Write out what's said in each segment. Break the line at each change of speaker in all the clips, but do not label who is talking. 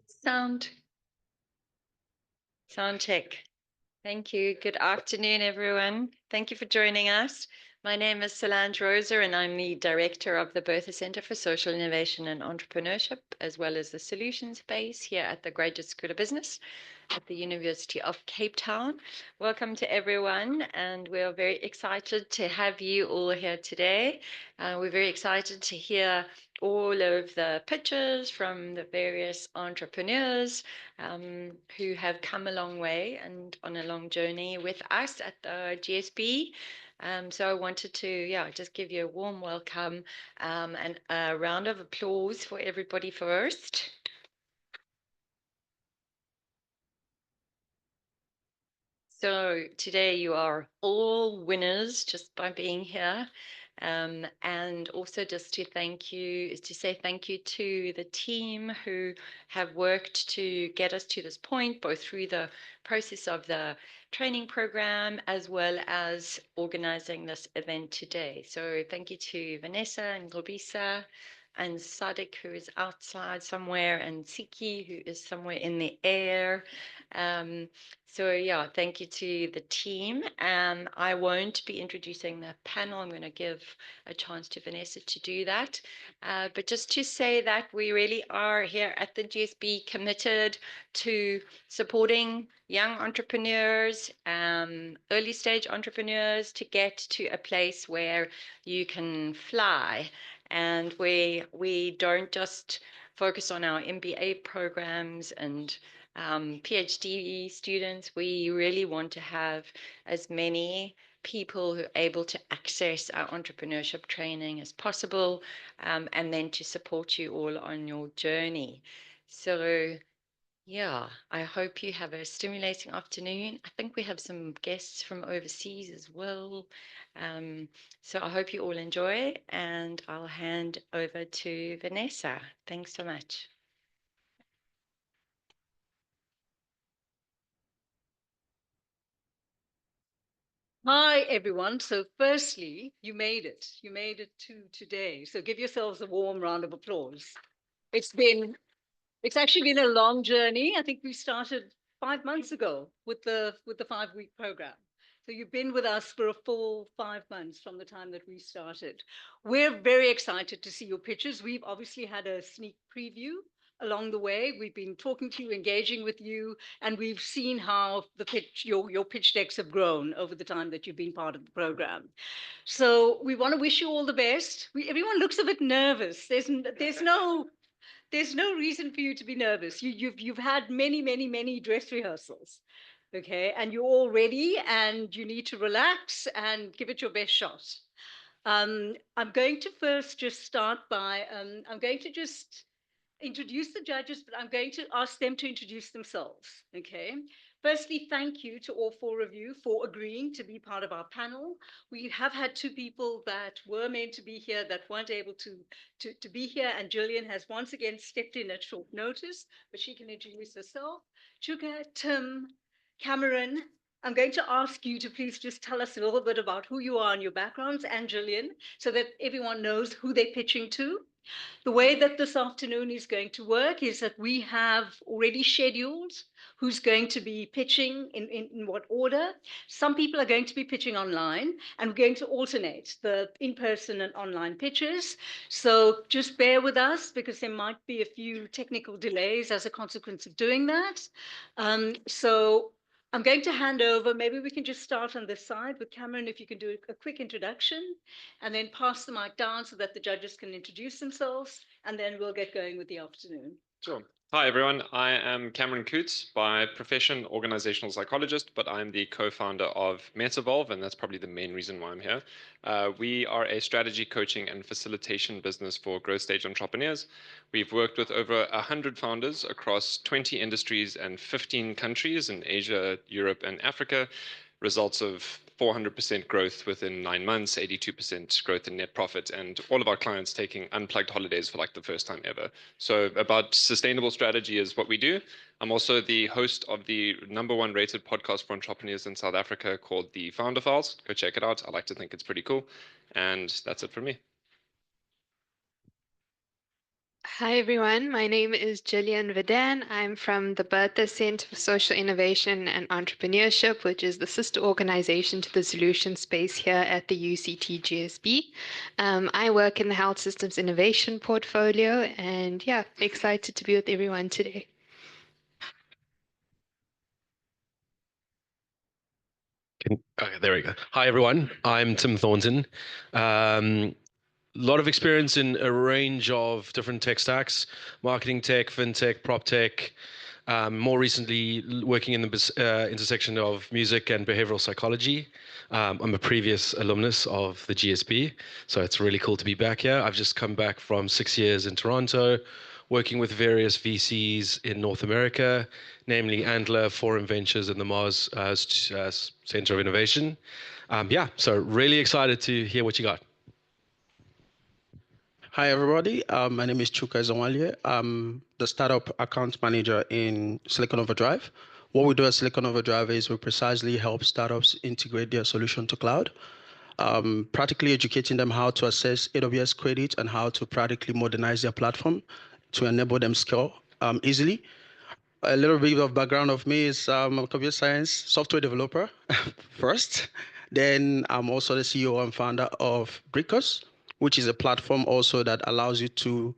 Sound check. Thank you. Good afternoon, everyone. Thank you for joining us. My name is Solange Rosa, and I'm the director of the Bertha Center for Social Innovation and Entrepreneurship, as well as the Solution Space here at the Graduate School of Business at the University of Cape Town. Welcome to everyone, and we are very excited to have you all here today. We're very excited to hear all of the pitches from the various entrepreneurs who have come a long way and on a long journey with us at the GSB. So I wanted to, just give you a warm welcome and a round of applause for everybody first. So today you are all winners just by being here. And also just to say thank you to the team who have worked to get us to this point, both through the process of the training program as well as organizing this event today. So thank you to Vanessa and Globisa and Sadik, who is outside somewhere, and Siki, who is somewhere in the air. Thank you to the team. I won't be introducing the panel. I'm going to give a chance to Vanessa to do that. But just to say that we really are here at the GSB committed to supporting young entrepreneurs, early stage entrepreneurs to get to a place where you can fly. And we don't just focus on our MBA programs and PhD students. We really want to have as many people who are able to access our entrepreneurship training as possible, and then to support you all on your journey. So I hope you have a stimulating afternoon. I think we have some guests from overseas as well. So I hope you all enjoy, and I'll hand over to Vanessa. Thanks so much.
Hi, everyone. So firstly, you made it. You made it to today. So give yourselves a warm round of applause. It's actually been a long journey. I think we started 5 months ago with the 5-week program. So you've been with us for a full 5 months from the time that we started. We're very excited to see your pitches. We've obviously had a sneak preview along the way. We've been talking to you, engaging with you, and we've seen how your pitch decks have grown over the time that you've been part of the program. So we want to wish you all the best. Everyone looks a bit nervous. There's no reason for you to be nervous. You've had many dress rehearsals, okay, and you're all ready, and you need to relax and give it your best shot. I'm going to first just start by I'm going to just introduce the judges, but I'm going to ask them to introduce themselves. Okay. Firstly, thank you to all 4 of you for agreeing to be part of our panel. We have had 2 people that were meant to be here that weren't able to be here, and Jillian has once again stepped in at short notice, but she can introduce herself. Chuka, Tim, Cameron, I'm going to ask you to please just tell us a little bit about who you are and your backgrounds, and Jillian, so that everyone knows who they're pitching to. The way that this afternoon is going to work is that we have already scheduled who's going to be pitching in what order. Some people are going to be pitching online, and we're going to alternate the in-person and online pitches. So just bear with us because there might be a few technical delays as a consequence of doing that. So I'm going to hand over. Maybe we can just start on this side with Cameron, if you can do a quick introduction, and then pass the mic down so that the judges can introduce themselves, and then we'll get going with the afternoon.
Sure. Hi, everyone. I am Cameron Coots, by profession organizational psychologist, but I'm the co-founder of MetaVolve, and that's probably the main reason why I'm here. We are a strategy coaching and facilitation business for growth stage entrepreneurs. We've worked with over 100 founders across 20 industries and 15 countries in Asia, Europe, and Africa. Results of 400% growth within 9 months, 82% growth in net profit, and all of our clients taking unplugged holidays for like the first time ever. So about sustainable strategy is what we do. I'm also the host of the #1 rated podcast for entrepreneurs in South Africa called The Founder Files. Go check it out. I like to think it's pretty cool. And that's it for me.
Hi everyone, my name is Gillian Vidan. I'm from the Bertha Center for Social Innovation and Entrepreneurship, which is the sister organization to the Solution Space here at the UCT GSB. I work in the Health Systems Innovation portfolio, and yeah, excited to be with everyone today.
Okay, there we go. Hi, everyone. I'm Tim Thornton. Lot of experience in a range of different tech stacks, marketing tech, fintech, prop tech. More recently, working in the intersection of music and behavioral psychology. I'm a previous alumnus of the GSB, so it's really cool to be back here. I've just come back from 6 years in Toronto, working with various VCs in North America, namely Antler, Forum Ventures, and the Mars Center of Innovation. Yeah, so really excited to hear what you got.
Hi, everybody. My name is Chuka Zonwalie. I'm the startup account manager in Silicon Overdrive. What we do at Silicon Overdrive is we precisely help startups integrate their solution to cloud, practically educating them how to access AWS credit and how to practically modernize their platform to enable them scale easily. A little bit of background of me is I'm a computer science software developer first. Then I'm also the CEO and founder of Brickos, which is a platform also that allows you to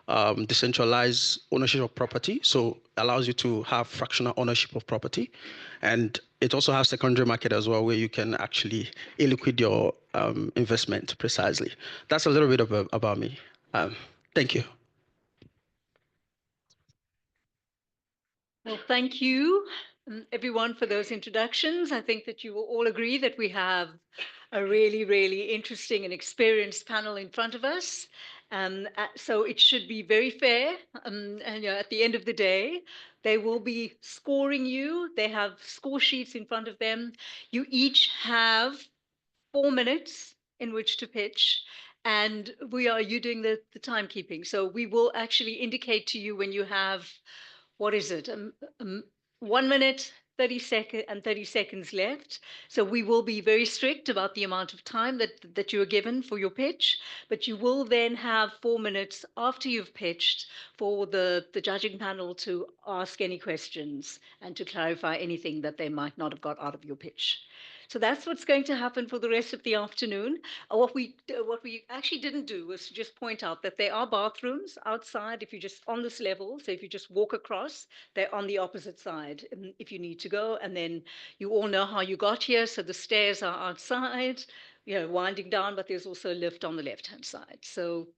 decentralize ownership of property. So allows you to have fractional ownership of property. And it also has secondary market as well, where you can actually illiquid your investment precisely. That's a little bit about me. Thank you.
Well, thank you, everyone, for those introductions. I think that you will all agree that we have a really, really interesting and experienced panel in front of us. So it should be very fair. And at the end of the day, they will be scoring you. They have score sheets in front of them. You each have 4 minutes in which to pitch. And you're doing the timekeeping. So we will actually indicate to you when you have, what is it, 1 minute, 30 seconds left. So we will be very strict about the amount of time that you are given for your pitch, but you will then have 4 minutes after you've pitched for the judging panel to ask any questions and to clarify anything that they might not have got out of your pitch. So that's what's going to happen for the rest of the afternoon. What we actually didn't do was to just point out that there are bathrooms outside if you just on this level. So if you just walk across, they're on the opposite side if you need to go. And then you all know how you got here. So the stairs are outside, winding down, but there's also a lift on the left-hand side. So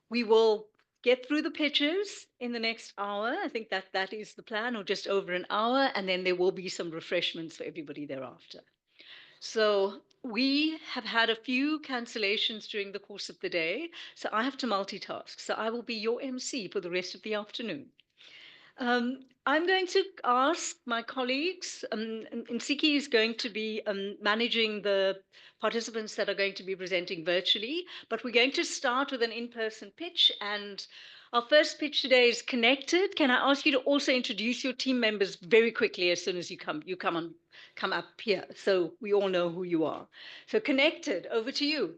we will get through the pitches in the next hour. I think that is the plan, or just over an hour. And then there will be some refreshments for everybody thereafter. So we have had a few cancellations during the course of the day, so I have to multitask. So I will be your MC for the rest of the afternoon. I'm going to ask my colleagues, Nsiki is going to be managing the participants that are going to be presenting virtually, but we're going to start with an in-person pitch, and our first pitch today is Connected. Can I ask you to also introduce your team members very quickly as soon as you come up here, so we all know who you are. So Connected, over to you.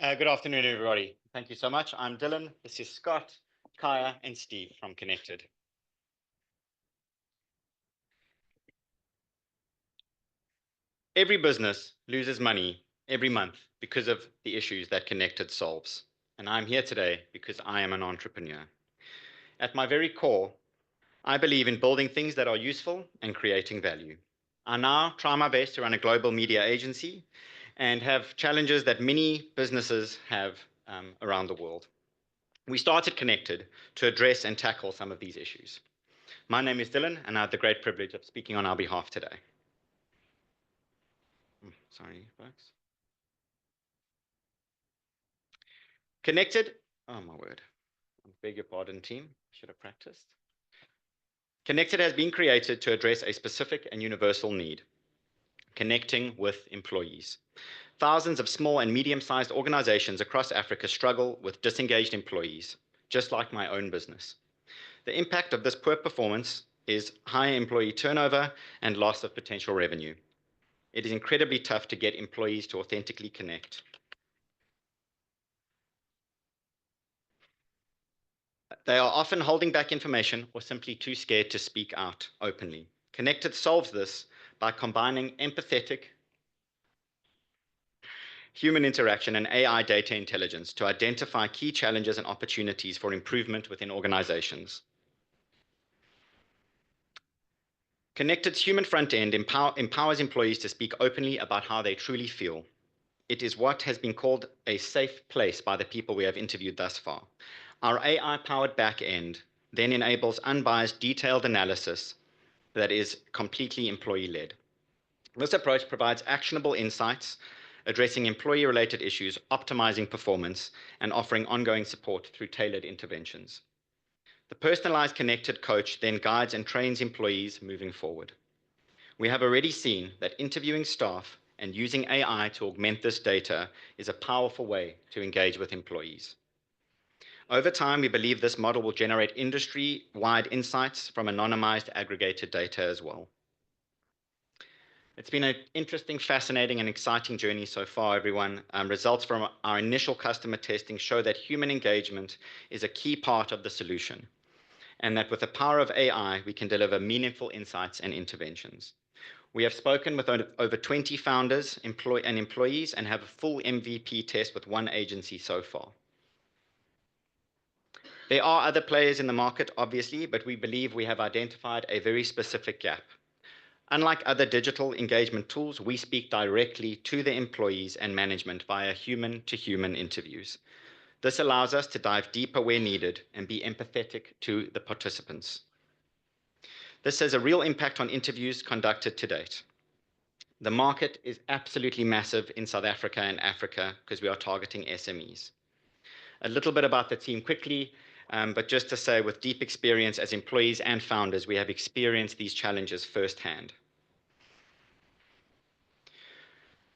Good afternoon, everybody. Thank you so much. I'm Dylan. This is Scott, Kaya, and Steve from Connected. Every business loses money every month because of the issues that Connected solves. And I'm here today because I am an entrepreneur. At my very core, I believe in building things that are useful and creating value. I now try my best to run a global media agency and have challenges that many businesses have around the world. We started Connected to address and tackle some of these issues. My name is Dylan, and I have the great privilege of speaking on our behalf today. Sorry, folks. Connected, oh my word, I beg your pardon, team, should have practiced. Connected has been created to address a specific and universal need, connecting with employees. Thousands of small and medium-sized organizations across Africa struggle with disengaged employees, just like my own business. The impact of this poor performance is high employee turnover and loss of potential revenue. it is incredibly tough to get employees to authentically connect. They are often holding back information or simply too scared to speak out openly. Connected solves this by combining empathetic human interaction and AI data intelligence to identify key challenges and opportunities for improvement within organizations. Connected's human front end empowers employees to speak openly about how they truly feel. It is what has been called a safe place by the people we have interviewed thus far. Our AI-powered back end then enables unbiased, detailed analysis that is completely employee-led. This approach provides actionable insights, addressing employee-related issues, optimizing performance, and offering ongoing support through tailored interventions. The personalized connected coach then guides and trains employees moving forward. We have already seen that interviewing staff and using AI to augment this data is a powerful way to engage with employees. Over time, we believe this model will generate industry-wide insights from anonymized aggregated data as well. It's been an interesting, fascinating, and exciting journey so far, everyone. Results from our initial customer testing show that human engagement is a key part of the solution, and that with the power of AI, we can deliver meaningful insights and interventions. We have spoken with over 20 founders and employees and have a full MVP test with one agency so far. There are other players in the market, obviously, but we believe we have identified a very specific gap. Unlike other digital engagement tools, we speak directly to the employees and management via human-to-human interviews. This allows us to dive deeper where needed and be empathetic to the participants. This has a real impact on interviews conducted to date. The market is absolutely massive in South Africa and Africa because we are targeting SMEs. A little bit about the team quickly, but just to say, with deep experience as employees and founders, we have experienced these challenges firsthand.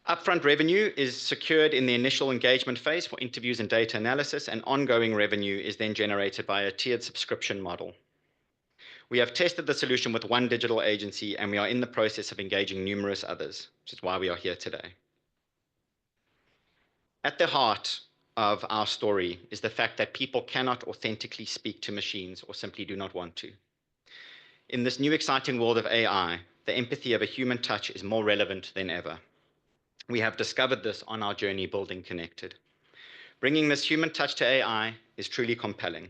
Upfront revenue is secured in the initial engagement phase for interviews and data analysis, and ongoing revenue is then generated by a tiered subscription model. We have tested the solution with one digital agency, and we are in the process of engaging numerous others, which is why we are here today. At the heart of our story is the fact that people cannot authentically speak to machines or simply do not want to. In this new exciting world of AI, the empathy of a human touch is more relevant than ever. We have discovered this on our journey building Connected. Bringing this human touch to AI is truly compelling.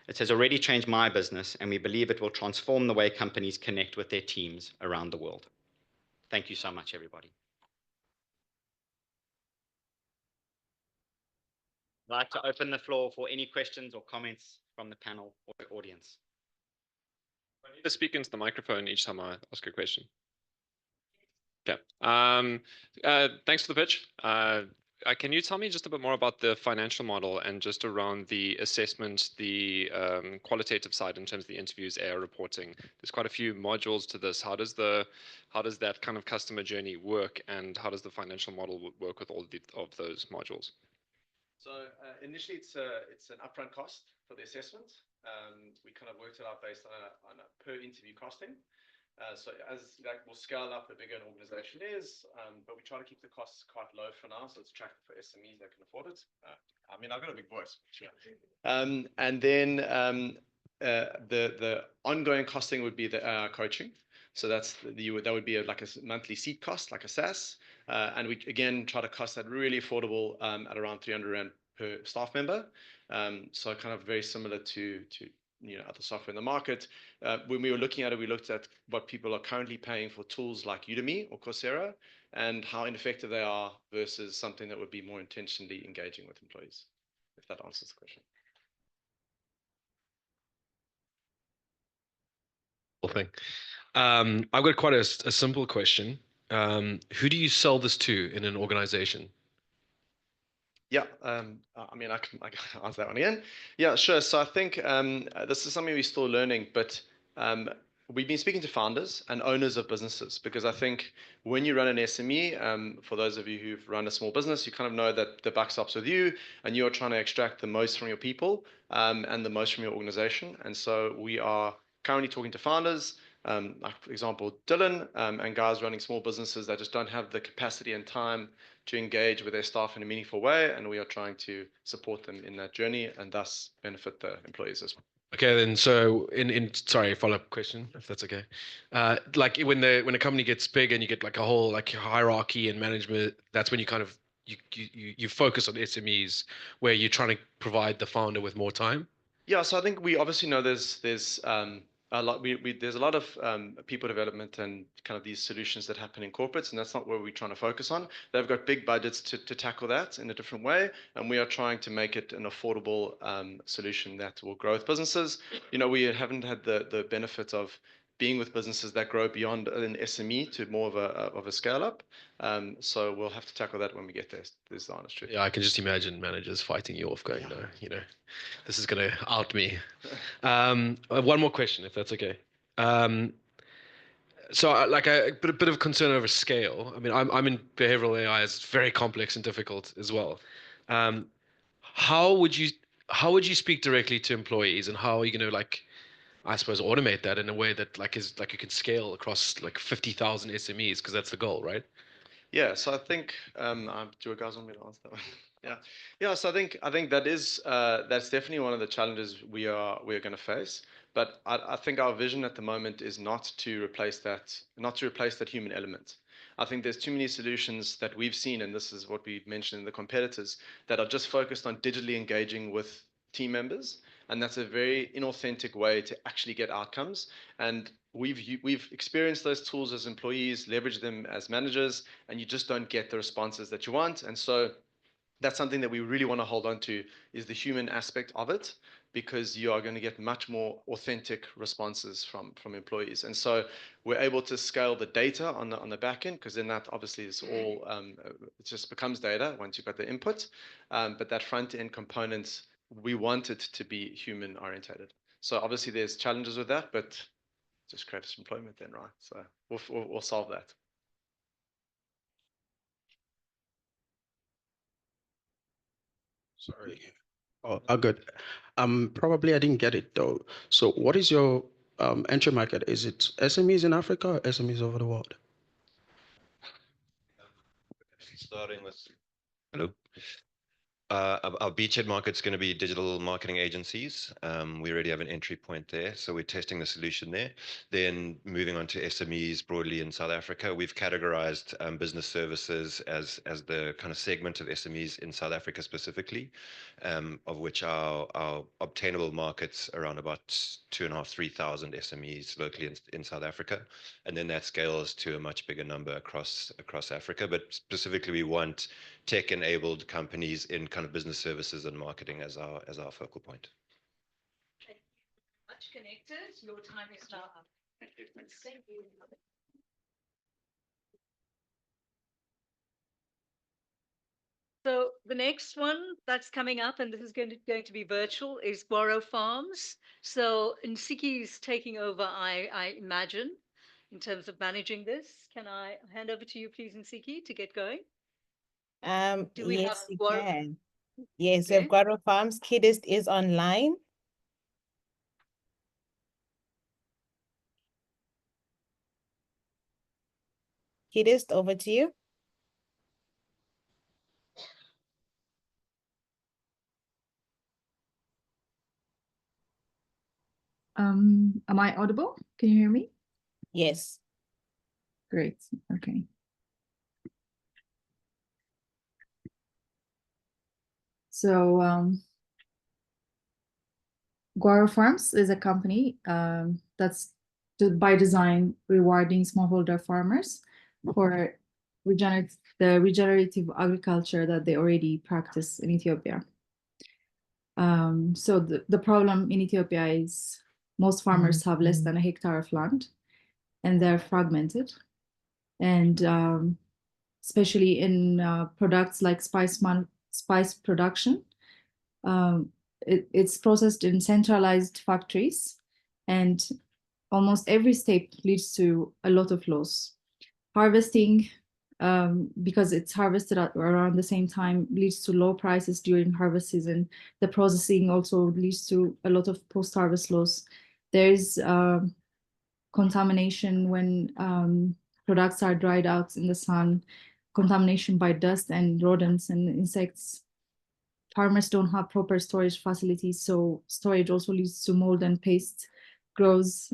It has already changed my business, and we believe it will transform the way companies connect with their teams around the world. Thank you so much, everybody. I'd like to open the floor for any questions or comments from the panel or audience.
I need to speak into the microphone each time I ask a question. Okay. Thanks for the pitch. Can you tell me just a bit more about the financial model and just around the assessment, the qualitative side in terms of the interviews, AI reporting? There's quite a few modules to this. How does that kind of customer journey work, and how does the financial model work with all of those modules?
So initially, it's an upfront cost for the assessment. We kind of worked it out based on a per interview costing. So as that will scale up, the bigger an organization is, but we try to keep the costs quite low for now, so it's attractive for SMEs that can afford it. I mean, I've got a big voice. And then the ongoing costing would be the coaching. So that would be like a monthly seat cost, like a SaaS. And we again try to cost that really affordable at around 300 Rand per staff member. So kind of very similar to other software in the market. When we were looking at it, we looked at what people are currently paying for tools like Udemy or Coursera and how ineffective they are versus something that would be more intentionally engaging with employees, if that answers the question. Thing. I've got quite a simple question. Who do you sell this to in an organization? Yeah, I mean, I can answer that one again. Yeah, sure. So I think this is something we're still learning, but we've been speaking to founders and owners of businesses, because I think when you run an SME, for those of you who've run a small business, you kind of know that the buck stops with you, and you're trying to extract the most from your people and the most from your organization. And so we are currently talking to founders
Like for example, Dylan and guys running small businesses that just don't have the capacity and time to engage with their staff in a meaningful way, and we are trying to support them in that journey and thus benefit the employees as well.
Okay, then so in sorry, follow-up question, if that's okay. Like when a company gets big and you get like a whole like hierarchy and management, that's when you kind of you focus on SMEs where you're trying to provide the founder with more time.
Yeah, so I think we obviously know there's a lot there's a lot of people development and kind of these solutions that happen in corporates, and that's not where we're trying to focus on. They've got big budgets to tackle that in a different way, and we are trying to make it an affordable solution that will grow with businesses. You know, we haven't had the benefit of being with businesses that grow beyond an SME to more of a scale up. So we'll have to tackle that when we get there. This is the honest truth.
Yeah, I can just imagine managers fighting you off, going, no, you know, this is going to out me. One more question, if that's okay. So, like a bit of concern over scale. I mean, I'm in behavioral AI. It's very complex and difficult as well. How would you speak directly to employees, and how are you going to like, I suppose, automate that in a way that like is like you can scale across like 50,000 SMEs, because that's the goal, right?
Yeah, so I think do you guys want me to answer that one? Yeah. So I think that is that's definitely one of the challenges we are going to face. But I think our vision at the moment is not to replace that human element. I think there's too many solutions that we've seen, and this is what we've mentioned in the competitors, that are just focused on digitally engaging with team members, and that's a very inauthentic way to actually get outcomes. And we've experienced those tools as employees, leveraged them as managers, and you just don't get the responses that you want. And so that's something that we really want to hold on to, is the human aspect of it, because you are going to get much more authentic responses from employees. And so we're able to scale the data on the back end, because then that obviously is all it just becomes data once you've got the input. But that front end component, we want it to be human orientated. So obviously there's challenges with that, but just create some employment then, right? So we'll solve that.
Sorry. Oh, good. Probably I didn't get it though. So what is your entry market? Is it SMEs in Africa or SMEs over the world?
Starting with, hello. Our beachhead market's going to be digital marketing agencies. We already have an entry point there, so we're testing the solution there. Then moving on to SMEs broadly in South Africa, we've categorized business services as the kind of segment of SMEs in South Africa specifically, of which our obtainable markets around about 2,500, 3,000 SMEs locally in South Africa, and then that scales to a much bigger number across Africa. But specifically, we want tech-enabled companies in kind of business services and marketing as our focal point.
Thank you. Much connected. Your time is now up. Thank you. So the next one that's coming up, and this is going to be virtual, is Guaro Farms. So Nsiki is taking over, I imagine, in terms of managing this. Can I hand over to you, please, Nsiki, to get going? Do we
Yes,
have
you
Guaro?
can. Yes, we have
Okay.
Guaro Farms. Kidist is online. Kidist, over to you.
Am I audible? Can you hear me?
Yes.
Great. Okay. So Guaro Farms is a company that's by design rewarding smallholder farmers for the regenerative agriculture that they already practice in Ethiopia. So the problem in Ethiopia is most farmers have less than a hectare of land, and they're fragmented. And especially in products like spice production, it's processed in centralized factories, and almost every step leads to a lot of loss. Harvesting, because it's harvested around the same time, leads to low prices during harvest season. The processing also leads to a lot of post-harvest loss. There's contamination when products are dried out in the sun, contamination by dust and rodents and insects. Farmers don't have proper storage facilities, so storage also leads to mold and paste grows.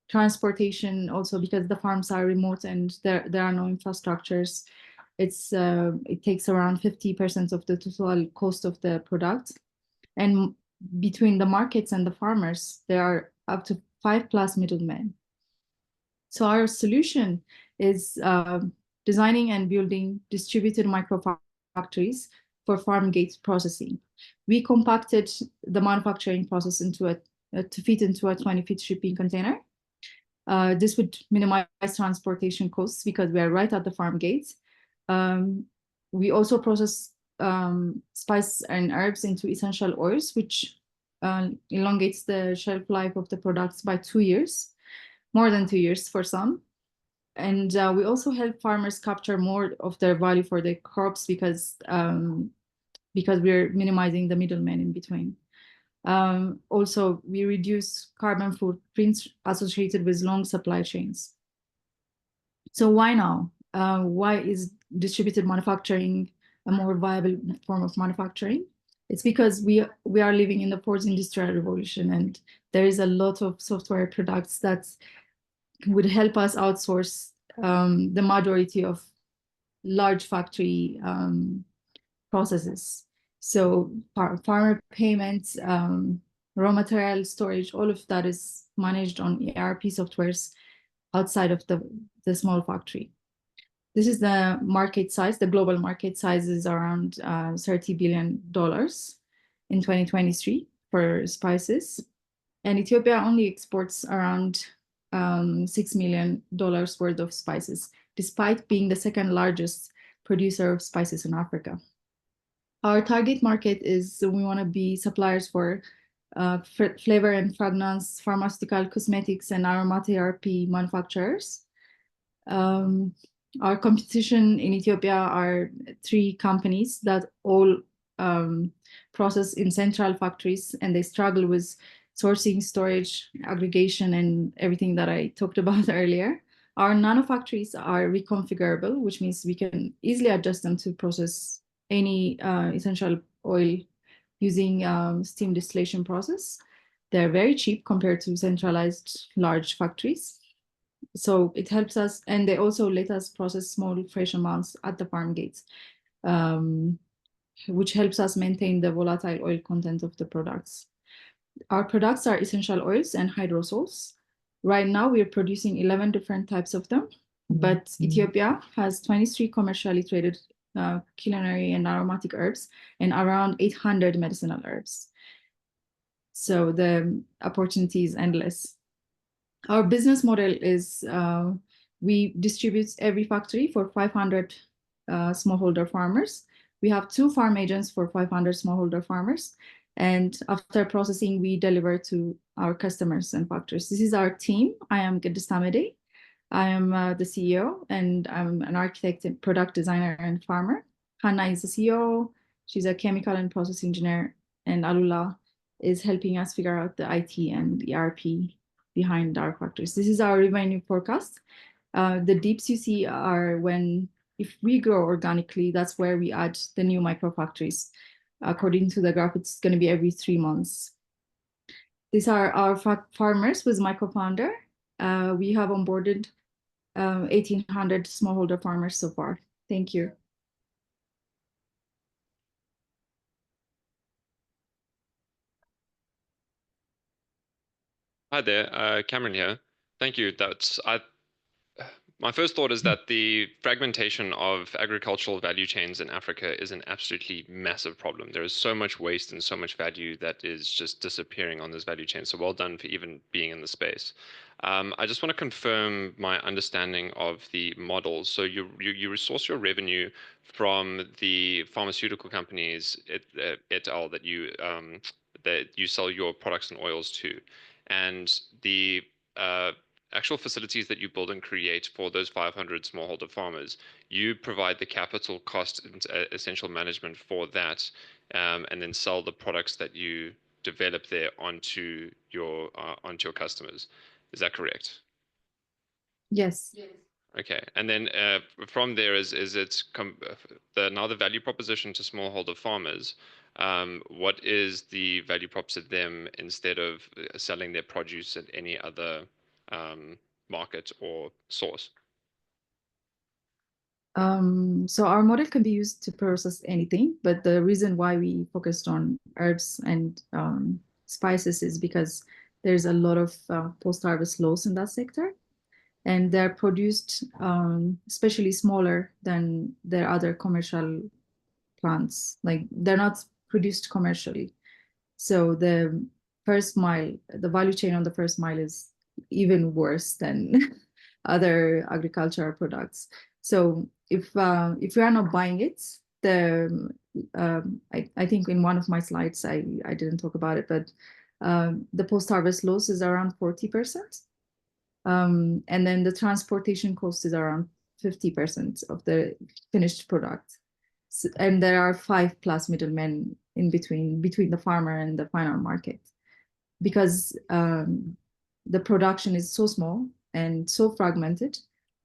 Transportation also, because the farms are remote and there are no infrastructures. It takes around 50% of the total cost of the product. And between the markets and the farmers, there are up to 5+ middlemen. So our solution is designing and building distributed microfactories for farm gate processing. We compacted the manufacturing process to fit into a 20-feet shipping container. This would minimize transportation costs because we are right at the farm gates. We also process spices and herbs into essential oils, which elongates the shelf life of the products by 2 years, more than 2 years for some. And we also help farmers capture more of their value for their crops because we're minimizing the middlemen in between. Also, we reduce carbon footprints associated with long supply chains. So why now? Why is distributed manufacturing a more viable form of manufacturing? It's because we are living in the fourth industrial revolution, and there is a lot of software products that would help us outsource the majority of large factory processes. So farmer payments, raw material storage, all of that is managed on ERP softwares outside of the small factory. This is the market size. The global market size is around $30 billion in 2023 for spices. And Ethiopia only exports around $6 million worth of spices, despite being the second largest producer of spices in Africa. Our target market is we want to be suppliers for flavor and fragrance, pharmaceutical, cosmetics, and aromatherapy manufacturers. Our competition in Ethiopia are 3 companies that all process in central factories, and they struggle with sourcing, storage, aggregation, and everything that I talked about earlier. Our nano factories are reconfigurable, which means we can easily adjust them to process any essential oil using steam distillation process. They're very cheap compared to centralized large factories. So it helps us, and they also let us process small fresh amounts at the farm gates, which helps us maintain the volatile oil content of the products. Our products are essential oils and hydrosols. Right now, we're producing 11 different types of them, but Ethiopia has 23 commercially traded culinary and aromatic herbs and around 800 medicinal herbs. So the opportunity is endless. Our business model is we distribute every factory for 500 smallholder farmers. We have 2 farm agents for 500 smallholder farmers. And after processing, we deliver to our customers and factories. This is our team. I am Gedis Tamede. I am the CEO, and I'm an architect, and product designer, and farmer. Hannah is the CEO. She's a chemical and process engineer. And Alula is helping us figure out the IT and ERP behind our factories. This is our revenue forecast. The dips you see are if we grow organically, that's where we add the new microfactories. According to the graph, it's going to be every 3 months. These are our farmers with microfounder. We have onboarded 1,800 smallholder farmers so far. Thank you.
Hi there, Cameron here. Thank you. My first thought is that the fragmentation of agricultural value chains in Africa is an absolutely massive problem. There is so much waste and so much value that is just disappearing on this value chain. So well done for even being in the space. I just want to confirm my understanding of the model. So you resource your revenue from the pharmaceutical companies et al. that you sell your products and oils to, and the actual facilities that you build and create for those 500 smallholder farmers, you provide the capital cost and essential management for that, and then sell the products that you develop there onto your customers. Is that correct?
Yes.
Okay, and then from there is it now the value proposition to smallholder farmers. What is the value props to them instead of selling their produce at any other market or source?
So our model can be used to process anything, but the reason why we focused on herbs and spices is because there's a lot of post-harvest loss in that sector, and they're produced especially smaller than their other commercial plants. Like they're not produced commercially. So the first mile, the value chain on the first mile is even worse than other agricultural products. So if we are not buying it, I think in one of my slides I didn't talk about it, but the post-harvest loss is around 40%. And then the transportation cost is around 50% of the finished product. So, and there are 5+ middlemen in between the farmer and the final market, because the production is so small and so fragmented.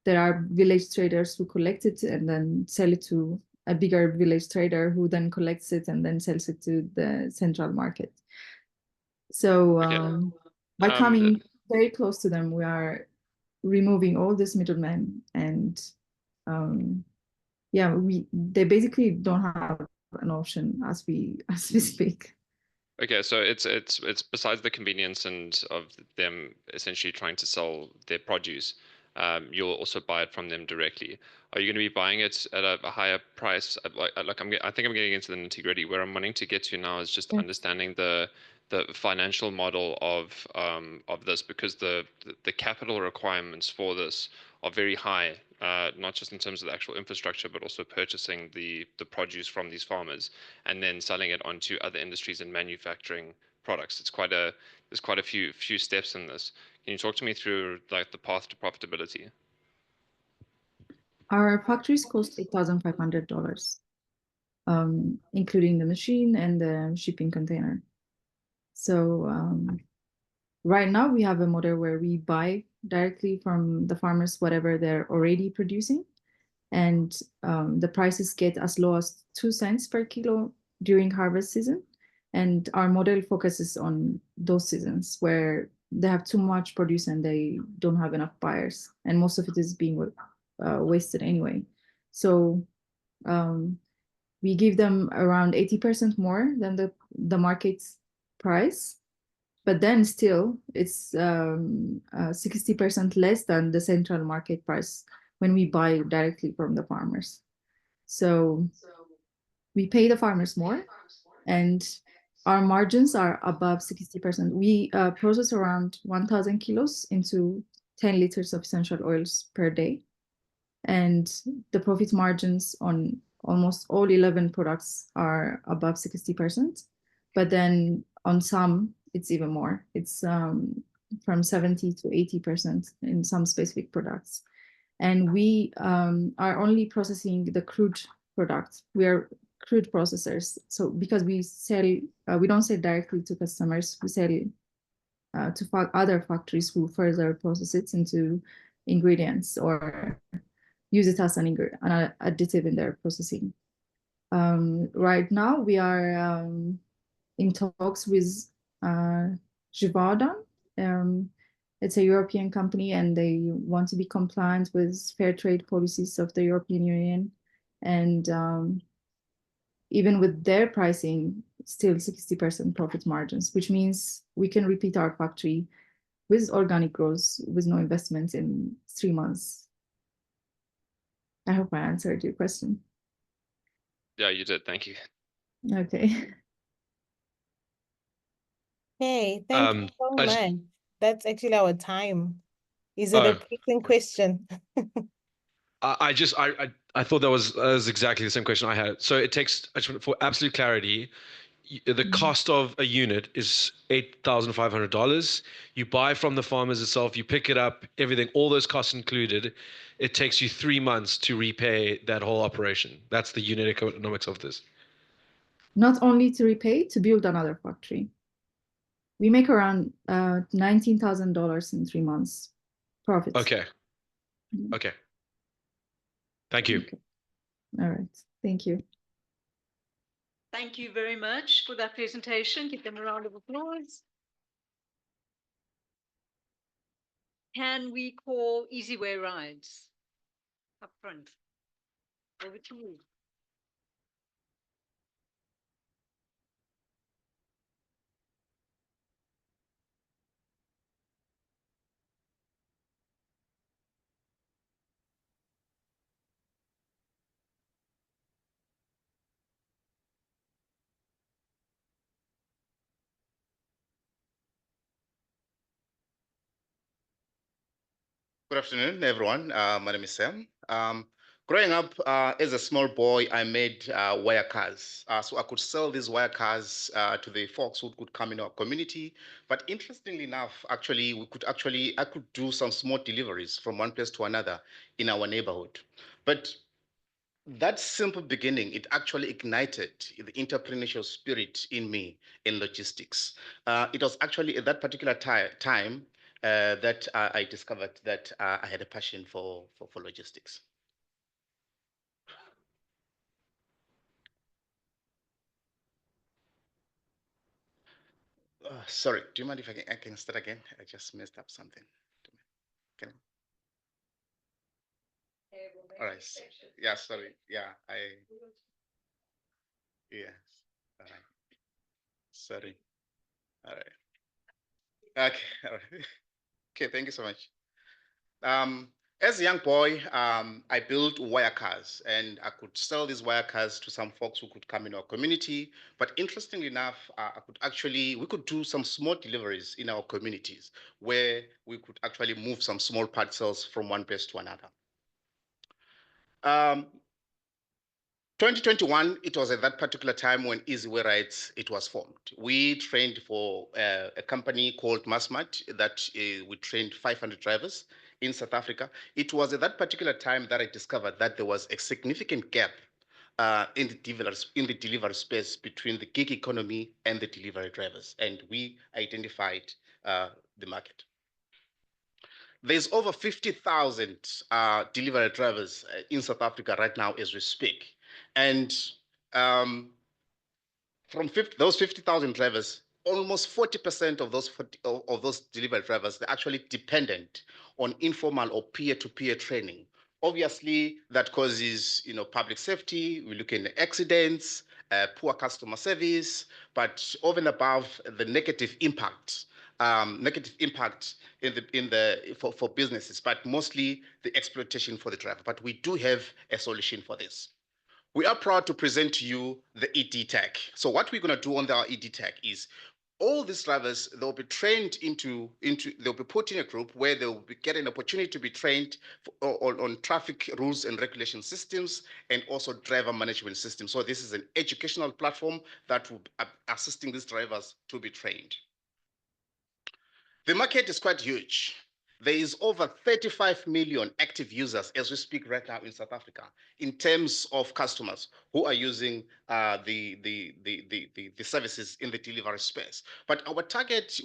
There are village traders who collect it and then sell it to a bigger village trader who then collects it and then sells it to the central market. So by coming very close to them, we are removing all these middlemen, and yeah, they basically don't have an option as we speak.
Okay, so it's besides the convenience and of them essentially trying to sell their produce, you'll also buy it from them directly. Are you going to be buying it at a higher price? I think I'm getting into the nitty-gritty. Where I'm wanting to get to now is just understanding the financial model of this, because the capital requirements for this are very high, not just in terms of the actual infrastructure, but also purchasing the produce from these farmers and then selling it onto other industries and manufacturing products. There's quite a few steps in this. Can you talk to me through like the path to profitability?
Our factories cost $8,500, including the machine and the shipping container. So right now we have a model where we buy directly from the farmers whatever they're already producing, and the prices get as low as 2 cents per kilo during harvest season. And our model focuses on those seasons where they have too much produce and they don't have enough buyers, and most of it is being wasted anyway. So we give them around 80% more than the market price, but then still it's 60% less than the central market price when we buy directly from the farmers. So we pay the farmers more, and our margins are above 60%. We process around 1,000 kilos into 10 liters of essential oils per day. And the profit margins on almost all 11 products are above 60%. But then on some, it's even more. It's from 70 to 80% in some specific products. And we are only processing the crude product. We are crude processors. So because we sell, we don't sell directly to customers, we sell to other factories who further process it into ingredients or use it as an additive in their processing. Right now we are in talks with Givaudan. It's a European company, and they want to be compliant with fair trade policies of the European Union. And even with their pricing, still 60% profit margins, which means we can repeat our factory with organic growth with no investment in 3 months. I hope I answered your question.
Yeah, you did. Thank you.
Okay.
Hey, thank you so much. That's actually our time. Is it a pressing question?
I thought that was exactly the same question I had. So it takes, for absolute clarity, the cost of a unit is $8,500. You buy from the farmers itself, you pick it up, everything, all those costs included. It takes you 3 months to repay that whole operation. That's the unit economics of this.
Not only to repay, to build another factory. we make around $19,000 in 3 months profits.
Okay. Okay. Thank you.
Okay. All right. Thank you.
Thank you very much for that presentation. Give them a round of applause. Can we call Easyway Rides up front? Over to you.
Good afternoon, everyone. My name is Sam. Growing up as a small boy, I made wire cars. So I could sell these wire cars to the folks who could come in our community. But interestingly enough, I could do some small deliveries from one place to another in our neighborhood. But that simple beginning, it actually ignited the entrepreneurial spirit in me in logistics. It was actually at that particular time that I discovered that I had a passion for logistics. Sorry, do you mind if I can start again? I just messed up something. Can All right. Yeah, sorry. Yeah, yes. All right. Sorry. All right. Okay. All right. Okay, thank you so much. As a young boy, I built wire cars, and I could sell these wire cars to some folks who could come in our community. But interestingly enough, we could do some small deliveries in our communities where we could actually move some small parcels from one place to another. 2021, it was at that particular time when Easyway Rides, it was formed. We trained for a company called Massmart that we trained 500 drivers in South Africa. It was at that particular time that I discovered that there was a significant gap in the delivery space between the gig economy and the delivery drivers, and we identified the market. There's over 50,000 delivery drivers in South Africa right now as we speak. And from those 50,000 drivers, almost 40% of those delivery drivers, they're actually dependent on informal or peer-to-peer training. Obviously, that causes public safety. We look at accidents, poor customer service, but over and above the negative impact for businesses, but mostly the exploitation for the driver. But we do have a solution for this. We are proud to present to you the ED Tech. So what we're going to do on our ED Tech is all these drivers, they'll be trained they'll be put in a group where they'll get an opportunity to be trained on traffic rules and regulation systems and also driver management systems. So this is an educational platform that will be assisting these drivers to be trained. The market is quite huge. There is over 35 million active users as we speak right now in South Africa in terms of customers who are using the services in the delivery space. But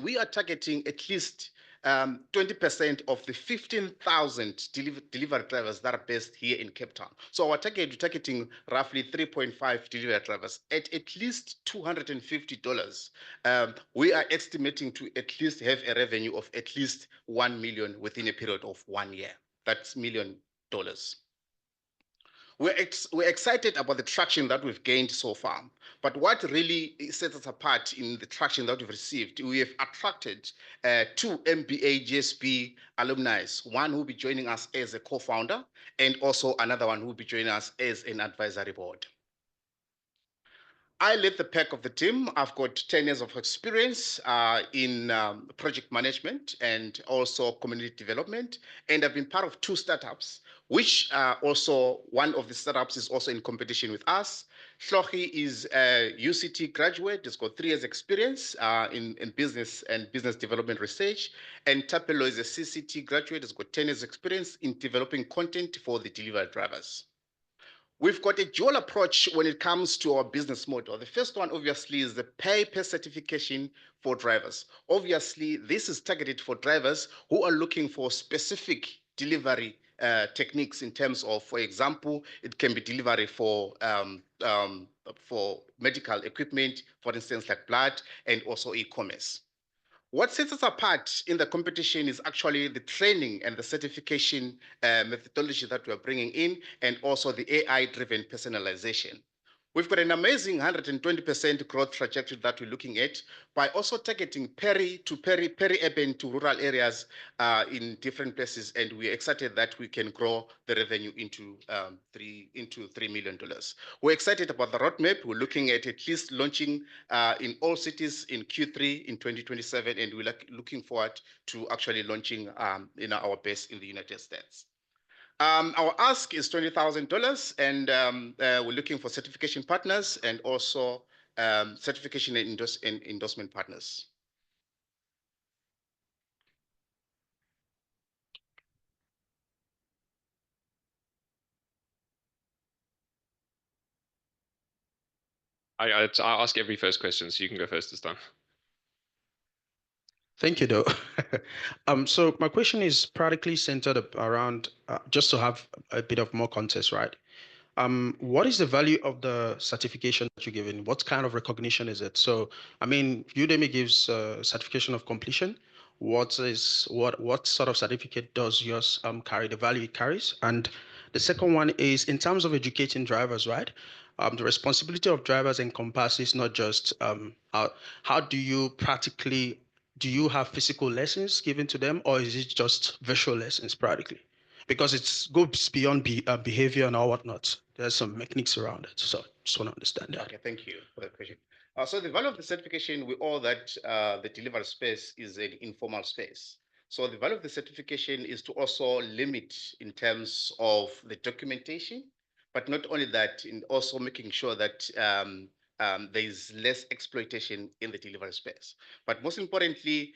we are targeting at least 20% of the 15,000 delivery drivers that are based here in Cape Town. So we're targeting roughly 3.5 delivery drivers at least $250. We are estimating to at least have a revenue of at least 1 million within a period of 1 year. That's $1 million. We're excited about the traction that we've gained so far. But what really sets us apart in the traction that we've received, we have attracted 2 MBA GSB alumni, one who will be joining us as a co-founder, and also another one who will be joining us as an advisory board. I lead the pack of the team. I've got 10 years of experience in project management and also community development. And I've been part of 2 startups, which also one of the startups is also in competition with us. Shlohi is a UCT graduate. He's got 3 years experience in business and business development research. And Tapelo is a CCT graduate. He's got 10 years experience in developing content for the delivery drivers. We've got a dual approach when it comes to our business model. The first one, obviously, is the pay per certification for drivers. Obviously, this is targeted for drivers who are looking for specific delivery techniques in terms of, for example, it can be delivery for medical equipment, for instance, like blood, and also e-commerce. What sets us apart in the competition is actually the training and the certification methodology that we're bringing in, and also the AI-driven personalization. We've got an amazing 120% growth trajectory that we're looking at by also targeting peri-urban to rural areas in different places, and we're excited that we can grow the revenue into $3 million. We're excited about the roadmap. We're looking at least launching in all cities in Q3 in 2027, and we're looking forward to actually launching our base in the United States. Our ask is $20,000, and we're looking for certification partners and also certification and endorsement partners.
I ask every first question, so you can go first this time.
Thank you, though. So my question is practically centered around just to have a bit of more context, right? What is the value of the certification that you're giving? What kind of recognition is it? So, I mean, Udemy gives certification of completion. What sort of certificate does yours carry? The value it carries? And the second one is in terms of educating drivers, right? The responsibility of drivers encompasses not just how do you practically do you have physical lessons given to them, or is it just virtual lessons practically? Because it goes beyond behavior and all whatnot. There's some mechanics around it. So just want to understand that.
Okay, thank you for the question. So the value of the certification, we all that the delivery space is an informal space. So the value of the certification is to also limit in terms of the documentation, but not only that, in also making sure that there is less exploitation in the delivery space. But most importantly,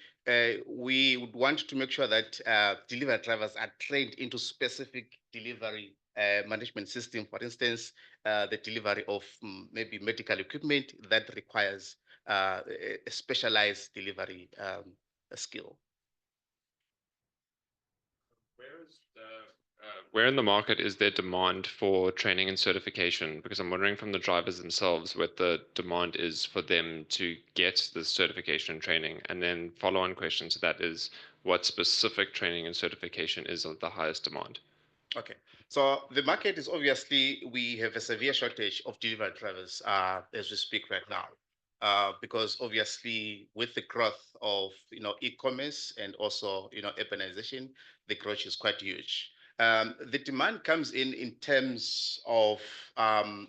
we would want to make sure that delivery drivers are trained into specific delivery management system. For instance, the delivery of maybe medical equipment that requires a specialized delivery skill.
Where in the market is there demand for training and certification? Because I'm wondering from the drivers themselves what the demand is for them to get the certification and training. And then follow-on question to that is what specific training and certification is of the highest demand?
Okay, so the market is obviously, we have a severe shortage of delivery drivers as we speak right now. Because obviously with the growth of e-commerce and also urbanization, the growth is quite huge. The demand comes in terms of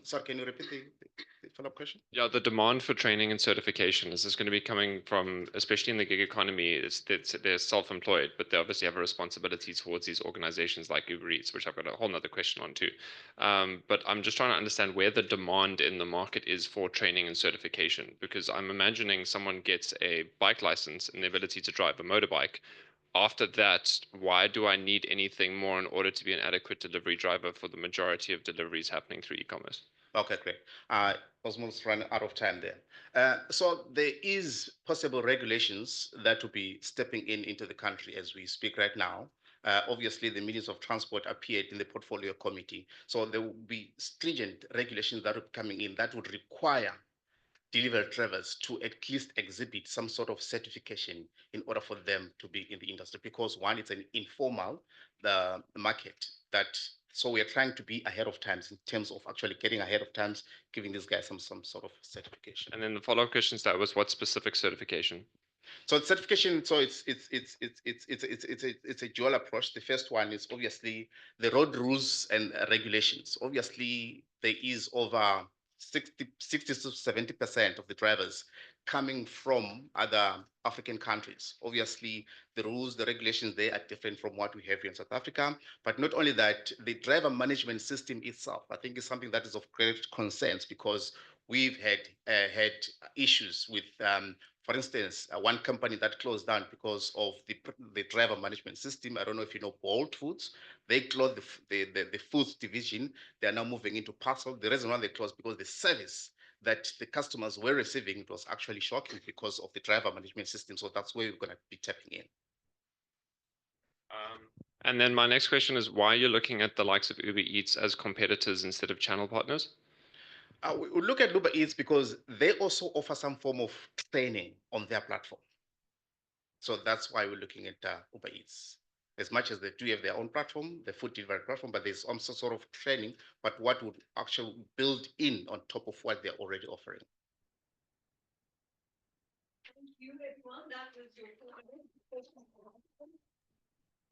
sorry, can you repeat the follow-up question?
Yeah, the demand for training and certification, is this going to be coming from, especially in the gig economy, they're self-employed, but they obviously have a responsibility towards these organizations like Uber Eats, which I've got a whole nother question on too. But I'm just trying to understand where the demand in the market is for training and certification, because I'm imagining someone gets a bike license and the ability to drive a motorbike. After that, why do I need anything more in order to be an adequate delivery driver for the majority of deliveries happening through e-commerce?
Okay, great. Almost run out of time there. So there is possible regulations that will be stepping into the country as we speak right now. Obviously, the Ministry of Transport appeared in the portfolio committee. So there will be stringent regulations that will be coming in that would require delivery drivers to at least exhibit some sort of certification in order for them to be in the industry. Because one, it's an informal market that, so we are trying to be ahead of times in terms of actually getting ahead of times, giving these guys some sort of certification.
And then the follow-up question to that was what specific certification?
So certification, so it's a dual approach. The first one is obviously the road rules and regulations. Obviously, there is over 60 to 70% of the drivers coming from other African countries. Obviously, the rules, the regulations, they are different from what we have here in South Africa. But not only that, the driver management system itself, I think, is something that is of great concern because we've had issues with For instance, one company that closed down because of the driver management system. I don't know if you know Bolt Foods. They closed the foods division. They are now moving into parcel. The reason why they closed because the service that the customers were receiving, it was actually shocking because of the driver management system. So that's where we're going to be tapping in.
And then my next question is why you're looking at the likes of Uber Eats as competitors instead of channel partners?
We look at Uber Eats because they also offer some form of training on their platform. So that's why we're looking at Uber Eats. As much as they do have their own platform, the food delivery platform, but there's also sort of training, but what would actually build in on top of what they're already offering.
Thank you, everyone. That was your question.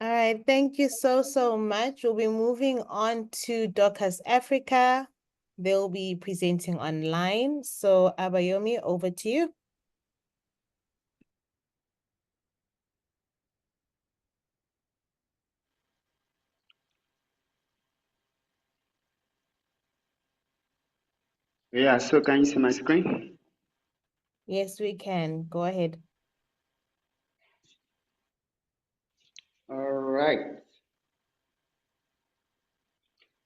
All right, thank you so much. We'll be moving on to Dorcas Africa. They'll be presenting online. So Abayomi, over to you.
Yeah, so can you see my screen?
Yes, we can. Go ahead.
All right.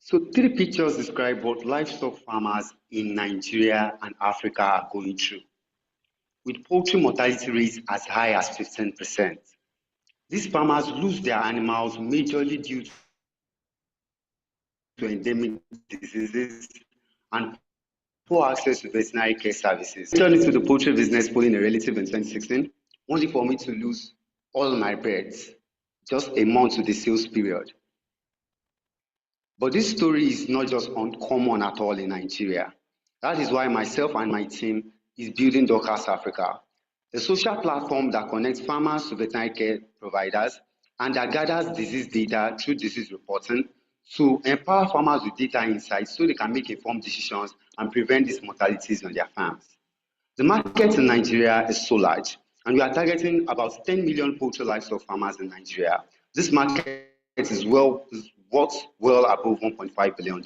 So 3 pictures describe what livestock farmers in Nigeria and Africa are going through, with poultry mortality rates as high as 15%. These farmers lose their animals majorly due to endemic diseases and poor access to veterinary care services. I turned into the poultry business following a relative in 2016, only for me to lose all my birds just a month to the sales period. But this story is not just uncommon at all in Nigeria. That is why myself and my team is building Dorcas Africa, a social platform that connects farmers to veterinary care providers and that gathers disease data through disease reporting to empower farmers with data insights so they can make informed decisions and prevent these mortalities on their farms. The market in Nigeria is so large, and we are targeting about 10 million poultry livestock farmers in Nigeria. This market is worth well above $1.5 billion.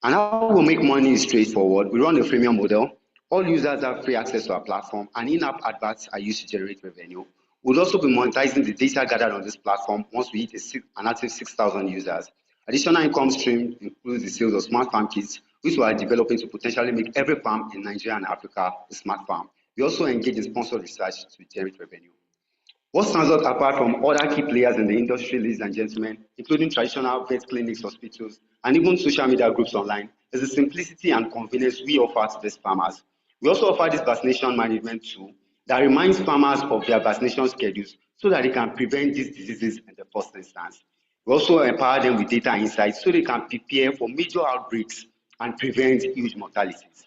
And how we make money is straightforward. We run a freemium model. All users have free access to our platform, and in-app adverts are used to generate revenue. We'll also be monetizing the data gathered on this platform once we hit an active 6,000 users. Additional income stream includes the sales of smart farm kits, which we are developing to potentially make every farm in Nigeria and Africa a smart farm. We also engage in sponsored research to generate revenue. What stands out apart from other key players in the industry, ladies and gentlemen, including traditional vet clinics, hospitals, and even social media groups online, is the simplicity and convenience we offer to these farmers. We also offer this vaccination management tool that reminds farmers of their vaccination schedules so that they can prevent these diseases in the first instance. We also empower them with data insights so they can prepare for major outbreaks and prevent huge mortalities.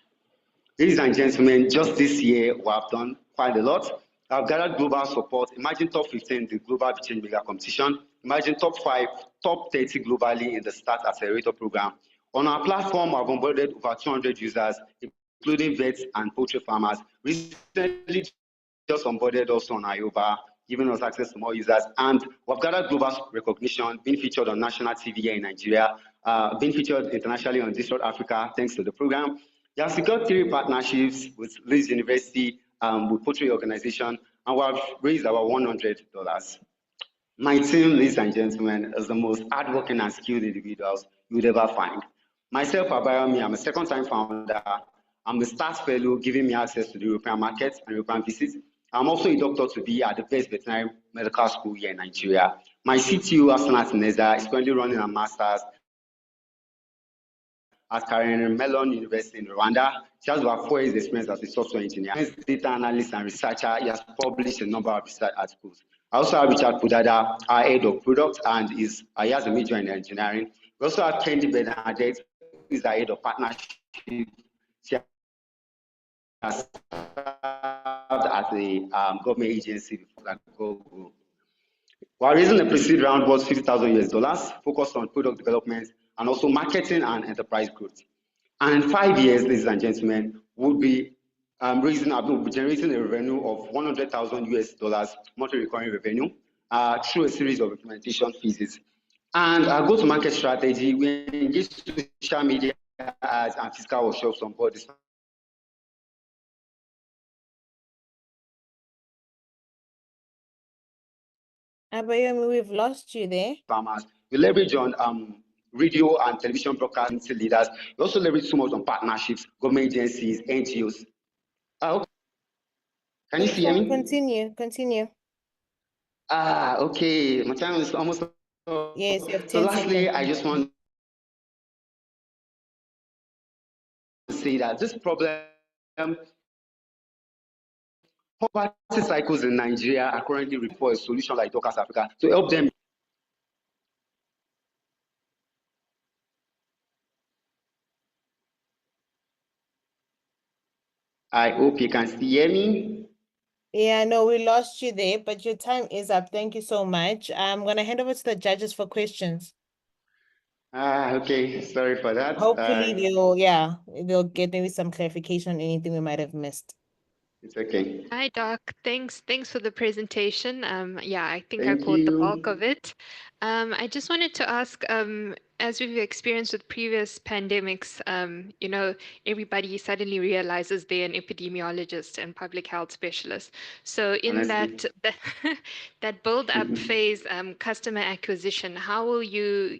Ladies and gentlemen, just this year, we have done quite a lot. I've gathered global support. Imagine top 15 in the Global Change Mega Competition. Imagine top 5, top 30 globally in the Start Accelerator program. On our platform, I've onboarded over 200 users, including vets and poultry farmers. Recently, just onboarded also on ayoba, giving us access to more users. And we've gathered global recognition, being featured on national TV here in Nigeria, being featured internationally on District Africa, thanks to the program. We have secured 3 partnerships with Leeds University, with poultry organization, and we have raised about $100. My team, ladies and gentlemen, is the most hardworking and skilled individuals you would ever find. Myself, Abayomi, I'm a second-time founder. I'm a STARS fellow, giving me access to the European market and European visits. I'm also a doctor to be at the best veterinary medical school here in Nigeria. My CTO, Asana Tineza, is currently running a master's at Karen Mellon University in Rwanda. She has about 4 years experience as a software engineer. As a data analyst and researcher, he has published a number of research articles. I also have Richard Pudada, our head of product, and he has a major in engineering. We also have Kendi Bernadette, who is our head of partnership. She has served at a government agency before Google. We're raising the pre-seed round was $50,000 focused on product development and also marketing and enterprise growth. And in 5 years, ladies and gentlemen, we'll be generating a revenue of $100,000 monthly recurring revenue through a series of implementation phases. And our go-to-market strategy, we engage social media ads and physical workshops on board this
Abayomi, we've lost you there.
Farmers. We leverage on radio and television broadcasting leaders. We also leverage so much on partnerships, government agencies, NGOs. Okay. Can you see me?
Continue.
Okay. My time is almost up.
Yes, you have 10
So lastly,
seconds.
I just want to say that this problem, poverty cycles in Nigeria are currently looking for a solution like Dockers Africa to help them. I hope you can still hear me.
Yeah, no, we lost you there, but your time is up. Thank you so much. I'm going to hand over to the judges for questions.
Okay. Sorry for that.
Hopefully they'll get maybe some clarification on anything we might have missed.
It's okay.
Hi, Doc. Thanks for the presentation. Yeah, I think I
Thank
caught the bulk
you.
of it. I just wanted to ask, as we've experienced with previous pandemics, everybody suddenly realizes they're an epidemiologist and public health specialist. So in
Honestly.
that build-up phase, customer acquisition, how will you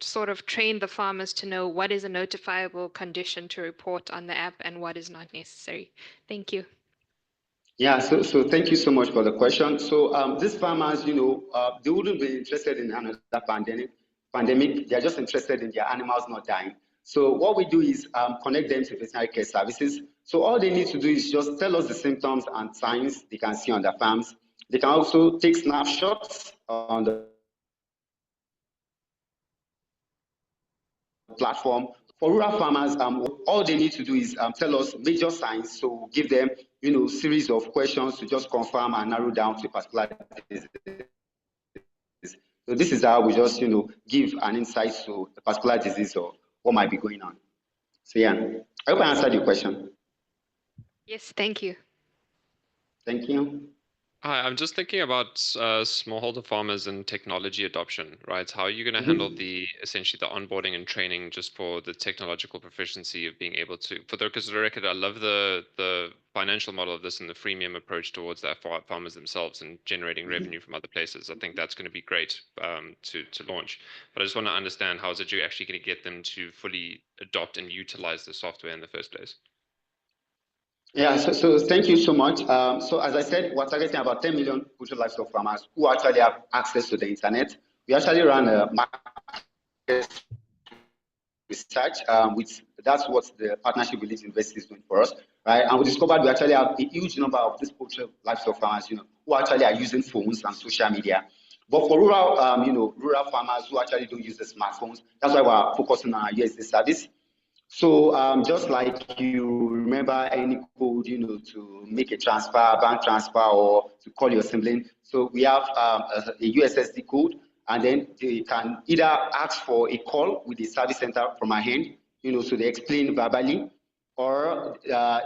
sort of train the farmers to know what is a notifiable condition to report on the app and what is not necessary? Thank you.
Yeah, so thank you so much for the question. So these farmers, they wouldn't be interested in another pandemic. They're just interested in their animals not dying. So what we do is connect them to veterinary care services. So all they need to do is just tell us the symptoms and signs they can see on their farms. They can also take snapshots on the platform. For rural farmers, all they need to do is tell us major signs. So we'll give them, series of questions to just confirm and narrow down to a particular disease. So this is how we just, give an insight to a particular disease or what might be going on. So yeah, I hope I answered your question.
Yes, thank you.
Thank you.
Hi, I'm just thinking about smallholder farmers and technology adoption, right? How are you going to handle essentially the onboarding and training just for the technological proficiency of being able to, because for the record, I love the financial model of this and the freemium approach towards that for farmers themselves and generating revenue from other places. I think that's going to be great to launch. But I just want to understand how is it you're actually going to get them to fully adopt and utilize the software in the first place?
Yeah, so thank you so much. So as I said, we're targeting about 10 million poultry livestock farmers who actually have access to the internet. We actually run a market research, which that's what the partnership with Leeds University is doing for us, right? And we discovered we actually have a huge number of these poultry livestock farmers, who actually are using phones and social media. But for rural, rural farmers who actually don't use the smartphones, that's why we're focusing on our USD service. So just like you remember any code, to make a transfer, bank transfer, or to call your sibling. So we have a USSD code, and then they can either ask for a call with the service center from our hand, so they explain verbally, or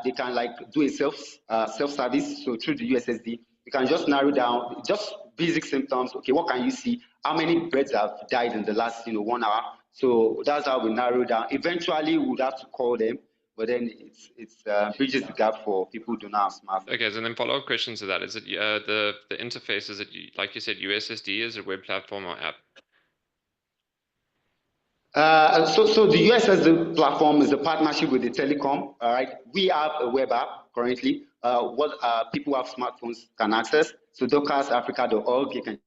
they can do a self-service. So through the USSD, you can just narrow down just basic symptoms. Okay, what can you see? How many birds have died in the last 1 hour? So that's how we narrow down. Eventually, we would have to call them, but then it's bridges the gap for people who do not have smartphones.
Okay, so then follow-up questions to that. Is it the interface, is it, like you said, USSD, is it a web platform or app?
So the USSD platform is a partnership with the telecom. All right, we have a web app currently. What people who have smartphones can access. So dockersafrica.org, you can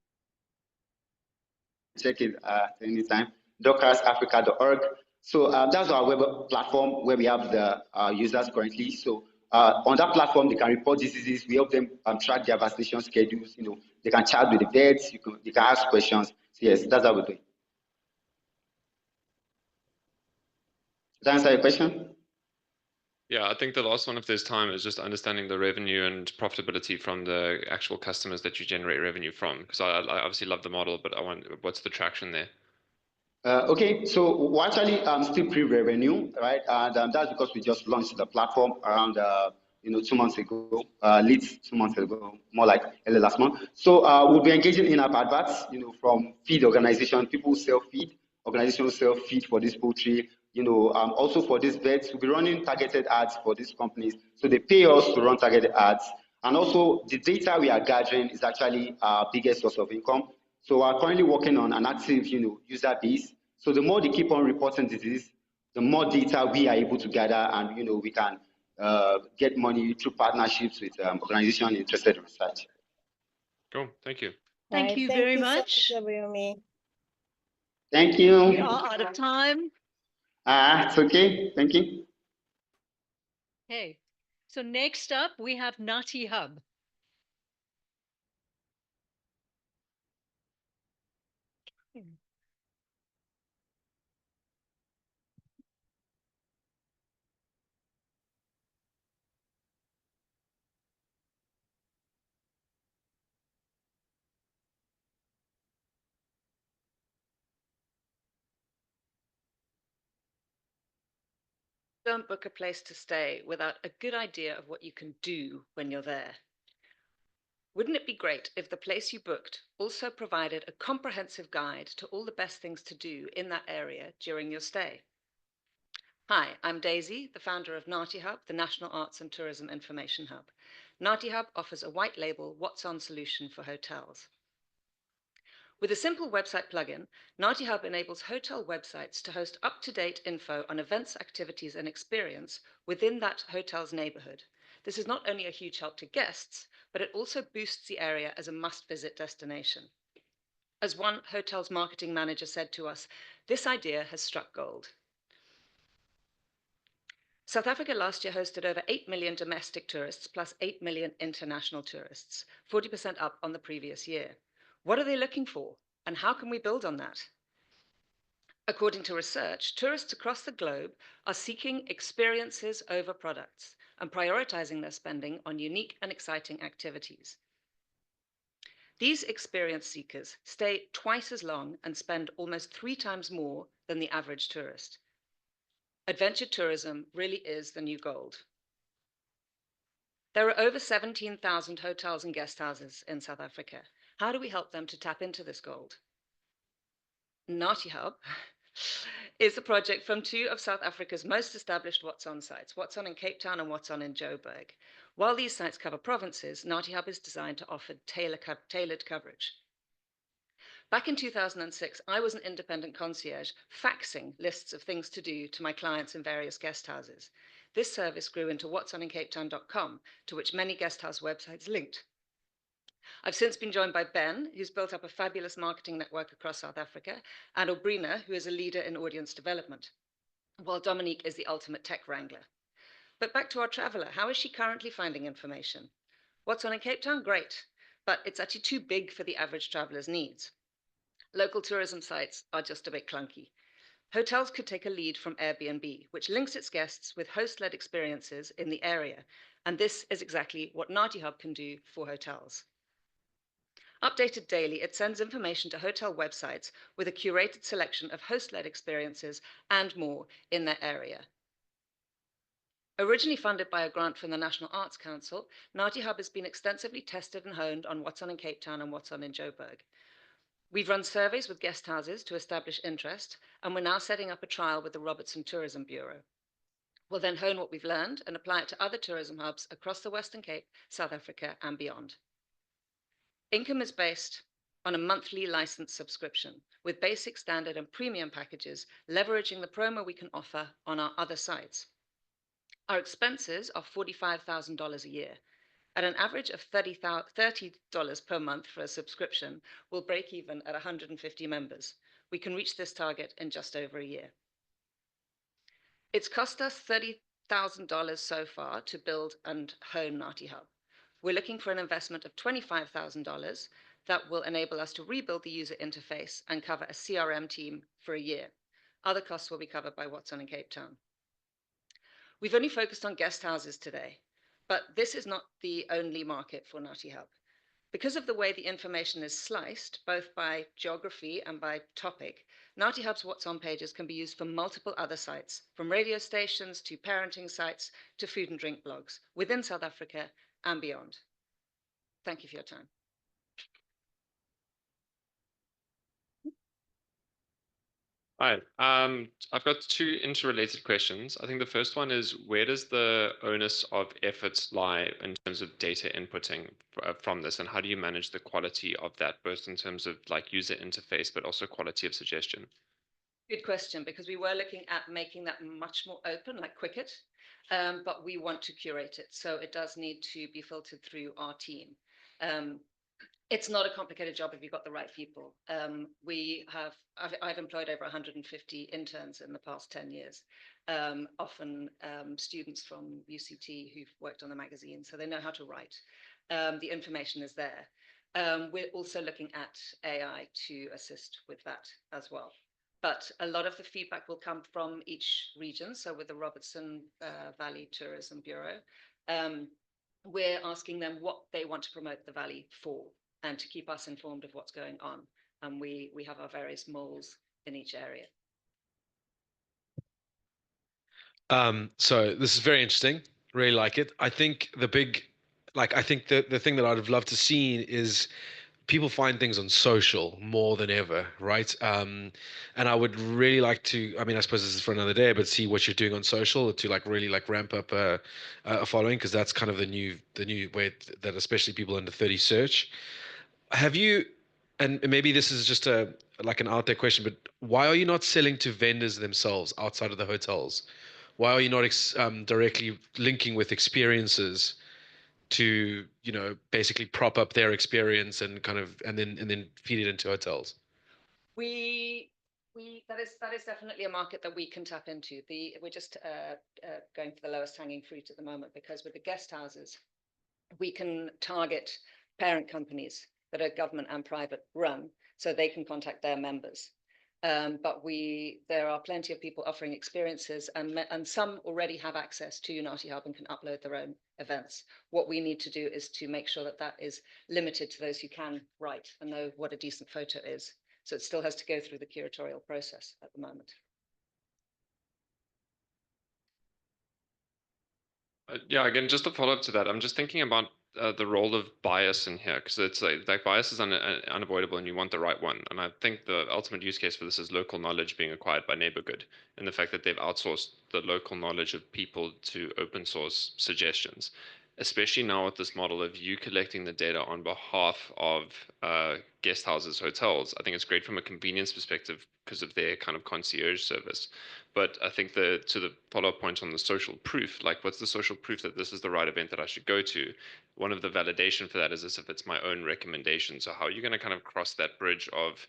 check it anytime. dockersafrica.org. So that's our web platform where we have the users currently. So on that platform, they can report diseases. We help them track their vaccination schedules. They can chat with the vets. They can ask questions. So yes, that's how we do it. Does that answer your question?
Yeah, I think the last one, if there's time, is just understanding the revenue and profitability from the actual customers that you generate revenue from. Because I obviously love the model, but I want, what's the traction there?
Okay, so we're actually still pre-revenue, right? And that's because we just launched the platform around 2 months ago, leads 2 months ago, more like early last month. So we'll be engaging in our adverts, from feed organization, people who sell feed, organizations who sell feed for this poultry, also for these vets. We'll be running targeted ads for these companies. So they pay us to run targeted ads. And also the data we are gathering is actually our biggest source of income. So we're currently working on an active, user base. So the more they keep on reporting disease, the more data we are able to gather, and we can get money through partnerships with organizations interested in research.
Cool. Thank you.
Thank you very much.
So much, Abayomi.
Thank you.
We are out of time.
It's okay. Thank you.
Okay. So next up, we have Nati Hub.
Don't book a place to stay without a good idea of what you can do when you're there. Wouldn't it be great if the place you booked also provided a comprehensive guide to all the best things to do in that area during your stay? Hi, I'm Daisy, the founder of Nati Hub, the National Arts and Tourism Information Hub. Nati Hub offers a white label What's On solution for hotels. With a simple website plugin, Nati Hub enables hotel websites to host up-to-date info on events, activities, and experience within that hotel's neighborhood. This is not only a huge help to guests, but it also boosts the area as a must-visit destination. As one hotel's marketing manager said to us, this idea has struck gold. South Africa last year hosted over 8 million domestic tourists plus 8 million international tourists, 40% up on the previous year. What are they looking for, and how can we build on that? According to research, tourists across the globe are seeking experiences over products and prioritizing their spending on unique and exciting activities. These experience seekers stay twice as long and spend almost 3 times more than the average tourist. Adventure tourism really is the new gold. There are over 17,000 hotels and guest houses in South Africa. How do we help them to tap into this gold? Nati Hub is a project from 2 of South Africa's most established What's On sites, What's On in Cape Town and What's On in Joburg. While these sites cover provinces, Nati Hub is designed to offer tailored coverage. Back in 2006, I was an independent concierge, faxing lists of things to do to my clients in various guest houses. This service grew into what'sonincapetown.com, to which many guest house websites linked. I've since been joined by Ben, who's built up a fabulous marketing network across South Africa, and Obrina, who is a leader in audience development, while Dominique is the ultimate tech wrangler. But back to our traveler, how is she currently finding information? What's On in Cape Town? Great, but it's actually too big for the average traveler's needs. Local tourism sites are just a bit clunky. Hotels could take a lead from Airbnb, which links its guests with host-led experiences in the area, and this is exactly what Nati Hub can do for hotels. Updated daily, it sends information to hotel websites with a curated selection of host-led experiences and more in their area. Originally funded by a grant from the National Arts Council, Nati Hub has been extensively tested and honed on What's On in Cape Town and What's On in Joburg. We've run surveys with guest houses to establish interest, and we're now setting up a trial with the Robertson Tourism Bureau. We'll then hone what we've learned and apply it to other tourism hubs across the Western Cape, South Africa, and beyond. Income is based on a monthly license subscription with basic, standard, and premium packages, leveraging the promo we can offer on our other sites. Our expenses are $45,000 a year. At an average of $30 per month for a subscription, we'll break even at 150 members. We can reach this target in just over a year. It's cost us $30,000 so far to build and hone Nati Hub. We're looking for an investment of $25,000 that will enable us to rebuild the user interface and cover a CRM team for a year. Other costs will be covered by What's On in Cape Town. We've only focused on guest houses today, but this is not the only market for Nati Hub. Because of the way the information is sliced, both by geography and by topic, Nati Hub's What's On pages can be used for multiple other sites, from radio stations to parenting sites to food and drink blogs, within South Africa and beyond. Thank you for your time.
Hi. I've got two interrelated questions. I think the first one is, where does the onus of efforts lie in terms of data inputting from this, and how do you manage the quality of that, both in terms of like user interface, but also quality of suggestion?
Good question, because we were looking at making that much more open, like Quicket, but we want to curate it. So it does need to be filtered through our team. It's not a complicated job if you've got the right people. I've employed over 150 interns in the past 10 years, often students from UCT who've worked on the magazine, so they know how to write. The information is there. We're also looking at AI to assist with that as well. But a lot of the feedback will come from each region. So with the Robertson Valley Tourism Bureau, we're asking them what they want to promote the valley for, and to keep us informed of what's going on. And we have our various moles in each area.
So this is very interesting. Really like it. I think the thing that I'd have loved to see is people find things on social more than ever, right? And I would really like to, I mean, I suppose this is for another day, but see what you're doing on social to like really like ramp up a following, because that's kind of the new way that especially people under 30 search. Have you, and maybe this is just like an out there question, but why are you not selling to vendors themselves outside of the hotels? Why are you not directly linking with experiences to, you know, basically prop up their experience and kind of and then feed it into hotels?
That is definitely a market that we can tap into. We're just going for the lowest hanging fruit at the moment, because with the guest houses, we can target parent companies that are government and private run, so they can contact their members. But there are plenty of people offering experiences, and some already have access to Unati Hub and can upload their own events. What we need to do is to make sure that that is limited to those who can write and know what a decent photo is. So it still has to go through the curatorial process at the moment.
Yeah, again, just to follow up to that, I'm just thinking about the role of bias in here, because it's like bias is unavoidable and you want the right one. And I think the ultimate use case for this is local knowledge being acquired by neighborhood, and the fact that they've outsourced the local knowledge of people to open source suggestions, especially now with this model of you collecting the data on behalf of guest houses, hotels. I think it's great from a convenience perspective because of their kind of concierge service. But I think to the follow-up point on the social proof, like what's the social proof that this is the right event that I should go to? One of the validation for that is as if it's my own recommendation. So how are you going to kind of cross that bridge of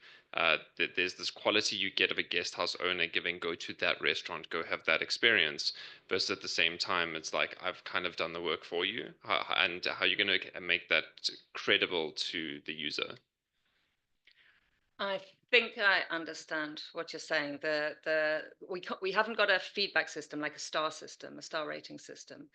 there's this quality you get of a guest house owner giving, go to that restaurant, go have that experience, versus at the same time, it's like, I've kind of done the work for you. And how are you going to make that credible to the user?
I think I understand what you're saying. We haven't got a feedback system like a star system, a star rating system.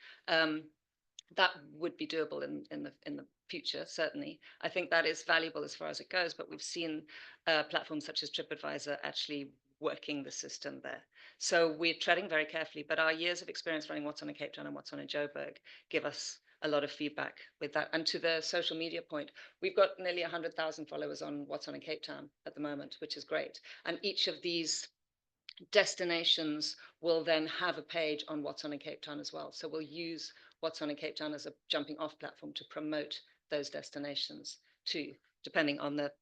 That would be doable in the future, certainly. I think that is valuable as far as it goes, but we've seen platforms such as TripAdvisor actually working the system there. So we're treading very carefully, but our years of experience running What's on in Cape Town and What's on in Joburg give us a lot of feedback with that. And to the social media point, we've got nearly 100,000 followers on What's on in Cape Town at the moment, which is great. And each of these destinations will then have a page on What's on in Cape Town as well. So we'll use What's on in Cape Town as a jumping off platform to promote those destinations too, depending on the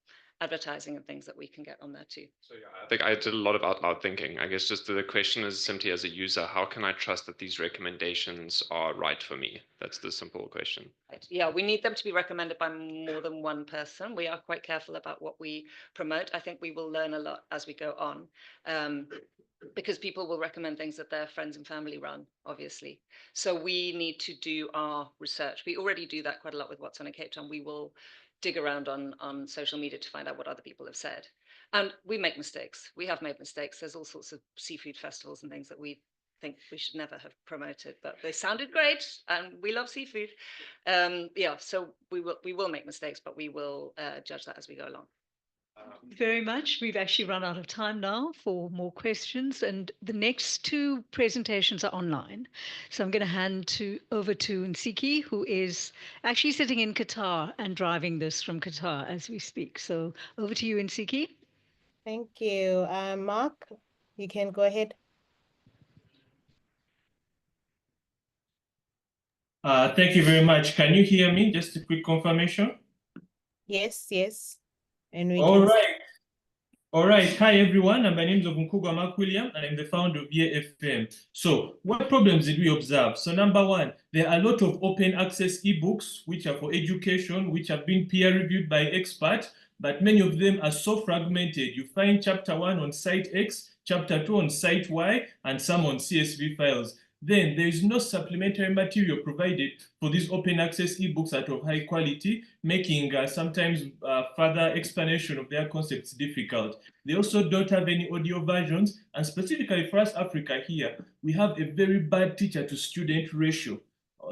advertising and things that we can get on there too.
So yeah, I think I did a lot of out loud thinking. I guess just the question is simply, as a user, how can I trust that these recommendations are right for me? That's the simple question.
Right. Yeah, we need them to be recommended by more than one person. We are quite careful about what we promote. I think we will learn a lot as we go on. Because people will recommend things that their friends and family run, obviously. So we need to do our research. We already do that quite a lot with What's on in Cape Town. We will dig around on social media to find out what other people have said. And we make mistakes. We have made mistakes. There's all sorts of seafood festivals and things that we think we should never have promoted, but they sounded great and we love seafood. Yeah, so we will make mistakes, but we will judge that as we go along.
Very much. We've actually run out of time now for more questions, and the next two presentations are online. So I'm going to hand over to Nsiki, who is actually sitting in Qatar and driving this from Qatar as we speak. So over to you, Nsiki.
Thank you. Mark, You can go ahead.
Thank you very much. Can you hear me? Just a quick confirmation.
Yes, yes. And we
All
can.
right. All right. Hi, everyone. My name is Ogunkugwa Mark William, and I'm the founder of YeFM. So what problems did we observe? So number one, there are a lot of open access ebooks, which are for education, which have been peer reviewed by experts, but many of them are so fragmented. You find chapter 1 on site X, chapter 2 on site Y, and some on CSV files. Then there is no supplementary material provided for these open access ebooks that are of high quality, making sometimes further explanation of their concepts difficult. They also don't have any audio versions, and specifically for us Africa here, we have a very bad teacher to student ratio,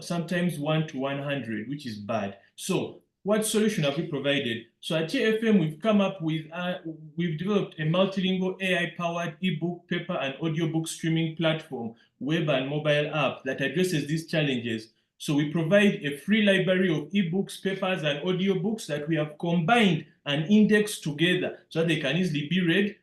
sometimes 1 to 100, which is bad. So what solution have we provided? So at JFM, we've come up with, we've developed a multilingual AI-powered ebook, paper, and audiobook streaming platform, web and mobile app that addresses these challenges. So we provide a free library of ebooks, papers, and audiobooks that we have combined and indexed together so that they can easily be read.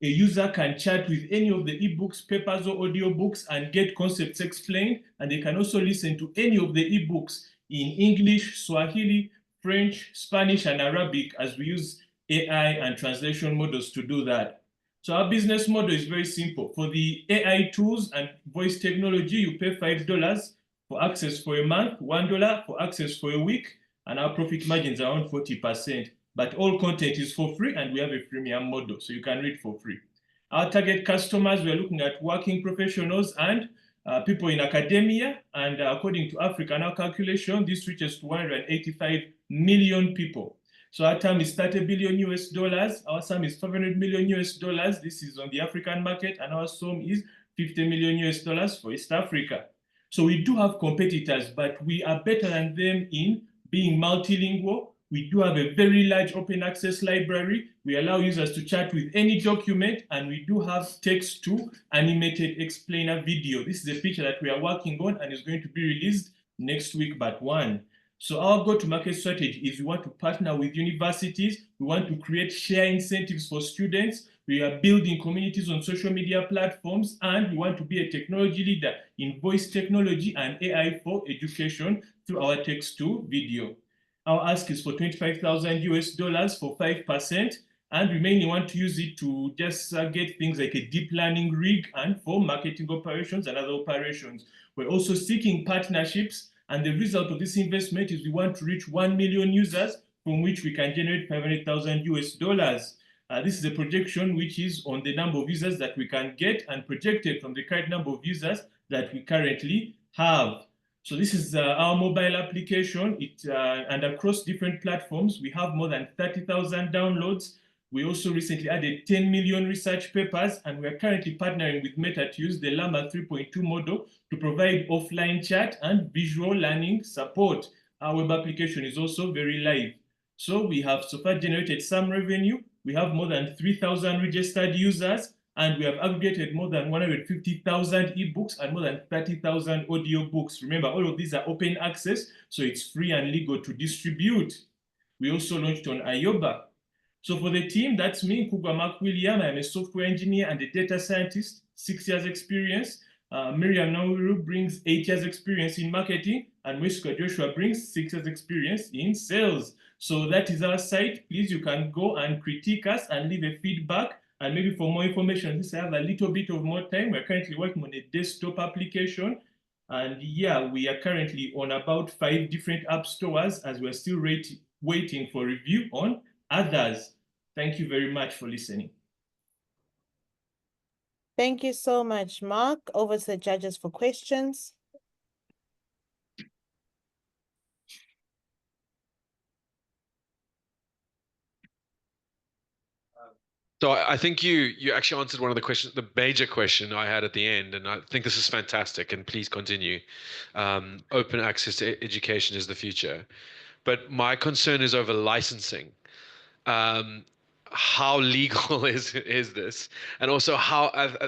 A user can chat with any of the ebooks, papers, or audiobooks and get concepts explained, and they can also listen to any of the ebooks in English, Swahili, French, Spanish, and Arabic, as we use AI and translation models to do that. So our business model is very simple. For the AI tools and voice technology, you pay $5 for access for a month, $1 for access for a week, and our profit margins are around 40%. But all content is for free, and we have a freemium model, so you can read for free. Our target customers, we're looking at working professionals and people in academia, and according to Africa Now calculation, this reaches 185 million people. So our term is $30 billion US, our sum is $500 million US. This is on the African market, and our sum is $50 million US for East Africa. So we do have competitors, but we are better than them in being multilingual. We do have a very large open access library. We allow users to chat with any document, and we do have text to animated explainer video. This is a feature that we are working on and is going to be released next week, but one. So our go-to-market strategy is we want to partner with universities. We want to create share incentives for students. We are building communities on social media platforms, and we want to be a technology leader in voice technology and AI for education through our text to video. Our ask is for $25,000 US for 5%, and we mainly want to use it to just get things like a deep learning rig and for marketing operations and other operations. We're also seeking partnerships, and the result of this investment is we want to reach 1 million users from which we can generate $500,000 US. This is a projection which is on the number of users that we can get and projected from the current number of users that we currently have. So this is our mobile application. And across different platforms, we have more than 30,000 downloads. We also recently added 10 million research papers, and we are currently partnering with Meta to use the Llama 3.2 model to provide offline chat and visual learning support. Our web application is also very live. So we have so far generated some revenue. We have more than 3,000 registered users, and we have aggregated more than 150,000 ebooks and more than 30,000 audiobooks. Remember, all of these are open access, so it's free and legal to distribute. We also launched on ayoba. So for the team, that's me, Kugwa Mark William. I'm a software engineer and a data scientist, 6 years experience. Miriam Nauru brings 8 years experience in marketing, and Weska Joshua brings 6 years experience in sales. So that is our site. Please, you can go and critique us and leave a feedback. And maybe for more information, since I have a little bit of more time, we're currently working on a desktop application. And yeah, we are currently on about 5 different app stores as we're still waiting for review on others. Thank you very much for listening.
Thank you so much, Mark. Over to the judges for questions.
So I think you actually answered one of the questions, the major question I had at the end, and I think this is fantastic, and please continue. Open access to education is the future. But my concern is over licensing. How legal is this? And also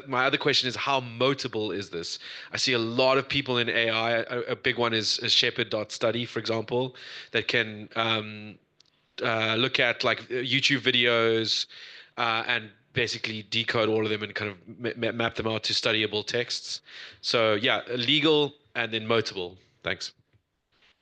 my other question is how motable is this? I see a lot of people in AI, a big one is Shepherd.study, for example, that can look at like YouTube videos and basically decode all of them and kind of map them out to studyable texts. So yeah, legal and then motable. Thanks.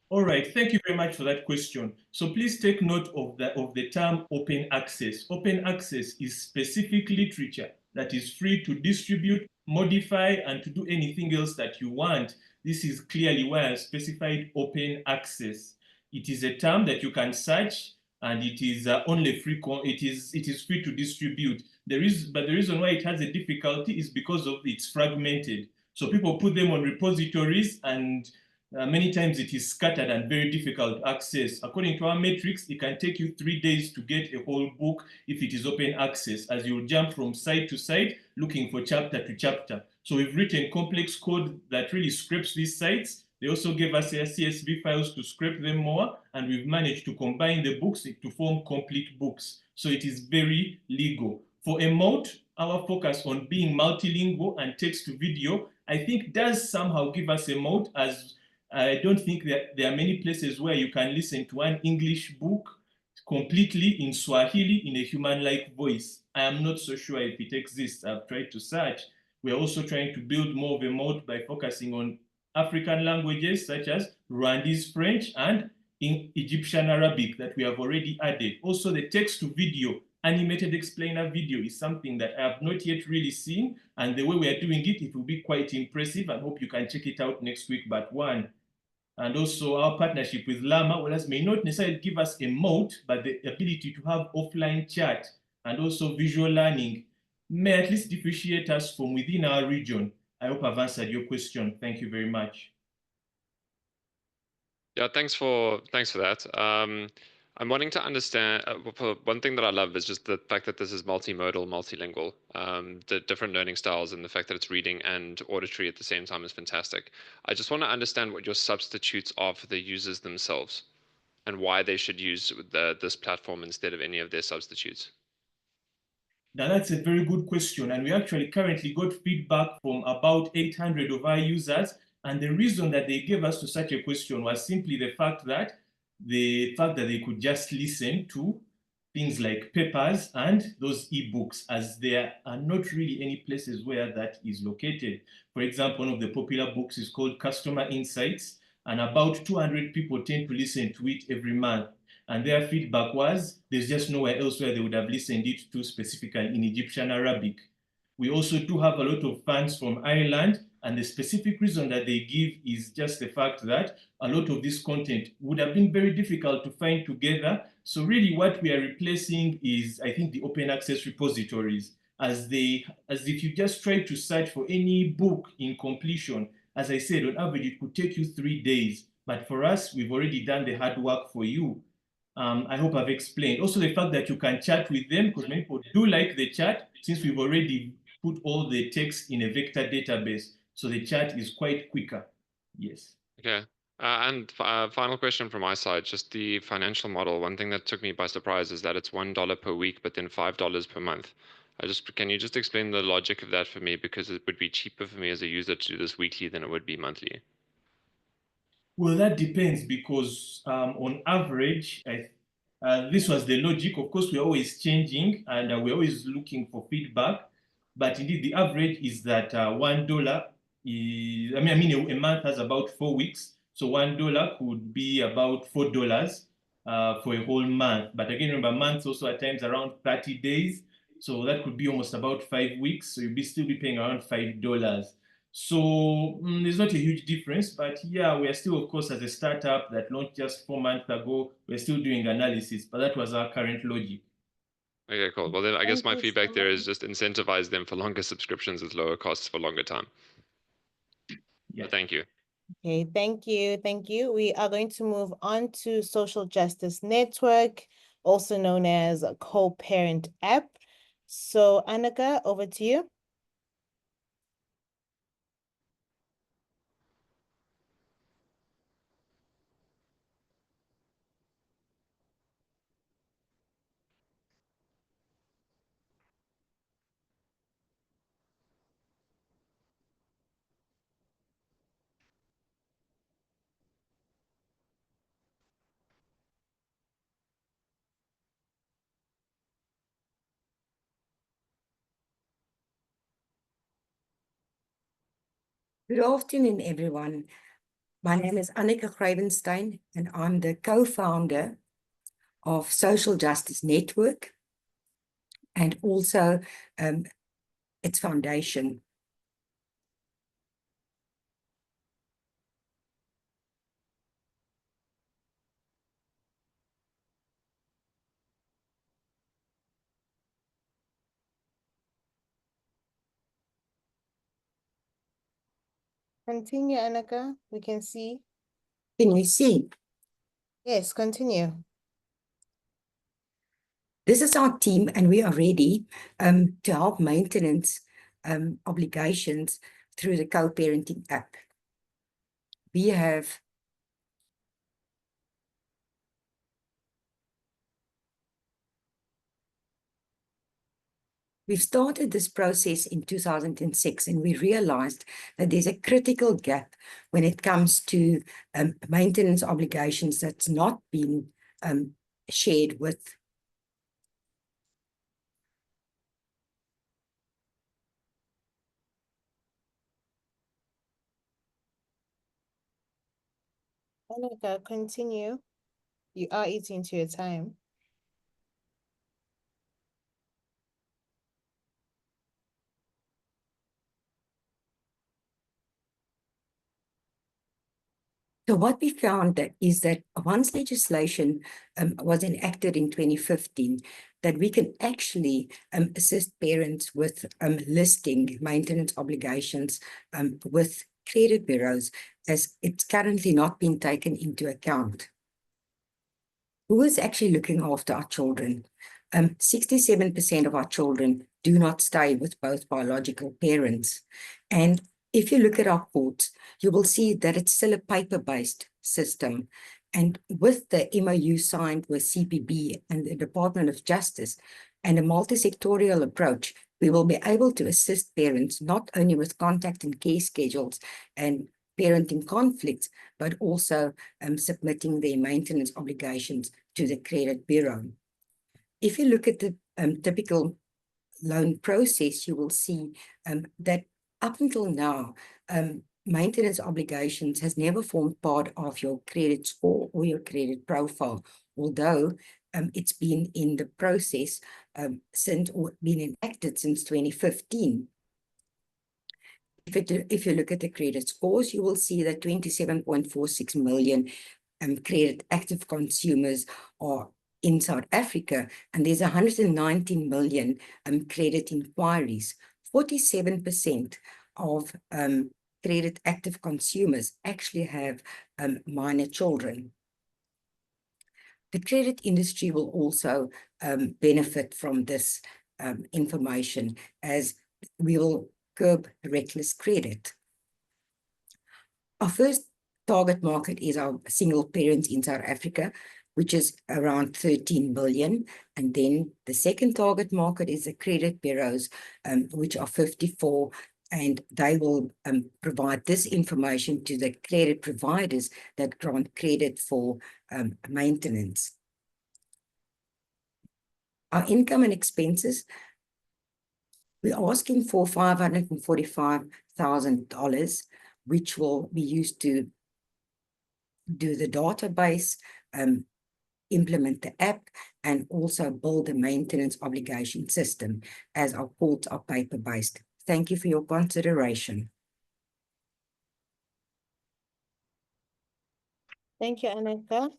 All right, thank you very much for that question. So please take note of the term open access. Open access is specific literature that is free to distribute, modify, and to do anything else that you want. This is clearly why I specified open access. It is a term that you can search, and it is only free. It is free to distribute. But the reason why it has a difficulty is because of it's fragmented. So people put them on repositories, and many times it is scattered and very difficult to access. According to our metrics, it can take you 3 days to get a whole book if it is open access, as you'll jump from site to site looking for chapter to chapter. So we've written complex code that really scrapes these sites. They also gave us CSV files to scrape them more, and we've managed to combine the books to form complete books. So it is very legal. For a moat, our focus on being multilingual and text to video, I think does somehow give us a moat, as I don't think that there are many places where you can listen to an English book completely in Swahili in a human-like voice. I am not so sure if it exists. I've tried to search. We're also trying to build more of a moat by focusing on African languages such as Rwandese French and in Egyptian Arabic that we have already added. Also, the text to video animated explainer video is something that I have not yet really seen, and the way we are doing it, it will be quite impressive. I hope you can check it out next week, but one. And also our partnership with Llama, whereas may not necessarily give us a moat, but the ability to have offline chat and also visual learning may at least differentiate us from within our region. I hope I've answered your question. Thank you very much.
Yeah, thanks for that. I'm wanting to understand. One thing that I love is just the fact that this is multimodal, multilingual. The different learning styles and the fact that it's reading and auditory at the same time is fantastic. I just want to understand what your substitutes are for the users themselves, and why they should use this platform instead of any of their substitutes.
Now, that's a very good question. And we actually currently got feedback from about 800 of our users. And the reason that they gave us to such a question was simply the fact that they could just listen to things like papers and those ebooks, as there are not really any places where that is located. For example, one of the popular books is called Customer Insights, and about 200 people tend to listen to it every month. And their feedback was there's just nowhere else where they would have listened it to specifically in Egyptian Arabic. We also do have a lot of fans from Ireland, and the specific reason that they give is just the fact that a lot of this content would have been very difficult to find together. So really what we are replacing is, I think, the open access repositories, as if you just try to search for any book in completion. As I said, on average, it could take you 3 days. But for us, we've already done the hard work for you. I hope I've explained. Also, the fact that you can chat with them, because many people do like the chat, since we've already put all the text in a vector database. So the chat is quite quicker. Yes.
Okay. And final question from my side, just the financial model. One thing that took me by surprise is that it's $1 per week, but then $5 per month. Can you just explain the logic of that for me? Because it would be cheaper for me as a user to do this weekly than it would be monthly.
Well, that depends, because on average, this was the logic. Of course, we're always changing, and we're always looking for feedback. But indeed, the average is that $1 is, a month has about 4 weeks. So $1 could be about $4 for a whole month. But again, remember, months also at times around 30 days. So that could be almost about 5 weeks. So you'll still be paying around $5. So there's not a huge difference, but yeah, we are still, of course, as a startup that launched just 4 months ago, we're still doing analysis, but that was our current logic.
Okay, cool. Well, then I guess
Thank
my
you
feedback
so
there
much.
is just incentivize them for longer subscriptions with lower costs for longer time.
Yeah.
But thank you.
Okay, thank you. Thank you. We are going to move on to Social Justice Network, also known as a co-parent app. So Annika, over to you.
Good afternoon, everyone. My name is Annika Gravenstein, and I'm the co-founder of Social Justice Network and also its foundation.
Continue, Annika. We can see.
Can you see?
Yes, continue.
This is our team, and we are ready to help maintenance obligations through the co-parenting app. We have We've started this process in 2006, and we realized that there's a critical gap when it comes to maintenance obligations that's not been shared with.
Annika, continue. You are eating to your time.
So what we found is that once legislation was enacted in 2015, that we can actually assist parents with listing maintenance obligations with credit bureaus, as it's currently not being taken into account. Who is actually looking after our children? 67% of our children do not stay with both biological parents. And if you look at our courts, you will see that it's still a paper-based system. And with the MOU signed with CPB and the Department of Justice and a multi-sectorial approach, we will be able to assist parents not only with contact and care schedules and parenting conflicts, but also submitting their maintenance obligations to the credit bureau. If you look at the typical loan process, you will see that up until now, maintenance obligations has never formed part of your credit score or your credit profile, although it's been in the process since, or been enacted since 2015. If you look at the credit scores, you will see that 27.46 million credit active consumers are in South Africa, and there's 119 million credit inquiries. 47% of credit active consumers actually have minor children. The credit industry will also benefit from this information, as we will curb reckless credit. Our first target market is our single parents in South Africa, which is around 13 million. And then the second target market is the credit bureaus, which are 54, and they will provide this information to the credit providers that grant credit for maintenance. Our income and expenses, we're asking for $545,000, which will be used to do the database, implement the app, and also build a maintenance obligation system, as our courts are paper-based. Thank you for your consideration.
Thank you, Annika.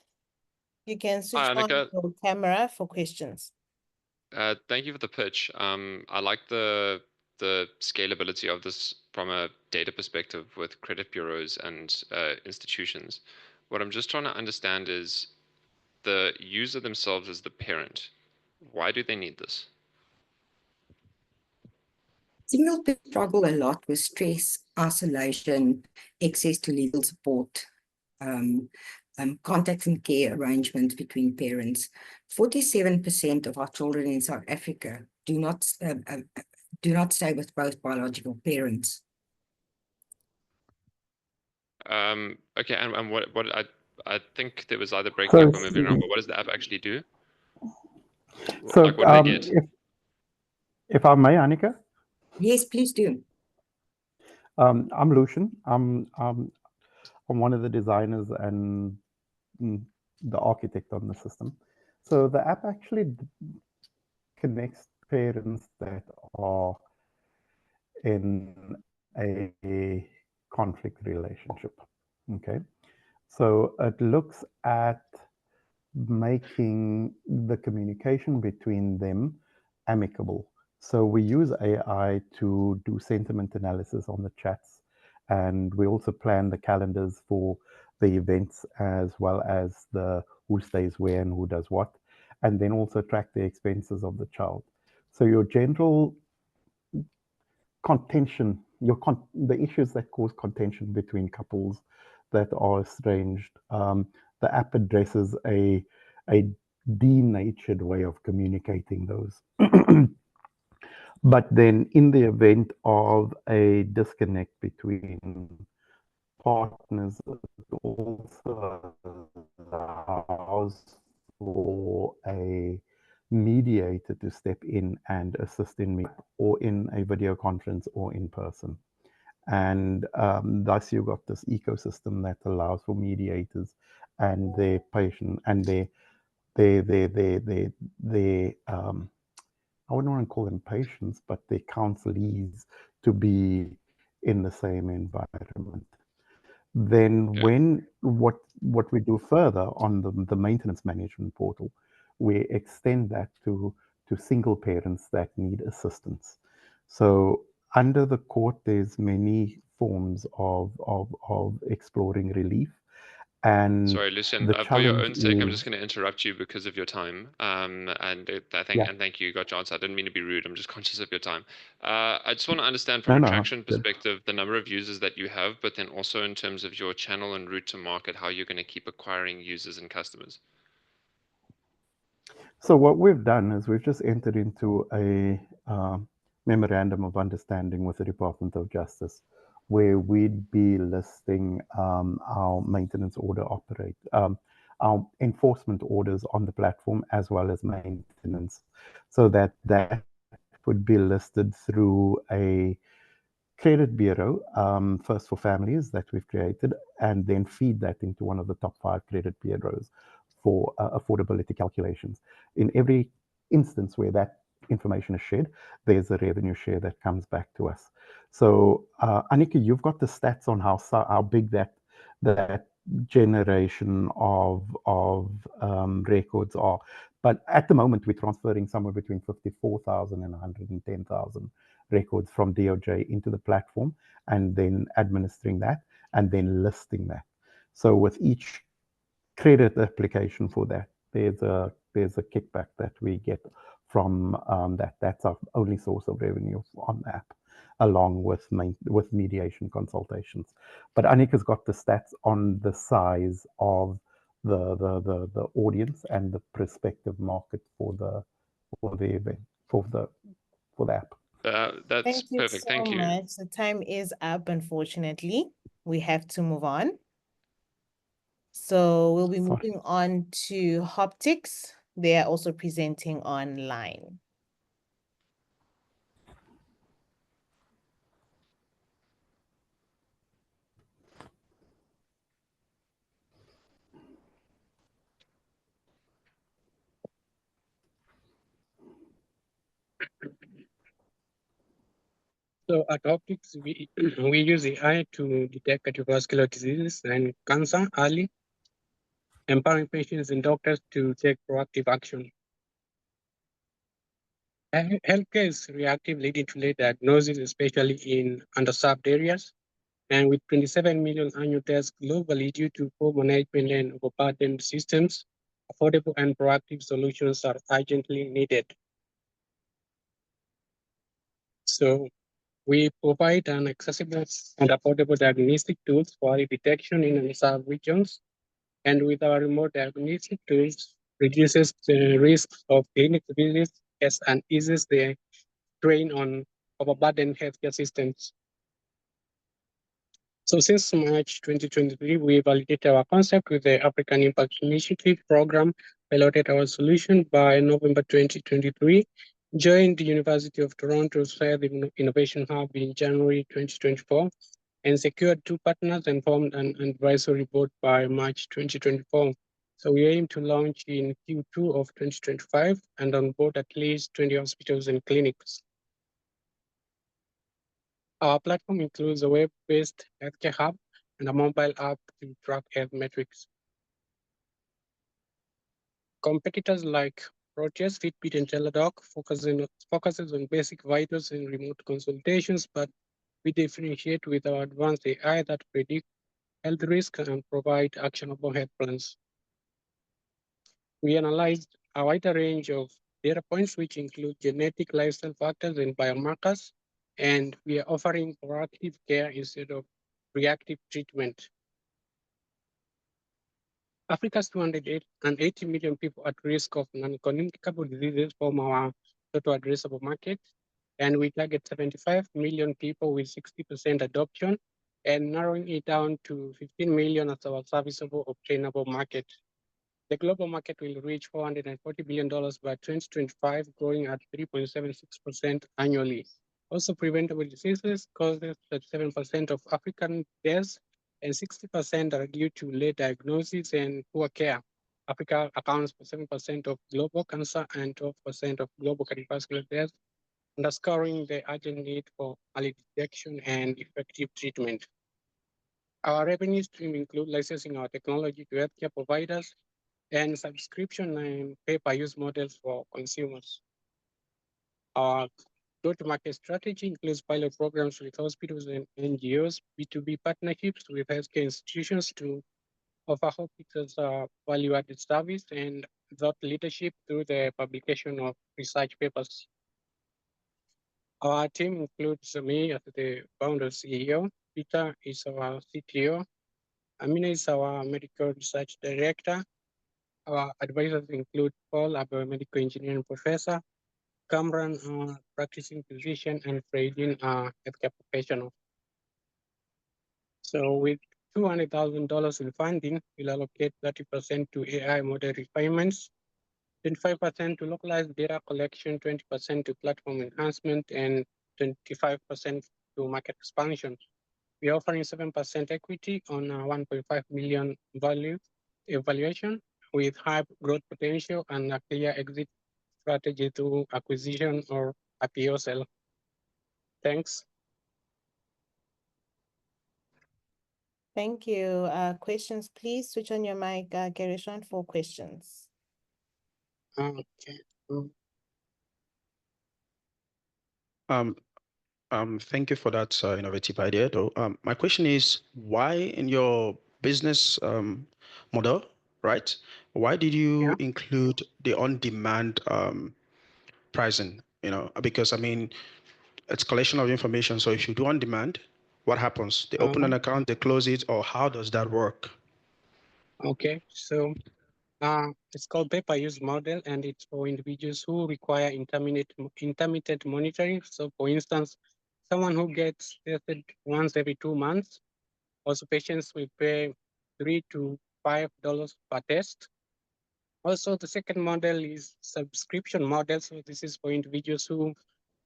You can switch
Hi,
on
Annika.
your camera for questions.
Thank you for the pitch. I like the scalability of this from a data perspective with credit bureaus and institutions. What I'm just trying to understand is the user themselves as the parent. Why do they need this?
Single parents struggle a lot with stress, isolation, access to legal support, contact and care arrangements between parents. 47% of our children in South Africa do not stay with both biological parents.
Okay, and what I think there was either breaking up or moving around, but what does the app actually do?
So,
like, what do they get?
if I may, Annika?
Yes, please do.
I'm Lucian. I'm one of the designers and the architect on the system. So the app actually connects parents that are in a conflict relationship. Okay. So it looks at making the communication between them amicable. So we use AI to do sentiment analysis on the chats, and we also plan the calendars for the events as well as the who stays where and who does what, and then also track the expenses of the child. So your general contention, the issues that cause contention between couples that are estranged, the app addresses a denatured way of communicating those. But then in the event of a disconnect between partners, it also allows for a mediator to step in and assist in me or in a video conference or in person. And thus you've got this ecosystem that allows for mediators and their patient and their I wouldn't want to call them patients, but their counselees to be in the same environment. Then what we do further on the maintenance management portal, we extend that to single parents that need assistance. So under the court, there's many forms of exploring relief. And
Sorry, Lucian,
the
for your
challenge
own sake, I'm
is,
just going to interrupt you because of your time. And
yeah,
thank you, got your answer. I didn't mean to be rude. I'm just conscious of your time. I just want to understand from
no,
a
no,
traction
good.
perspective, the number of users that you have, but then also in terms of your channel and route to market, how you're going to keep acquiring users and customers.
So what we've done is we've just entered into a memorandum of understanding with the Department of Justice, where we'd be listing our maintenance order our enforcement orders on the platform as well as maintenance, so that would be listed through a credit bureau, first for families that we've created, and then feed that into one of the top 5 credit bureaus for affordability calculations. In every instance where that information is shared, there's a revenue share that comes back to us. So, Annika, you've got the stats on how big that generation of records are. But at the moment, we're transferring somewhere between 54,000 and 110,000 records from DOJ into the platform, and then administering that and then listing that. So with each credit application for that, there's a kickback that we get from that. That's our only source of revenue on the app, along with mediation consultations. But Annika's got the stats on the size of the audience and the prospective market for the event for the app.
That's
Thank you
perfect.
so
Thank you.
much. The time is up, unfortunately. We have to move on. So we'll be moving on to Hoptics. They are also presenting online.
So at Optics, we use AI to detect cardiovascular diseases and cancer early, empowering patients and doctors to take proactive action. Healthcare is reactive, leading to late diagnosis, especially in underserved areas. And with 27 million annual deaths globally due to poor management and overburdened systems, affordable and proactive solutions are urgently needed. So we provide an accessible and affordable diagnostic tools for early detection in underserved regions. And with our remote diagnostic tools, reduces the risk of clinic visits and eases the strain on overburdened healthcare systems. So since March 2023, we validated our concept with the African Impact Initiative program, piloted our solution by November 2023, joined the University of Toronto's Fair Innovation Hub in January 2024 and secured 2 partners and formed an advisory board by March 2024. So we aim to launch in Q2 of 2025 and onboard at least 20 hospitals and clinics. Our platform includes a web-based healthcare hub and a mobile app to track health metrics. Competitors like Proteus, Fitbit, and Teladoc focuses on basic vitals and remote consultations, but we differentiate with our advanced AI that predict health risk and provide actionable health plans. We analyzed a wider range of data points, which include genetic, lifestyle factors, and biomarkers, and we are offering proactive care instead of reactive treatment. Africa's 280 million people at risk of non-communicable diseases form our total addressable market, and we target 75 million people with 60% adoption, and narrowing it down to 15 million as our serviceable obtainable market. The global market will reach $440 billion by 2025, growing at 3.76% annually. Also, preventable diseases cause 37% of African deaths, and 60% are due to late diagnosis and poor care. Africa accounts for 7% of global cancer and 12% of global cardiovascular deaths, underscoring the urgent need for early detection and effective treatment. Our revenue stream include licensing our technology to healthcare providers and subscription and pay-per-use models for consumers. Our go-to-market strategy includes pilot programs with hospitals and NGOs, B2B partnerships with healthcare institutions to offer hospitals value-added service, and thought leadership through the publication of research papers. Our team includes me as the founder CEO, Peter is our CTO, Amina is our medical research director. Our advisors include Paul, a biomedical engineering professor, Cameron, a practicing physician, and Freydin, a healthcare professional. So with $200,000 in funding, we'll allocate 30% to AI model refinements, 25% to localized data collection, 20% to platform enhancement, and 25% to market expansion. We're offering 7% equity on a 1.5 million value evaluation with high growth potential and a clear exit strategy through acquisition or IPO sale. Thanks.
Thank you. Questions, please switch on your mic, Gershon, for questions.
Okay.
Thank you for that innovative idea, though. My question is, why in your business model, right? Why did you include the on-demand pricing? You know, because I mean, it's collection of information. So if you do on-demand, what happens? They open an account, they close it, or how does that work?
Okay, so it's called pay-per-use model, and it's for individuals who require intermittent monitoring. So for instance, someone who gets tested once every 2 months, also patients will pay $3 to $5 per test. Also, the second model is subscription model. So this is for individuals who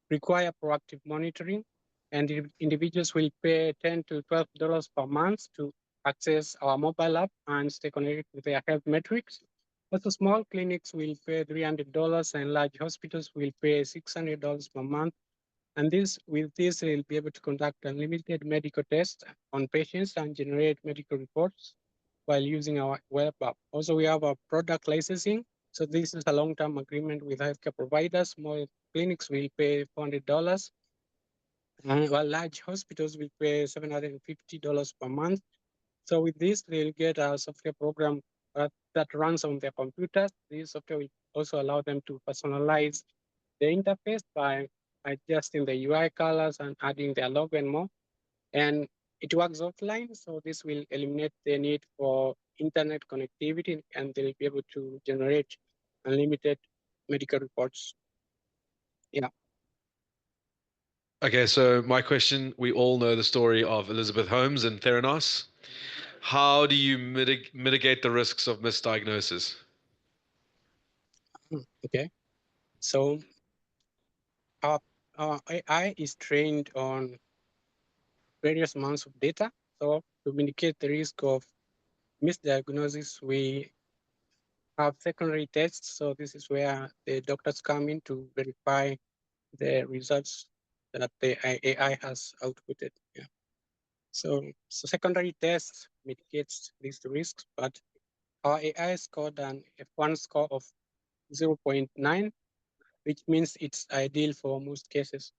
require proactive monitoring, and individuals will pay $10 to $12 per month to access our mobile app and stay connected with their health metrics. Also, small clinics will pay $300 and large hospitals will pay $600 per month. And with this, they'll be able to conduct unlimited medical tests on patients and generate medical reports while using our web app. Also, we have a product licensing. So this is a long-term agreement with healthcare providers. More clinics will pay $400, while large hospitals will pay $750 per month. So with this, they'll get a software program that runs on their computers. This software will also allow them to personalize the interface by adjusting the UI colors and adding their logo and more. And it works offline, so this will eliminate the need for internet connectivity, and they'll be able to generate unlimited medical reports. Yeah.
Okay, so my question, we all know the story of Elizabeth Holmes and Theranos. How do you mitigate the risks of misdiagnosis?
Okay, so our AI is trained on various amounts of data. So to mitigate the risk of misdiagnosis, we have secondary tests. So this is where the doctors come in to verify the results that the AI has outputted. Yeah. So secondary tests mitigates these risks, but our AI scored an F1 score of 0.9, which means it's ideal for most cases.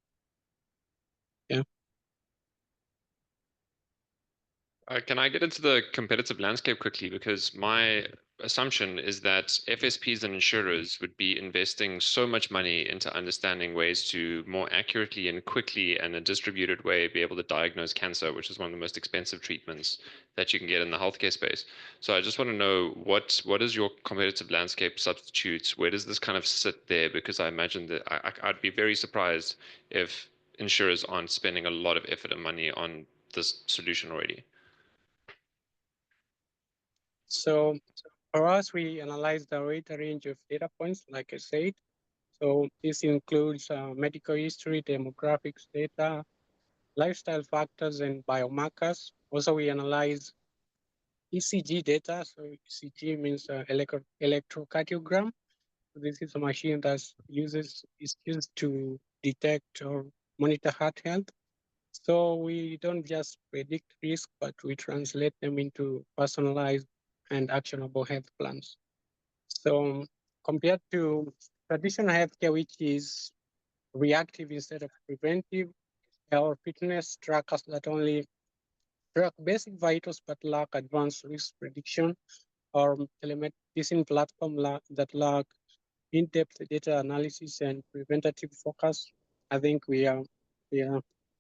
Yeah.
Can I get into the competitive landscape quickly? Because my assumption is that FSPs and insurers would be investing so much money into understanding ways to more accurately and quickly and a distributed way be able to diagnose cancer, which is one of the most expensive treatments that you can get in the healthcare space. So I just want to know what is your competitive landscape substitutes? Where does this kind of sit there? Because I imagine that I'd be very surprised if insurers aren't spending a lot of effort and money on this solution already.
So for us, we analyze the wide range of data points, like I said. So this includes medical history, demographics data, lifestyle factors, and biomarkers. Also, we analyze ECG data. So ECG means electrocardiogram. This is a machine that is used to detect or monitor heart health. So we don't just predict risk, but we translate them into personalized and actionable health plans. So compared to traditional healthcare, which is reactive instead of preventive, our fitness trackers that only track basic vitals but lack advanced risk prediction, or telemedicine platform that lack in-depth data analysis and preventative focus. I think we are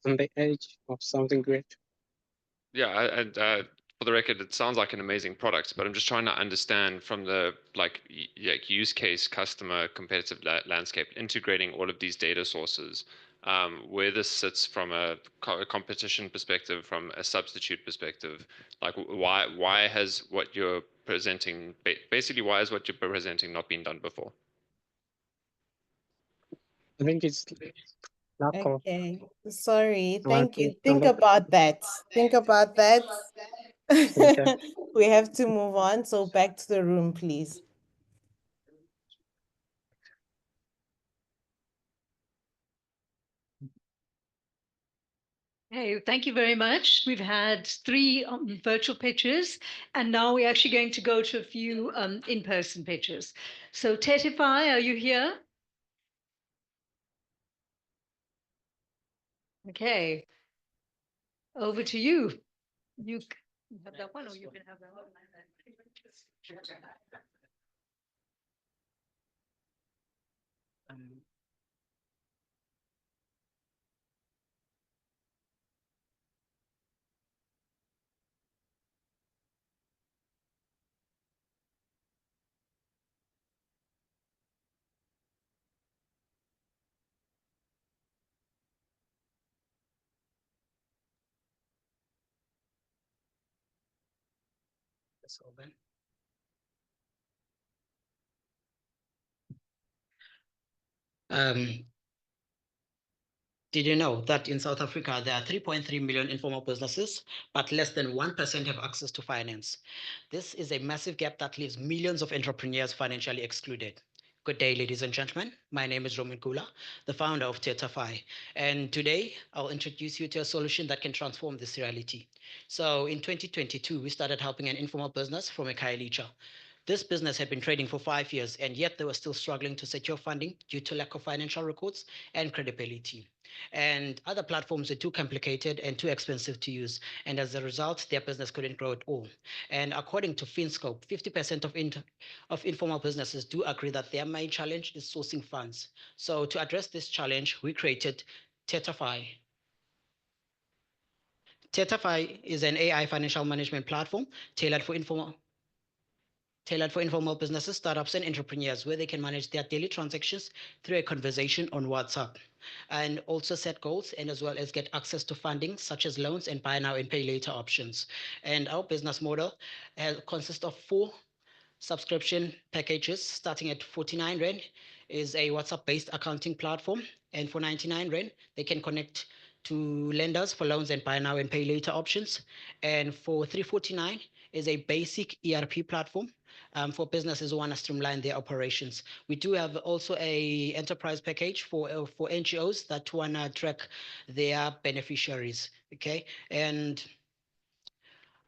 on the edge of something great.
Yeah, and for the record, it sounds like an amazing product, but I'm just trying to understand from the like use case, customer, competitive landscape, integrating all of these data sources, where this sits from a competition perspective, from a substitute perspective. Like, why has what you're presenting basically why has what you're presenting not been done before?
I think it's lack of.
Okay, sorry,
Well,
thank you. Think about that. Think about that.
Okay.
We have to move on, so back to the room, please.
Hey, thank you very much. We've had 3 virtual pitches, and now we're actually going to go to a few in-person pitches. So Tetify, are you here? Okay, over to you. You have that one, or you can have that one.
Did you know that in South Africa, there are 3.3 million informal businesses, but less than 1% have access to finance? This is a massive gap that leaves millions of entrepreneurs financially excluded. Good day, ladies and gentlemen. My name is Roman Kula, the founder of Tetafy. And today, I'll introduce you to a solution that can transform this reality. So in 2022, we started helping an informal business from Ekhayelitsha. This business had been trading for 5 years, and yet they were still struggling to secure funding due to lack of financial records and credibility. And other platforms were too complicated and too expensive to use. And as a result, their business couldn't grow at all. And according to FinScope, 50% of informal businesses do agree that their main challenge is sourcing funds. So to address this challenge, we created Tetafy. Tetafy is an AI financial management platform tailored for informal businesses, startups, and entrepreneurs, where they can manage their daily transactions through a conversation on WhatsApp, and also set goals, and as well as get access to funding such as loans and buy now and pay later options. And our business model consists of 4 subscription packages starting at 49 Rand is a WhatsApp-based accounting platform. And for 99 Rand, they can connect to lenders for loans and buy now and pay later options. And for 349 is a basic ERP platform for businesses who want to streamline their operations. We do have also a enterprise package for NGOs that want to track their beneficiaries. Okay, and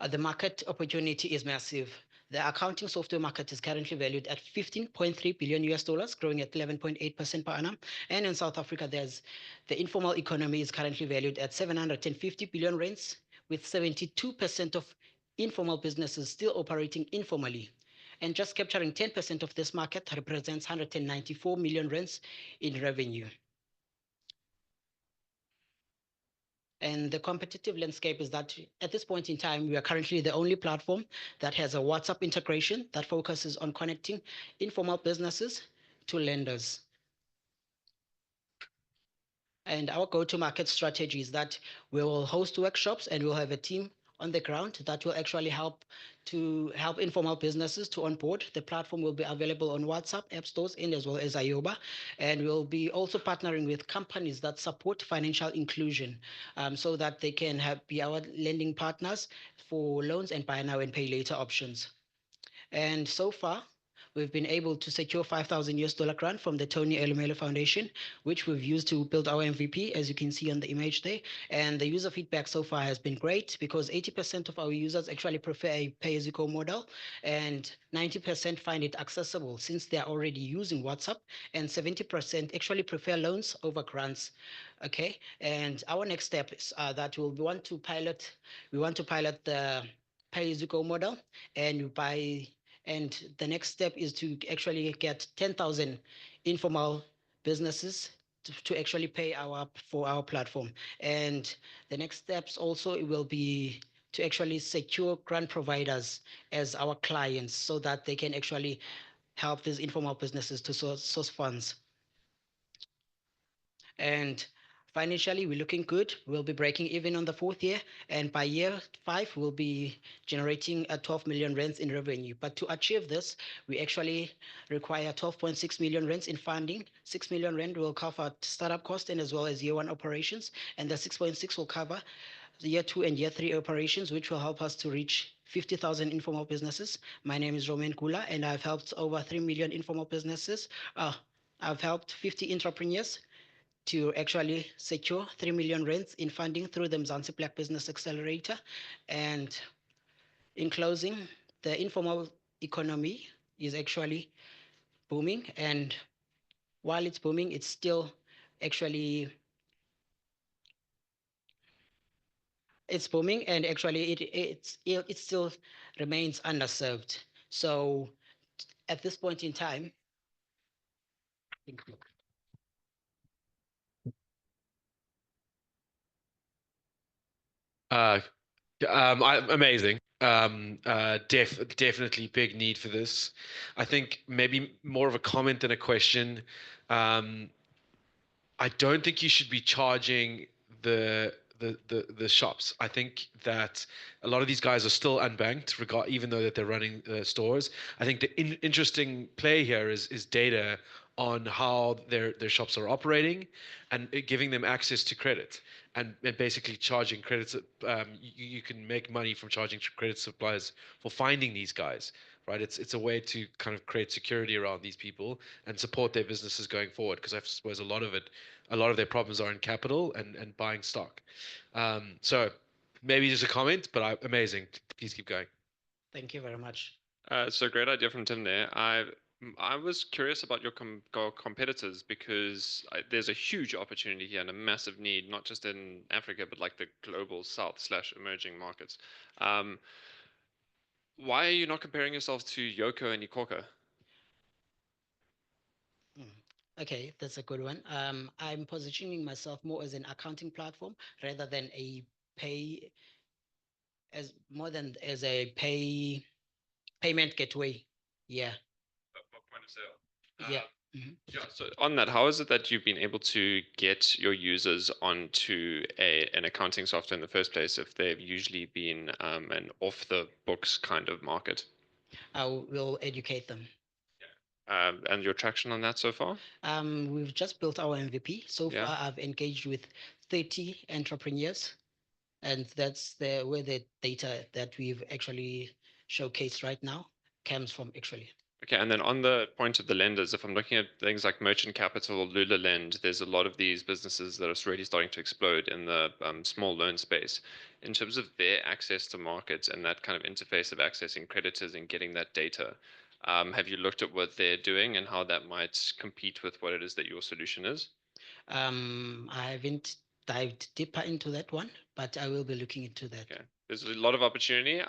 the market opportunity is massive. The accounting software market is currently valued at 15.3 billion US dollars, growing at 11.8% per annum. And in South Africa, the informal economy is currently valued at 750 billion rands, with 72% of informal businesses still operating informally. And just capturing 10% of this market represents 194 million rands in revenue. And the competitive landscape is that at this point in time, we are currently the only platform that has a WhatsApp integration that focuses on connecting informal businesses to lenders. And our go-to-market strategy is that we will host workshops and we'll have a team on the ground that will actually help informal businesses to onboard. The platform will be available on WhatsApp, app stores, and as well as ayoba. And we'll be also partnering with companies that support financial inclusion so that they can be our lending partners for loans and buy now and pay later options. And so far, we've been able to secure 5,000 US dollar grant from the Tony Elumelu Foundation, which we've used to build our MVP, as you can see on the image there. And the user feedback so far has been great because 80% of our users actually prefer a pay-as-you-go model, and 90% find it accessible since they're already using WhatsApp, and 70% actually prefer loans over grants. Okay, and our next step is that we want to pilot the pay-as-you-go model, and the next step is to actually get 10,000 informal businesses to actually pay for our platform. And the next steps also will be to actually secure grant providers as our clients so that they can actually help these informal businesses to source funds. And financially, we're looking good. We'll be breaking even on the 4th year, and by year 5, we'll be generating 12 million rands in revenue. But to achieve this, we actually require 12.6 million rands in funding. 6 million rand will cover startup cost and as well as year 1 operations, and the 6.6 will cover the year 2 and year 3 operations, which will help us to reach 50,000 informal businesses. My name is Roman Kula, and I've helped over 3 million informal businesses. I've helped 50 entrepreneurs to actually secure 3 million rands in funding through the Mzansi Black Business Accelerator. And in closing, the informal economy is actually booming, and while it's booming, it's still actually booming, and actually it still remains underserved. So at this point in time,
Amazing. Definitely big need for this. I think maybe more of a comment than a question. I don't think you should be charging the shops. I think that a lot of these guys are still unbanked, even though that they're running stores. I think the interesting play here is data on how their shops are operating, and giving them access to credit, and basically charging credits. You can make money from charging credit suppliers for finding these guys, right? It's a way to kind of create security around these people and support their businesses going forward, because I suppose a lot of their problems are in capital and buying stock. So maybe just a comment, but amazing. Please keep going.
thank you very much.
So great idea from Tim there. I was curious about your competitors, because there's a huge opportunity here and a massive need, not just in Africa, but like the global south/emerging markets. Why are you not comparing yourselves to Yoko and Ikorka?
Okay, that's a good one. I'm positioning myself more as an accounting platform rather than a payment gateway. Yeah.
Point of sale.
Yeah.
Yeah. So on that, how is it that you've been able to get your users onto an accounting software in the first place if they've usually been an off the books kind of market?
I will educate them.
And your traction on that so far?
We've just built our MVP. So
Yeah.
far, I've engaged with 30 entrepreneurs, and that's where the data that we've actually showcased right now comes from, actually.
Okay, and then on the point of the lenders, if I'm looking at things like Merchant Capital or Lula Lend, there's a lot of these businesses that are really starting to explode in the small loan space. In terms of their access to markets and that kind of interface of accessing creditors and getting that data, have you looked at what they're doing and how that might compete with what it is that your solution is?
I haven't dived deeper into that one, but I will be looking into that.
Okay. There's a lot of opportunity.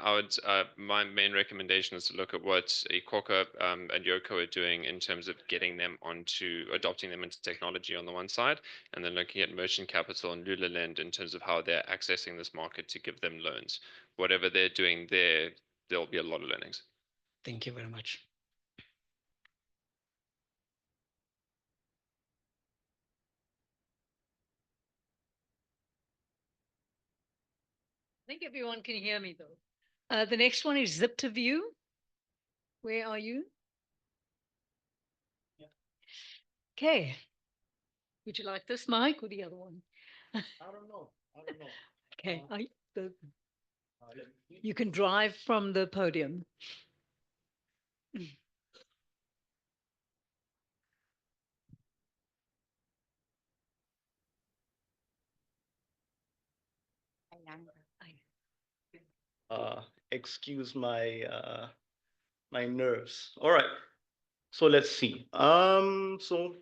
My main recommendation is to look at what Ikwaka and Yoko are doing in terms of getting them adopting them into technology on the one side, and then looking at Merchant Capital and Lula Lend in terms of how they're accessing this market to give them loans. Whatever they're doing there, there'll be a lot of learnings.
Thank you very much.
I think everyone can hear me though. The next one is Zip2View. Where are you? Yeah. Okay. Would you like this mic or the other one?
I don't know.
Okay. You can drive from the podium.
Excuse my my nerves. All right. So let's see. Good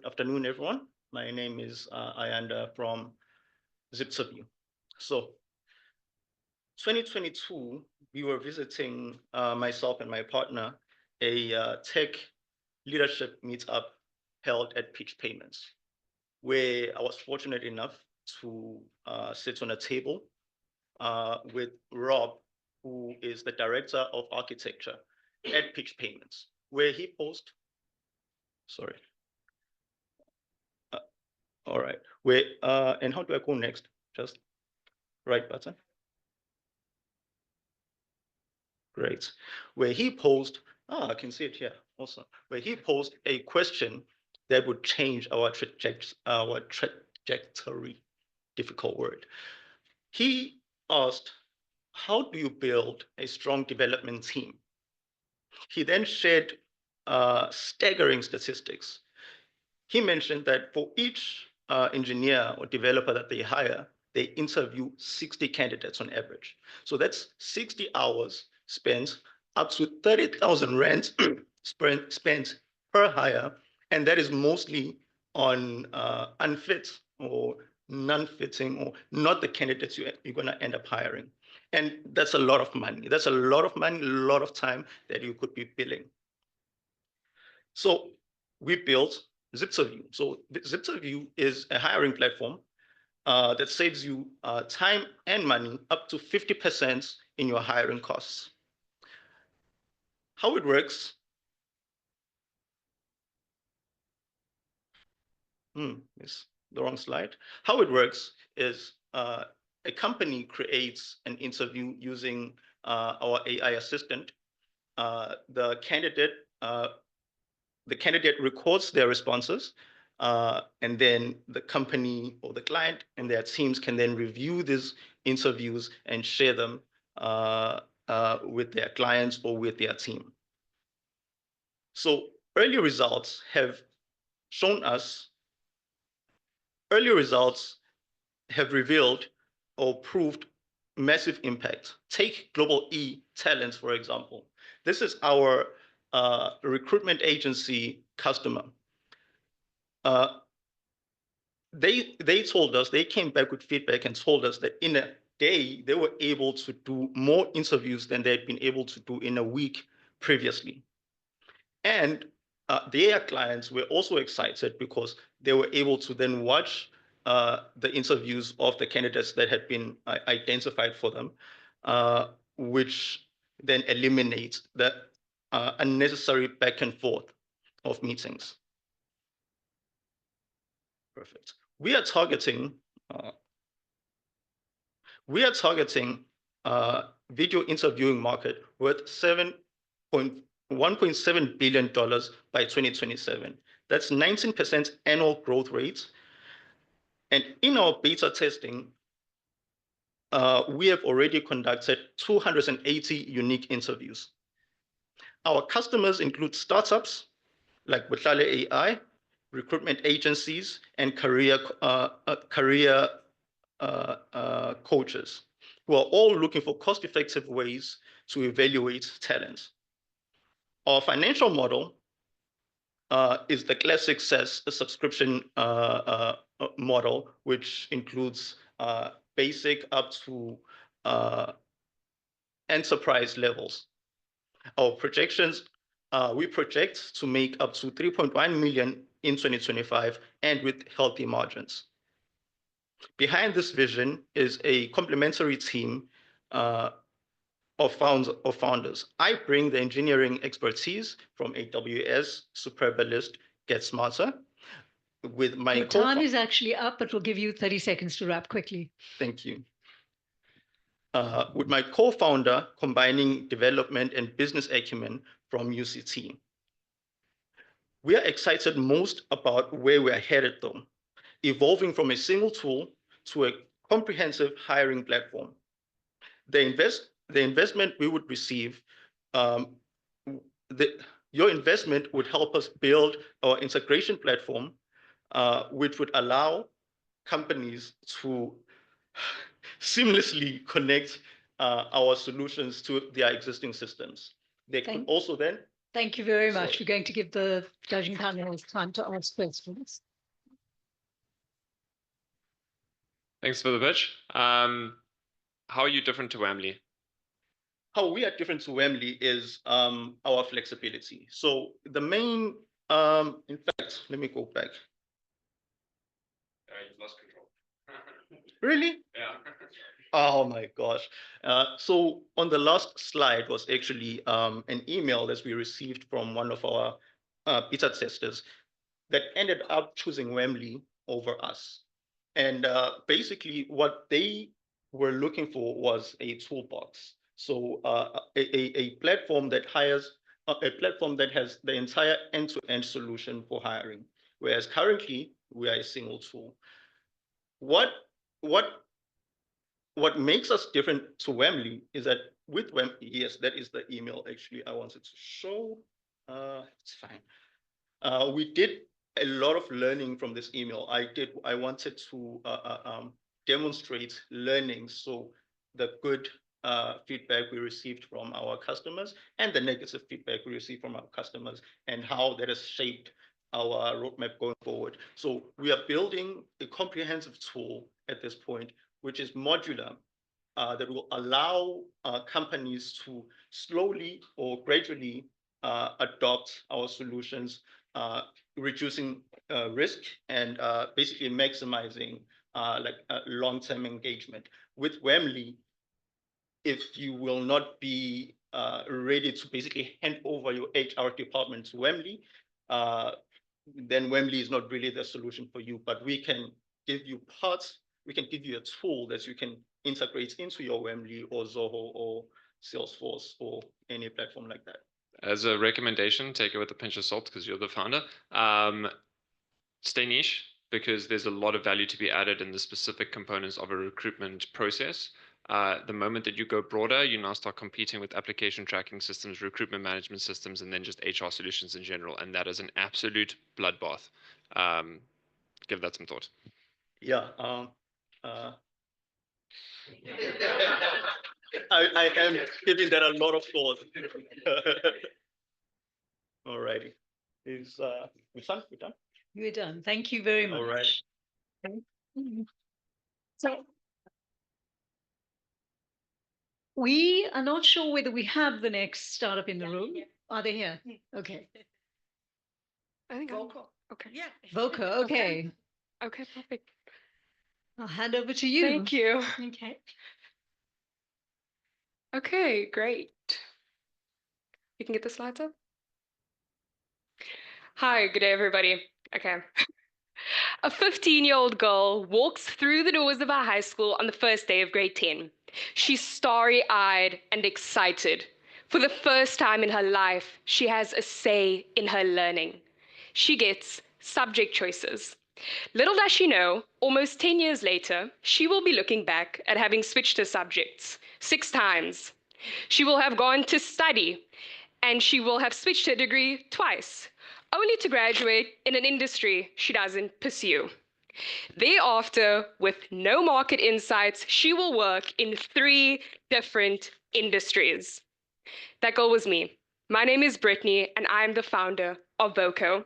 afternoon, everyone. My name is Ayanda from Zip2View. So 2022, we were visiting myself and my partner a tech leadership meetup held at Pitch Payments, where I was fortunate enough to sit on a table with Rob, who is the director of architecture at Pitch Payments, where he posed. Sorry. All right. And how do I go next? Just right button. Great. Where he posed, I can see it here also, where he posed a question that would change our trajectory, difficult word. He asked, how do you build a strong development team? He then shared staggering statistics. He mentioned that for each engineer or developer that they hire, they interview 60 candidates on average. So that's 60 hours spent, up to 30,000 rand spent per hire, and that is mostly on unfit or non-fitting or not the candidates you're going to end up hiring. And that's a lot of money. That's a lot of money, a lot of time that you could be billing. So we built Zip2View. So Zip2View is a hiring platform that saves you time and money up to 50% in your hiring costs. How it works? Yes, the wrong slide. How it works is a company creates an interview using our AI assistant. The candidate records their responses, and then the company or the client and their teams can then review these interviews and share them with their clients or with their team. So early results have revealed or proved massive impact. Take Global E Talents, for example. This is our recruitment agency customer. They told us, they came back with feedback and told us that in a day, they were able to do more interviews than they'd been able to do in a week previously. And their clients were also excited because they were able to then watch the interviews of the candidates that had been identified for them, which then eliminates the unnecessary back and forth of meetings. Perfect. We are targeting video interviewing market worth
$1.7 billion by 2027. That's 19% annual growth rate. And in our beta testing, we have already conducted 280 unique interviews. Our customers include startups like Butlale AI, recruitment agencies, and career coaches who are all looking for cost-effective ways to evaluate talent. Our financial model is the classic SaaS subscription model, which includes basic up to enterprise levels. Our projections, we project to make up to 3.1 million in 2025 and with healthy margins. Behind this vision is a complementary team of founders. I bring the engineering expertise from AWS, Superbalist, Get Smarter. With my
Your time is actually up, but we'll give you 30 seconds to wrap quickly.
Thank you. With my co-founder combining development and business acumen from UCT. We are excited most about where we are headed though, evolving from a single tool to a comprehensive hiring platform. The investment we would receive, your investment would help us build our integration platform, which would allow companies to seamlessly connect our solutions to their existing systems. They could also then.
Thank you very much. We're going to give the judging panel time to ask questions.
Thanks for the pitch. How are you different to Wamley?
How we are different to Wamley is our flexibility. So the main, in fact, let me go back.
You've lost control.
Really?
Yeah.
Oh my gosh. So on the last slide was actually an email that we received from one of our beta testers that ended up choosing Wamley over us. And basically what they were looking for was a toolbox. So a platform that hires, a platform that has the entire end-to-end solution for hiring, whereas currently we are a single tool. What makes us different to Wamley is that with Wamley, yes, that is the email actually I wanted to show. It's fine. We did a lot of learning from this email. I wanted to demonstrate learning. So the good feedback we received from our customers and the negative feedback we received from our customers and how that has shaped our roadmap going forward. So we are building a comprehensive tool at this point, which is modular, that will allow companies to slowly or gradually adopt our solutions, reducing risk and basically maximizing long-term engagement. With Wamley, if you will not be ready to basically hand over your HR department to Wamley, then Wamley is not really the solution for you. But we can give you parts, we can give you a tool that you can integrate into your Wamley or Zoho or Salesforce or any platform like that.
As a recommendation, take it with a pinch of salt because you're the founder. Stay niche because there's a lot of value to be added in the specific components of a recruitment process. The moment that you go broader, you now start competing with application tracking systems, recruitment management systems, and then just HR solutions in general. And that is an absolute bloodbath. Give that some thought.
Yeah. I am giving that a lot of thought. All righty. We're done? We're done?
We're done. Thank you very much.
All right.
So we are not sure whether we have the next startup in the room. Are they here? Okay.
I think
Vocal.
Okay.
Yeah. Vocal. Okay.
Okay, perfect.
I'll hand over to you.
Thank you.
Okay.
Okay, great. You can get the slides up. Hi, good day, everybody. Okay. A 15-year-old girl walks through the doors of our high school on the first day of grade 10. She's starry-eyed and excited.
For the first time in her life, she has a say in her learning. She gets subject choices. Little does she know, almost 10 years later, she will be looking back at having switched her subjects 6 times. She will have gone to study, and she will have switched her degree twice, only to graduate in an industry she doesn't pursue. Thereafter, with no market insights, she will work in 3 different industries. That goal was me. My name is Brittany, and I'm the founder of Voco.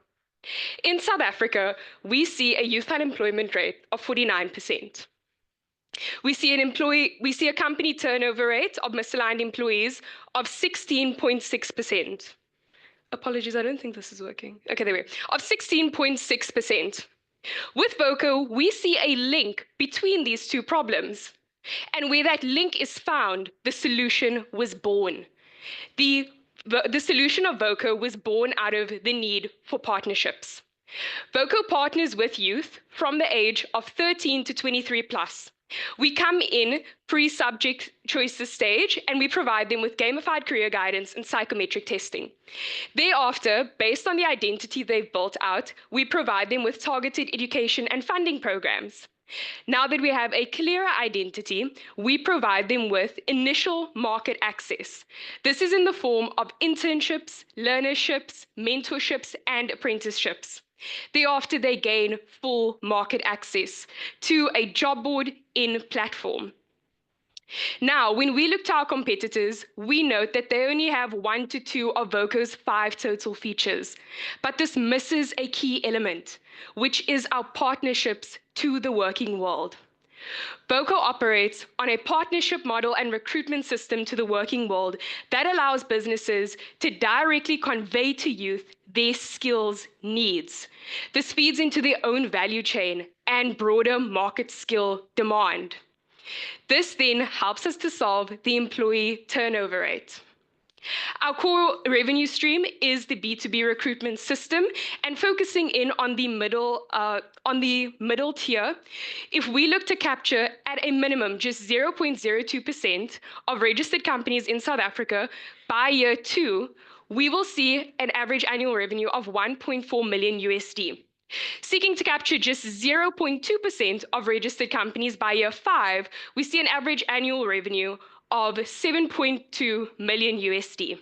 In South Africa, we see a youth unemployment rate of 49%. We see a company turnover rate of misaligned employees of 16.6%. Apologies, I don't think this is working. Okay, there we go. Of 16.6%. With Voco, we see a link between these 2 problems. And where that link is found, the solution was born. The solution of Voco was born out of the need for partnerships. Voco partners with youth from the age of 13 to 23 plus. We come in pre-subject choices stage and we provide them with gamified career guidance and psychometric testing. Thereafter, based on the identity they've built out, we provide them with targeted education and funding programs. Now that we have a clearer identity, we provide them with initial market access. This is in the form of internships, learnerships, mentorships, and apprenticeships. Thereafter, they gain full market access to a job board in platform. Now, when we look to our competitors, we note that they only have 1 to 2 of Voco's 5 total features. But this misses a key element, which is our partnerships to the working world. Voco operates on a partnership model and recruitment system to the working world that allows businesses to directly convey to youth their skills needs. This feeds into their own value chain and broader market skill demand. This then helps us to solve the employee turnover rate. Our core revenue stream is the B2B recruitment system, and focusing in on the middle tier, if we look to capture at a minimum just 0.02% of registered companies in South Africa by year 2, we will see an average annual revenue of 1.4 million USD. Seeking to capture just 0.2% of registered companies by year 5, we see an average annual revenue of 7.2 million USD.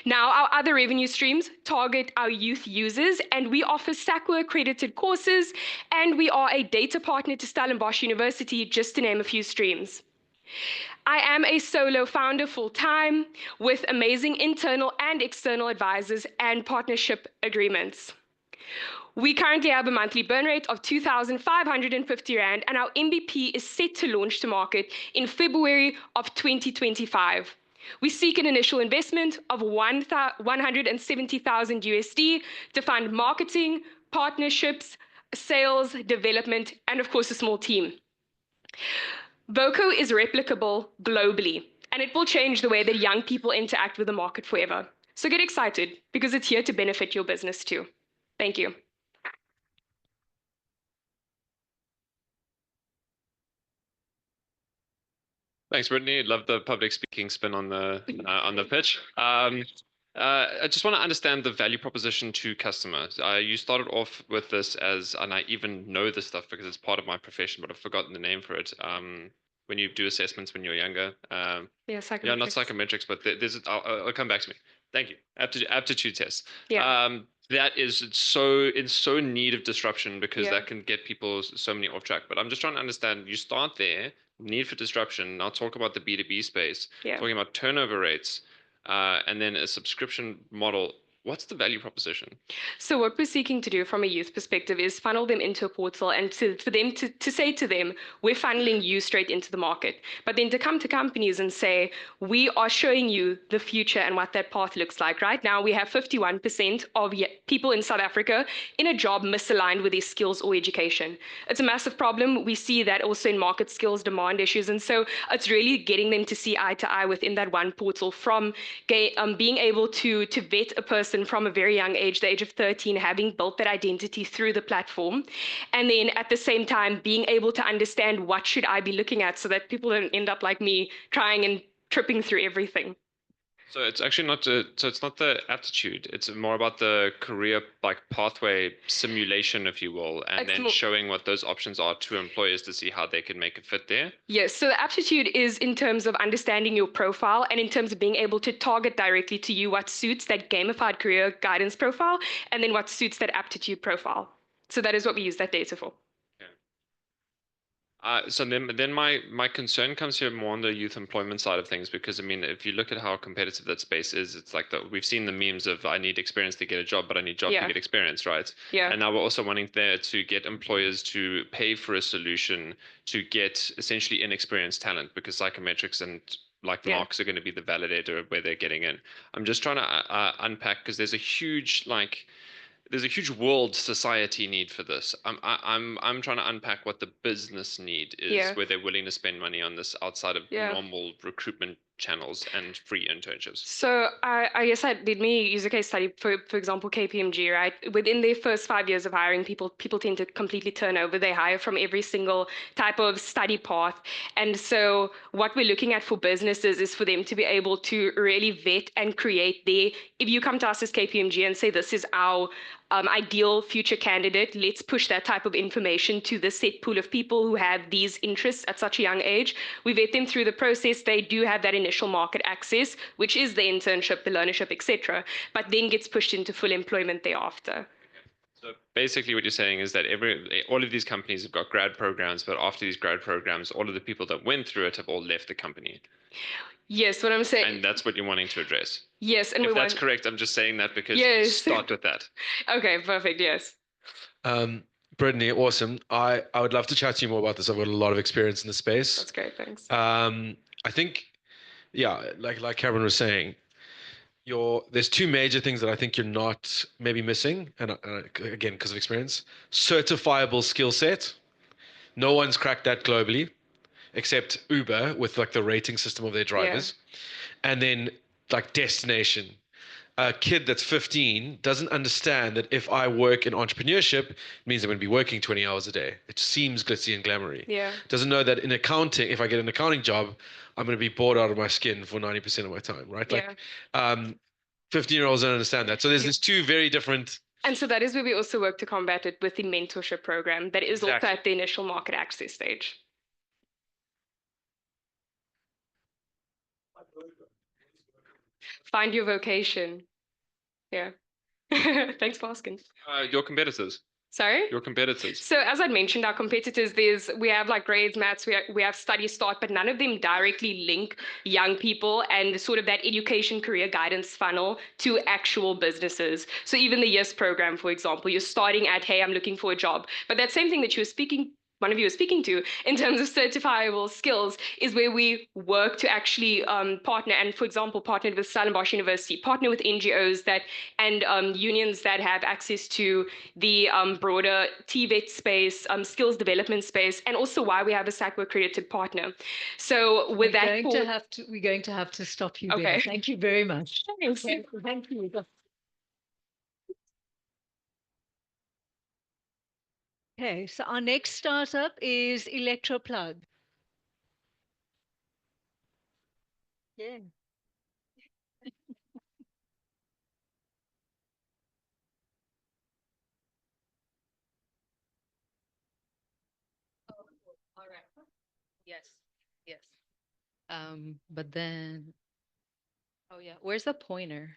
Now, our other revenue streams target our youth users, and we offer SACWA accredited courses, and we are a data partner to Stellenbosch University, just to name a few streams. I am a solo founder full-time with amazing internal and external advisors and partnership agreements. We currently have a monthly burn rate of 2,550 Rand, and our MVP is set to launch to market in February of 2025. We seek an initial investment of 170,000 USD to fund marketing, partnerships, sales, development, and of course, a small team. Voco is replicable globally, and it will change the way that young people interact with the market forever. So get excited, because it's here to benefit your business too. Thank you.
Thanks, Brittany. Love the public speaking spin on the pitch. I just want to understand the value proposition to customers. You started off with this as, and I even know this stuff because it's part of my profession, but I've forgotten the name for it. When you do assessments when you're younger. Yeah, not psychometrics, but it'll come back to me. Thank you. Aptitude tests. Yeah. That is so in need of disruption, because that can get people so many off track. But I'm just trying to understand, you start there, need for disruption. Now talk about the B2B space, talking about turnover rates, and then a subscription model. What's the value proposition?
So what we're seeking to do from a youth perspective is funnel them into a portal, and for them to say to them, we're funneling you straight into the market. But then to come to companies and say, we are showing you the future and what that path looks like. Right now, we have 51% of people in South Africa in a job misaligned with their skills or education. It's a massive problem. We see that also in market skills demand issues. And so it's really getting them to see eye to eye within that one portal, from being able to vet a person from a very young age, the age of 13, having built that identity through the platform. And then at the same time, being able to understand what should I be looking at, so that people don't end up like me trying and tripping through everything.
So it's actually not so it's not the aptitude. It's more about the career pathway simulation, if you will, and
It's
then
more-
showing what those options are to employers to see how they can make it fit there.
Yes, so the aptitude is in terms of understanding your profile and in terms of being able to target directly to you what suits that gamified career guidance profile and then what suits that aptitude profile. So that is what we use that data for.
So then my concern comes here more on the youth employment side of things, because I mean, if you look at how competitive that space is, it's like we've seen the memes of I need experience to get a job, but I need job to get experience, right?
Yeah.
And now we're also wanting there to get employers to pay for a solution to get essentially inexperienced talent, because psychometrics and the marks are going to be the validator of where they're getting in. I'm just trying to unpack, because there's a huge world society need for this. I'm trying to unpack what the business need is, where they're willing to spend money on this outside of normal recruitment channels and free internships.
So I guess I did use a case study for example, KPMG, right? Within their first 5 years of hiring people tend to completely turn over. They hire from every single type of study path. And so what we're looking at for businesses is for them to be able to really vet and create if you come to us as KPMG and say, this is our ideal future candidate, let's push that type of information to the set pool of people who have these interests at such a young age. We vet them through the process. They do have that initial market access, which is the internship, the learnership, etc., but then gets pushed into full employment thereafter.
So basically what you're saying is that all of these companies have got grad programs, but after these grad programs, all of the people that went through it have all left the company.
Yes, what I'm saying.
And that's what you're wanting to address.
Yes, and
if that's correct, I'm just saying that because start with that.
Okay, perfect, yes.
Brittany, awesome. I would love to chat to you more about this. I've got a lot of experience in the space.
That's great, thanks.
I think, like Cameron was saying, there's two major things that I think you're not maybe missing, and again, because of experience. Certifiable skill set. No one's cracked that globally, except Uber with the rating system of their drivers. And then destination. A kid that's 15 doesn't understand that if I work in entrepreneurship, it means I'm going to be working 20 hours a day. It seems glitzy and glamoury.
Yeah.
Doesn't know that in accounting, if I get an accounting job, I'm going to be bored out of my skin for 90% of my time, right? 15-year-olds don't understand that. So there's two very different.
And so that is where we also work to combat it with the mentorship program that is also at the initial market access stage. Find your vocation. Yeah. Thanks for asking.
Your competitors.
Sorry?
Your competitors.
So as I mentioned, our competitors, we have grades, maths, we have study start, but none of them directly link young people and sort of that education career guidance funnel to actual businesses. So even the YES program, for example, you're starting at, hey, I'm looking for a job. But that same thing that one of you was speaking to in terms of certifiable skills is where we work to actually partner and, for example, partnered with Stellenbosch University, partner with NGOs and unions that have access to the broader TVET space, skills development space, and also why we have a SACWA accredited partner. So with
we're going to have to stop you there. Thank you very much.
Thanks.
Thank you. Okay, so our next startup is Electroplug. Yeah.
All right. Yes. But then, oh yeah, where's the pointer?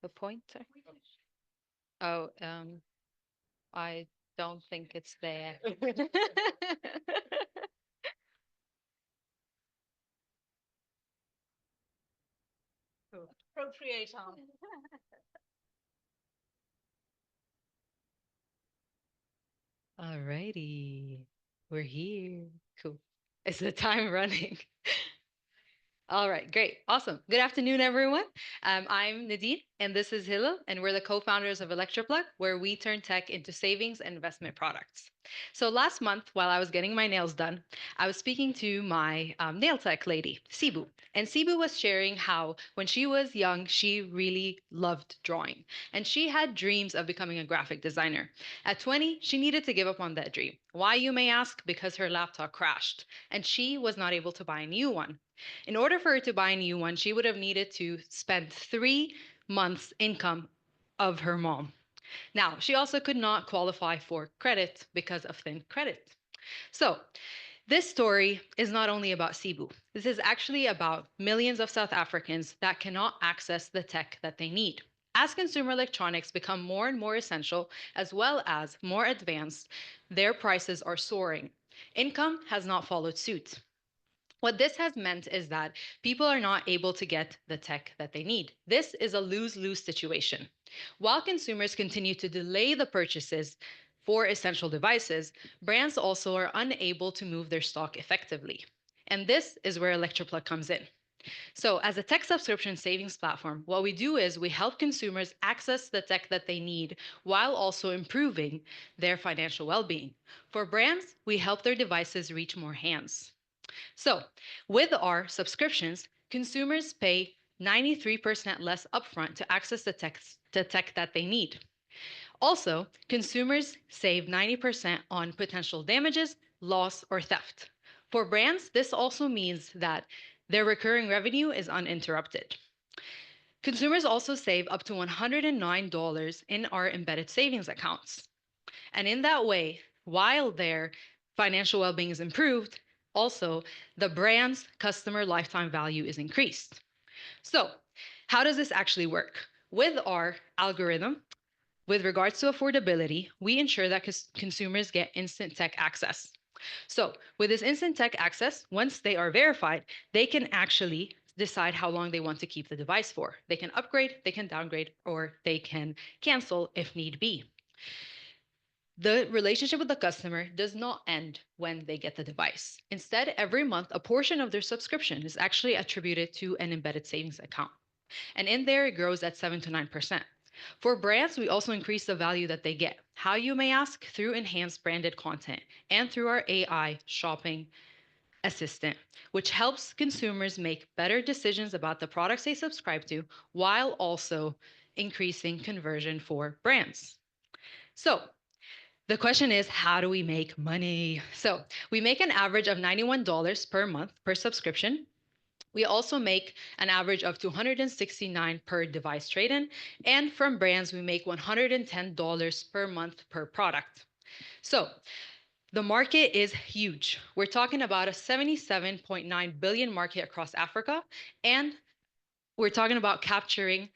The pointer? Oh, I don't think it's there.
Appropriate.
All righty, we're here. Cool. Is the time running? All right, great, awesome. Good afternoon, everyone. I'm Nadine, and this is Hilla, and we're the co-founders of Electroplug, where we turn tech into savings and investment products. So last month, while I was getting my nails done, I was speaking to my nail tech lady, Sibu. And Sibu was sharing how when she was young, she really loved drawing. And she had dreams of becoming a graphic designer. At 20, she needed to give up on that dream. Why, you may ask? Because her laptop crashed and she was not able to buy a new one. In order for her to buy a new one, she would have needed to spend 3 months' income of her mom. Now, she also could not qualify for credit because of thin credit. So, this story is not only about Cebu. This is actually about millions of South Africans that cannot access the tech that they need. As consumer electronics become more and more essential, as well as more advanced, their prices are soaring. Income has not followed suit. What this has meant is that people are not able to get the tech that they need. This is a lose-lose situation. While consumers continue to delay the purchases for essential devices, brands also are unable to move their stock effectively. And this is where Electroplug comes in. So, as a tech subscription savings platform, what we do is we help consumers access the tech that they need while also improving their financial well being. For brands, we help their devices reach more hands. So, with our subscriptions, consumers pay 93% less upfront to access the tech that they need. Also, consumers save 90% on potential damages, loss, or theft. For brands, this also means that their recurring revenue is uninterrupted. Consumers also save up to $109 in our embedded savings accounts. And in that way, while their financial well being is improved, also the brand's customer lifetime value is increased. So, how does this actually work? With our algorithm, with regards to affordability, we ensure that consumers get instant tech access. So, with this instant tech access, once they are verified, they can actually decide how long they want to keep the device for. They can upgrade, they can downgrade, or they can cancel if need be. The relationship with the customer does not end when they get the device. Instead, every month, a portion of their subscription is actually attributed to an embedded savings account. And in there, it grows at 7 to 9%. For brands, we also increase the value that they get. How, you may ask? Through enhanced branded content and through our AI shopping assistant, which helps consumers make better decisions about the products they subscribe to while also increasing conversion for brands. So, the question is, how do we make money? So, we make an average of $91 per month per subscription. We also make an average of $269 per device trade-in, and from brands, we make $110 per month per product. So, the market is huge. We're talking about a 77.9 billion market across Africa, and we're talking about capturing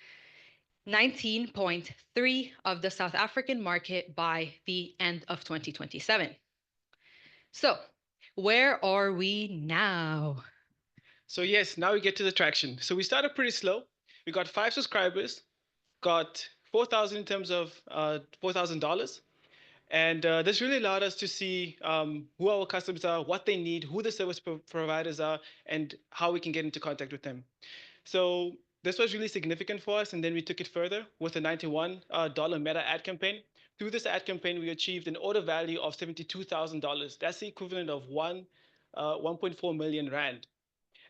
19.3 of the South African market by the end of 2027. So, where are we now?
So yes, now we get to the traction. So we started pretty slow. We got 5 subscribers, got 4,000 in terms of $4,000. And this really allowed us to see who our customers are, what they need, who the service providers are, and how we can get into contact with them. So this was really significant for us. And then we took it further with a $91 Meta ad campaign. Through this ad campaign, we achieved an order value of $72,000. That's the equivalent of 1.4 million Rand.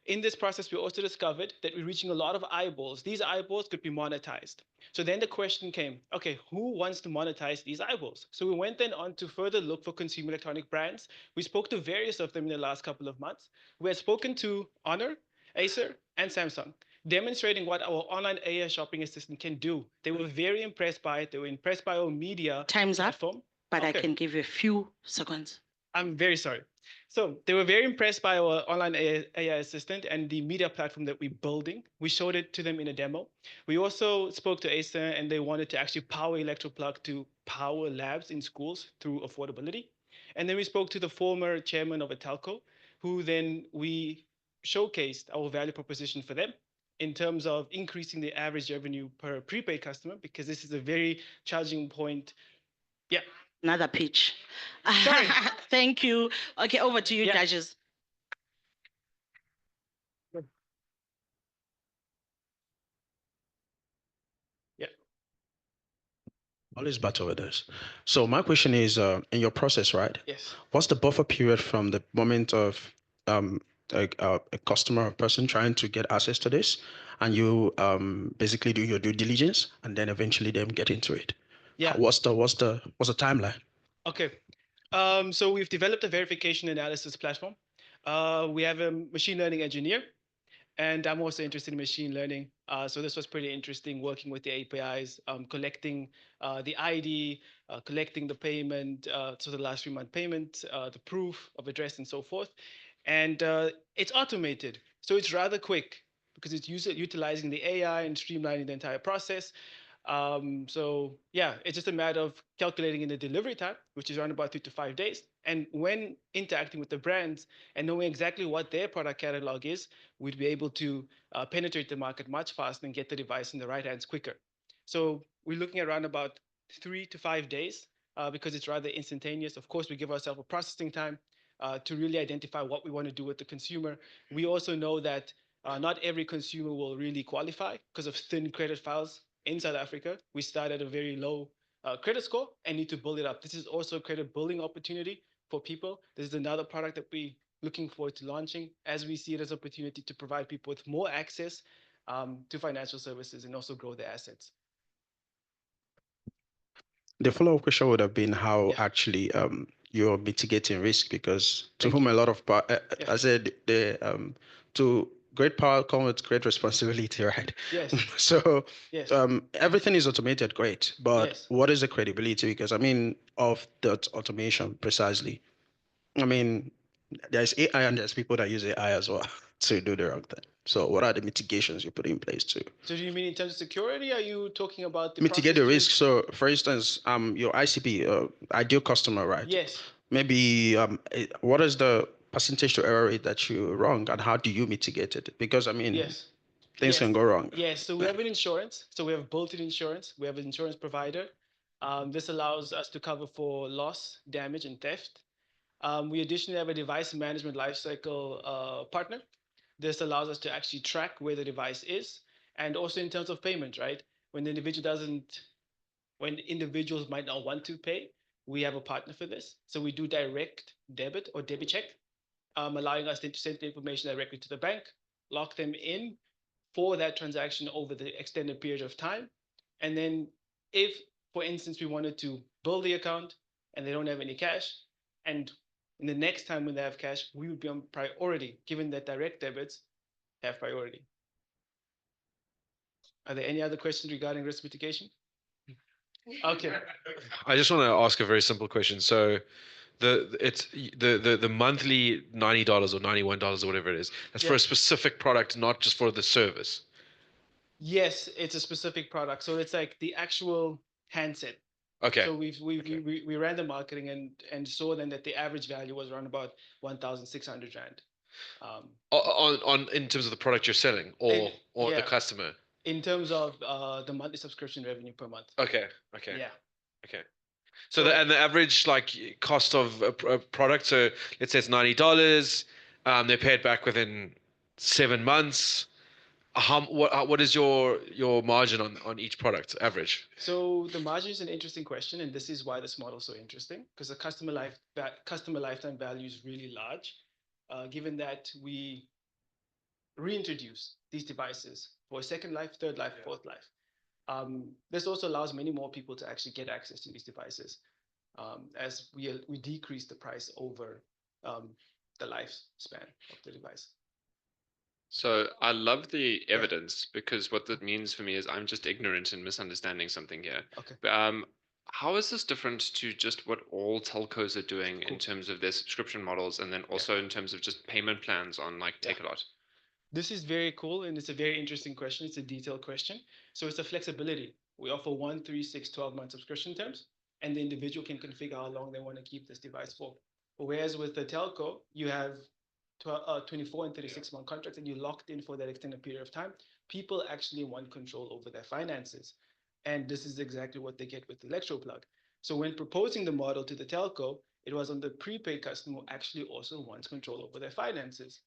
In this process, we also discovered that we're reaching a lot of eyeballs. These eyeballs could be monetized. So then the question came, okay, who wants to monetize these eyeballs? So we went then on to further look for consumer electronic brands. We spoke to various of them in the last couple of months. We had spoken to Honor, Acer, and Samsung, demonstrating what our online AI shopping assistant can do. They were very impressed by it. They were impressed by our media
Time's
platform.
up, but I can give you a few seconds.
I'm very sorry. So they were very impressed by our online AI assistant and the media platform that we're building. We showed it to them in a demo. We also spoke to Acer, and they wanted to actually power Electroplug to power labs in schools through affordability. And then we spoke to the former chairman of a telco, who then we showcased our value proposition for them in terms of increasing the average revenue per prepaid customer, because this is a very challenging point. Yeah.
Another pitch.
Sorry.
Thank you. Okay, over to you, judges.
Yeah.
Always battle with this. So my question is, in your process, right?
Yes.
What's the buffer period from the moment of um, a customer or person trying to get access to this, and you basically do your due diligence, and then eventually them get into it?
Yeah.
What's the timeline?
Okay. So we've developed a verification analysis platform. We have a machine learning engineer, and I'm also interested in machine learning. So this was pretty interesting working with the APIs, collecting the ID, collecting the payment, so the last 3-month payment, the proof of address, and so forth. And it's automated, so it's rather quick because it's utilizing the AI and streamlining the entire process. So yeah, it's just a matter of calculating in the delivery time, which is around about 3 to 5 days. And when interacting with the brands and knowing exactly what their product catalog is, we'd be able to penetrate the market much faster and get the device in the right hands quicker. So we're looking at around about 3 to 5 days because it's rather instantaneous. Of course, we give ourselves a processing time to really identify what we want to do with the consumer. We also know that not every consumer will really qualify because of thin credit files in South Africa. We start at a very low credit score and need to build it up. This is also a credit building opportunity for people. This is another product that we looking forward to launching as we see it as an opportunity to provide people with more access to financial services and also grow their assets.
The follow-up question would have been how actually you're mitigating risk, because to whom a lot of I said to great power comes with great responsibility, right?
Yes.
So
Yes.
everything is automated, great, but
Yes.
what is the credibility? Because I mean, of that automation precisely. I mean, there's AI and there's people that use AI as well to do the wrong thing. So what are the mitigations you put in place to
So do you mean in terms of security? Are you talking about the
mitigate the
process
risk? So for instance, your ICP, ideal customer, right?
Yes.
Maybe what is the percentage to error rate that you're wrong, and how do you mitigate it? Because I mean,
Yes.
things can go wrong.
Yes, so we have an insurance. So we have built-in insurance. We have an insurance provider. This allows us to cover for loss, damage, and theft. We additionally have a device management lifecycle partner. This allows us to actually track where the device is, and also in terms of payment, right? When when individuals might not want to pay, we have a partner for this. So we do direct debit or debit check, allowing us to send the information directly to the bank, lock them in for that transaction over the extended period of time. And then if, for instance, we wanted to build the account and they don't have any cash, and in the next time when they have cash, we would be on priority, given that direct debits have priority. Are there any other questions regarding risk mitigation? Okay.
I just want to ask a very simple question. So the monthly $90 or $91 or whatever it is, that's for a specific product, not just for the service.
Yes, it's a specific product. So it's like the actual handset.
Okay.
So we ran the marketing and saw then that the average value was around about 1,600 rand.
On in terms of the product you're selling or the customer.
In terms of the monthly subscription revenue per month.
Okay. Okay.
Yeah.
Okay. So the average like cost of a product, so let's say it's $90, they pay it back within 7 months. What is your margin on each product average?
So the margin is an interesting question, and this is why this model is so interesting, because the customer lifetime value is really large, given that we reintroduce these devices for a second life, third life, fourth life. This also allows many more people to actually get access to these devices, as we decrease the price over the lifespan of the device.
So I love the evidence, because what that means for me is I'm just ignorant and misunderstanding something here.
Okay.
But how is this different to just what all telcos are doing in terms of their subscription models, and then also in terms of just payment plans on like Takealot?
This is very cool, and it's a very interesting question. It's a detailed question. So it's a flexibility. We offer 1, 3, 6, 12-month subscription terms, and the individual can configure how long they want to keep this device for. Whereas with the telco, you have 24 and 36-month contracts, and you're locked in for that extended period of time. People actually want control over their finances. And this is exactly what they get with the ElectroPlug. So when proposing the model to the telco, it was on the prepaid customer who actually also wants control over their finances.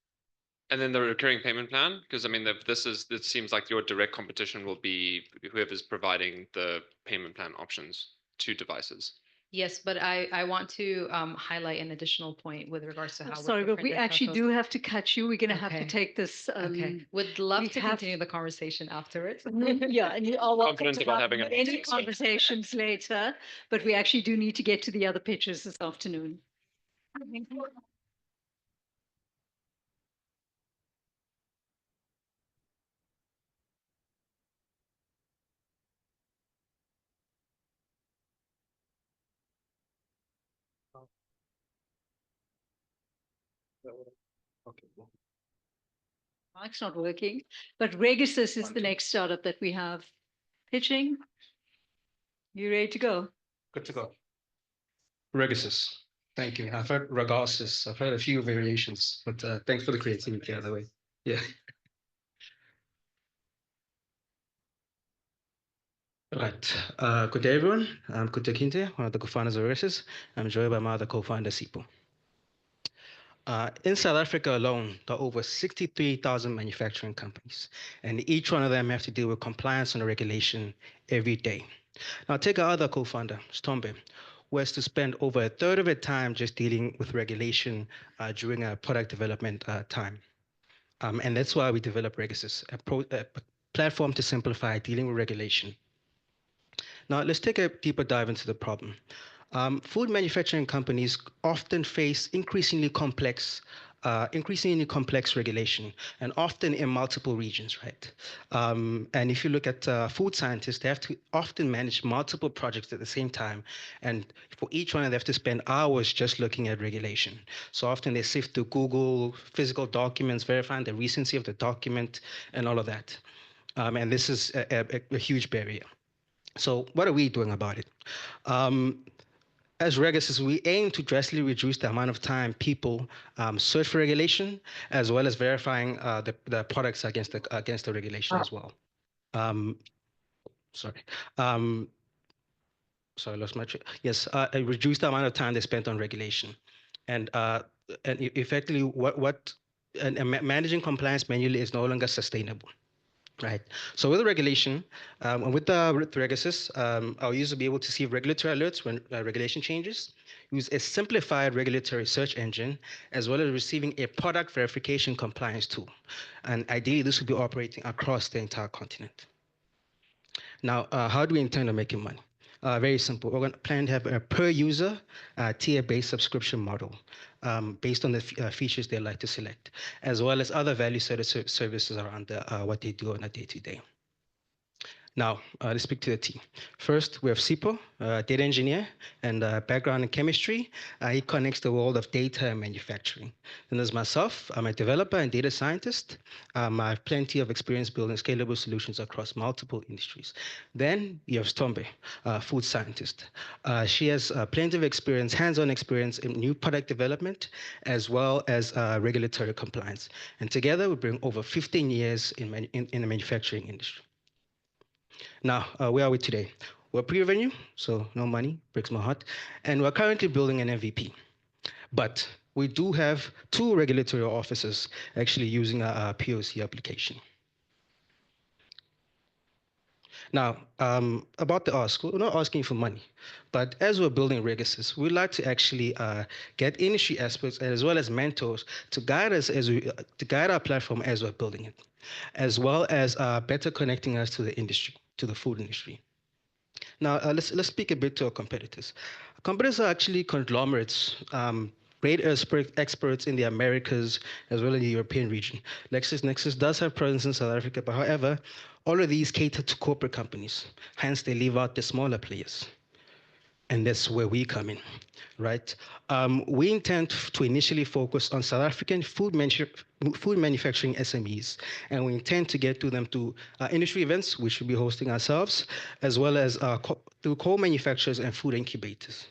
And then the recurring payment plan, because I mean, it seems like your direct competition will be whoever's providing the payment plan options. to devices.
Yes, but I want to highlight an additional point with regards to how
Sorry, but we actually do have to cut you. We're going to have to take this.
Okay, would love
we
to
have-
continue the conversation afterwards.
Yeah, and you are welcome
Confident
to
about
have
having a
any conversations later, but we actually do need to get to the other pitches this afternoon.
Okay.
Mic's not working, but Regisys is the next startup that we have pitching. You ready to go?
Good to go. Regisys. Thank you. I've heard Regasis. I've heard a few variations, but thanks for the creativity, by the way. Yeah. All right. Good day, everyone. I'm Kuta Kinte, one of the co-founders of Regisys. I'm joined by my other co-founder, Sipo. In South Africa alone, there are over 63,000 manufacturing companies, and each one of them have to deal with compliance and regulation every day. Now, take our other co-founder, Stombe, who has to spend over a third of her time just dealing with regulation during a product development time. And that's why we developed Regisys, a platform to simplify dealing with regulation. Now, let's take a deeper dive into the problem. Food manufacturing companies often face increasingly complex regulation, and often in multiple regions, right? And if you look at food scientists, they have to often manage multiple projects at the same time, and for each one, they have to spend hours just looking at regulation. So often they sift through Google, physical documents, verifying the recency of the document, and all of that. And this is a huge barrier. So what are we doing about it? As Regisys, we aim to drastically reduce the amount of time people search for regulation, as well as verifying the products against the regulation as well. Sorry. Sorry, I lost my train. Yes, reduce the amount of time they spent on regulation, and effectively, managing compliance manually is no longer sustainable. Right. So with the regulation, with Regisys, our users will be able to see regulatory alerts when regulation changes, use a simplified regulatory search engine, as well as receiving a product verification compliance tool. And ideally, this will be operating across the entire continent. Now, how do we intend on making money? Very simple. We're going to plan to have a per user tier-based subscription model based on the features they like to select, as well as other value services around what they do on a day-to-day. Now, let's speak to the team. First, we have Sipo, data engineer and background in chemistry. He connects the world of data and manufacturing. Then there's myself. I'm a developer and data scientist. I have plenty of experience building scalable solutions across multiple industries. Then you have Stombe, food scientist. She has plenty of experience, hands-on experience in new product development, as well as regulatory compliance. And together, we bring over 15 years in the manufacturing industry. Now, where are we today? We're pre-revenue, so no money, breaks my heart. And we're currently building an MVP. But we do have 2 regulatory officers actually using our POC application. Now, about the ask, we're not asking for money, but as we're building Regisys, we'd like to actually get industry experts as well as mentors to guide us to guide our platform as we're building it, as well as better connecting us to the industry, to the food industry. Now, let's speak a bit to our competitors. Competitors are actually conglomerates, great experts in the Americas as well as the European region. LexisNexis does have presence in South Africa, but however, all of these cater to corporate companies. Hence, they leave out the smaller players. And that's where we come in, right? We intend to initially focus on South African food manufacturing SMEs, and we intend to get to them through industry events, which we'll be hosting ourselves, as well as through co-manufacturers and food incubators,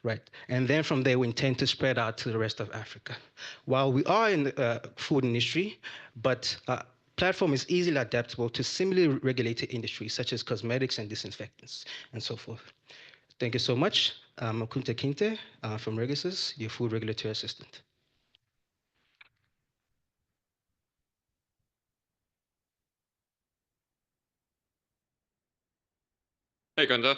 right? And then from there, we intend to spread out to the rest of Africa. While we are in the food industry, but platform is easily adaptable to similarly regulated industries such as cosmetics and disinfectants and so forth. Thank you so much. I'm Kunta Kinte from Regisys, your food regulatory assistant.
Hey, Kunta.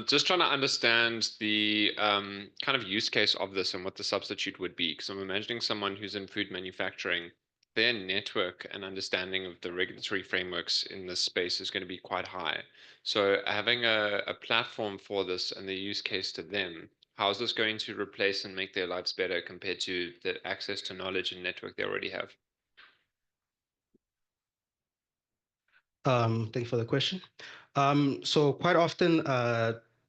Just trying to understand the kind of use case of this and what the substitute would be, because I'm imagining someone who's in food manufacturing, their network and understanding of the regulatory frameworks in this space is going to be quite high. So having a platform for this and the use case to them, how is this going to replace and make their lives better compared to the access to knowledge and network they already have?
Thank you for the question. So quite often,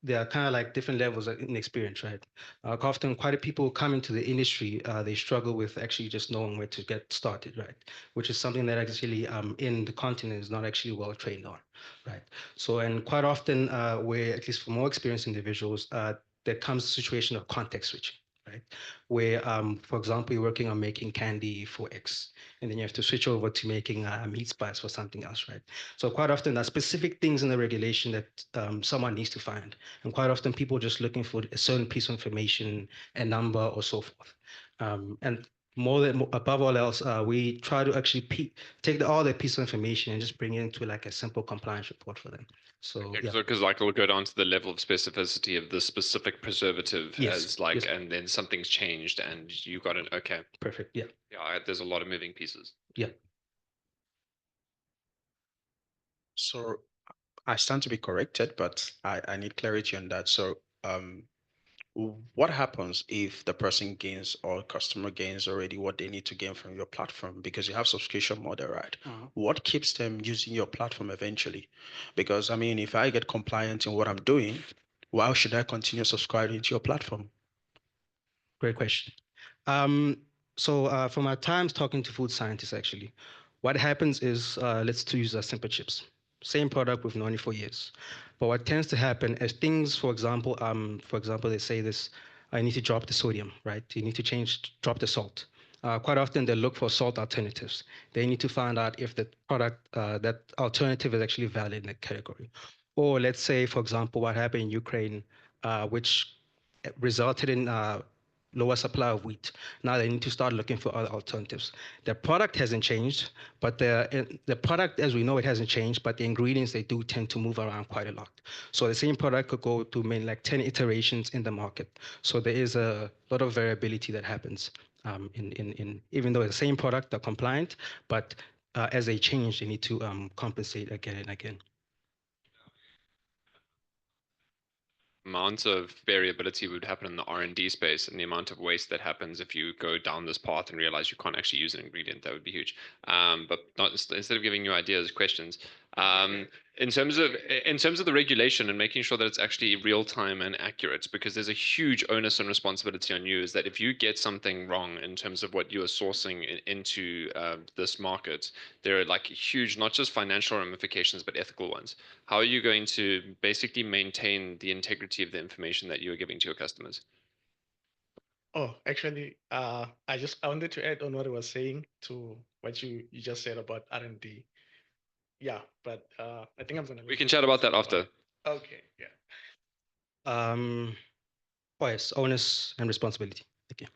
there are kind of like different levels in experience, right? Often, quite a people come into the industry, they struggle with actually just knowing where to get started, right? Which is something that actually in the continent is not actually well trained on, right? So, and quite often, where at least for more experienced individuals, there comes a situation of context switching, right? Where, for example, you're working on making candy for X, and then you have to switch over to making meat spice for something else, right? So quite often there are specific things in the regulation that someone needs to find. And quite often people are just looking for a certain piece of information, a number or so forth. And above all else, we try to actually take all the piece of information and just bring it into like a simple compliance report for them. So yeah.
Because like it'll go down to the level of specificity of the specific preservative as like, and then something's changed and you got an okay.
Perfect. Yeah.
Yeah, there's a lot of moving pieces.
Yeah.
So I stand to be corrected, but I need clarity on that. So what happens if the person gains or customer gains already what they need to gain from your platform because you have subscription model, right? What keeps them using your platform eventually? Because I mean, if I get compliant in what I'm doing, why should I continue subscribing to your platform?
Great question. So from our times talking to food scientists, actually, what happens is, let's use simple chips. Same product we've known it for years. But what tends to happen is things, for example, they say this, I need to drop the sodium, right? You need to drop the salt. Quite often they look for salt alternatives. They need to find out if the product, that alternative is actually valid in the category. Or let's say, for example, what happened in Ukraine, which resulted in lower supply of wheat. Now they need to start looking for other alternatives. The product hasn't changed, but the product as we know it hasn't changed, but the ingredients they do tend to move around quite a lot. So the same product could go through maybe like 10 iterations in the market. So there is a lot of variability that happens in even though it's the same product, they're compliant, but as they change, they need to compensate again and again.
Amount of variability would happen in the R&D space and the amount of waste that happens if you go down this path and realize you can't actually use an ingredient, that would be huge. But not, instead of giving you ideas, questions. In terms of the regulation and making sure that it's actually real time and accurate, because there's a huge onus and responsibility on you is that if you get something wrong in terms of what you are sourcing into this market, there are like huge, not just financial ramifications, but ethical ones. How are you going to basically maintain the integrity of the information that you are giving to your customers?
Oh, actually, I wanted to add on what I was saying to what you just said about R&D. Yeah, but I think I'm gonna.
We can chat about that after.
Okay. Yeah.
Oh yes, onus and responsibility. Okay.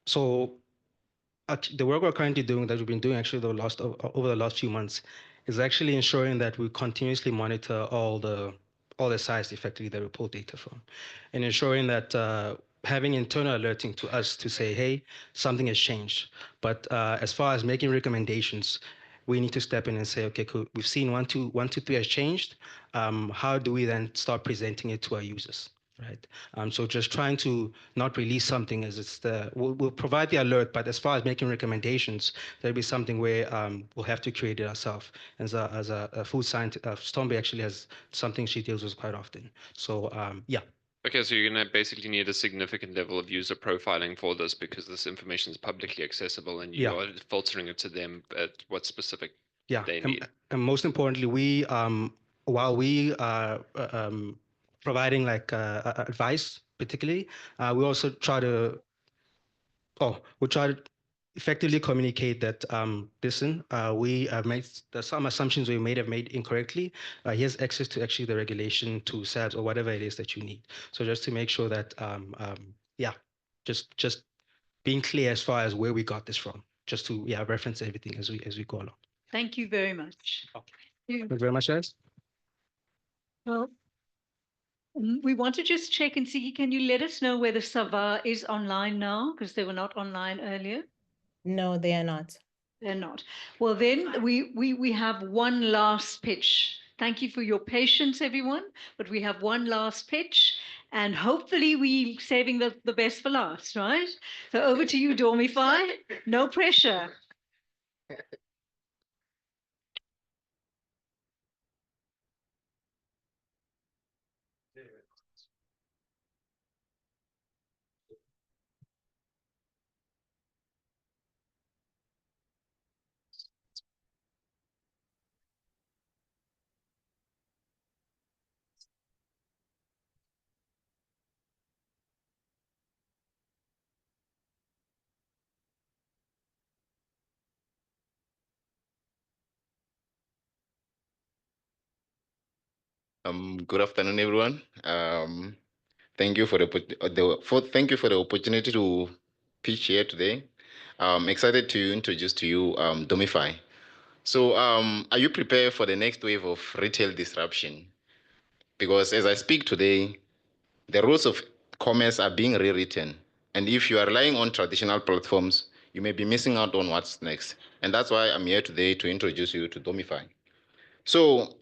So the work we're currently doing, that we've been doing actually over the last few months, is actually ensuring that we continuously monitor all the sites effectively that we pull data from, and ensuring that having internal alerting to us to say, hey, something has changed. But as far as making recommendations, we need to step in and say, okay, cool, we've seen 1, 2, 3 has changed. How do we then start presenting it to our users? Right. So just trying to not release something as we'll provide the alert, but as far as making recommendations, there'll be something where we'll have to create it ourselves. As a food scientist, Stormby actually has something she deals with quite often. So yeah.
Okay, so you're going to basically need a significant level of user profiling for this because this information is publicly accessible and you are filtering it to them at what specific they need.
And most importantly, we while we are providing like advice, particularly, we also try to effectively communicate that listen, we have made some assumptions we may have made incorrectly. Here's access to actually the regulation to SABs or whatever it is that you need. So just to make sure that just being clear as far as where we got this from, just to reference everything as we go along.
Thank you very much.
Thank you very much, guys.
Well, We want to just check and see, can you let us know whether Sava is online now? Because they were not online earlier.
No, they are not.
They're not. Well, then we have one last pitch. Thank you for your patience, everyone. But we have one last pitch, and hopefully we saving the best for last, right? So over to you, Dormify. No pressure.
Good afternoon, everyone. Thank you for thank you for the opportunity to pitch here today. I'm excited to introduce to you Domify. So, are you prepared for the next wave of retail disruption? Because as I speak today, the rules of commerce are being rewritten, and if you are relying on traditional platforms, you may be missing out on what's next. And that's why I'm here today to introduce you to Domify. So,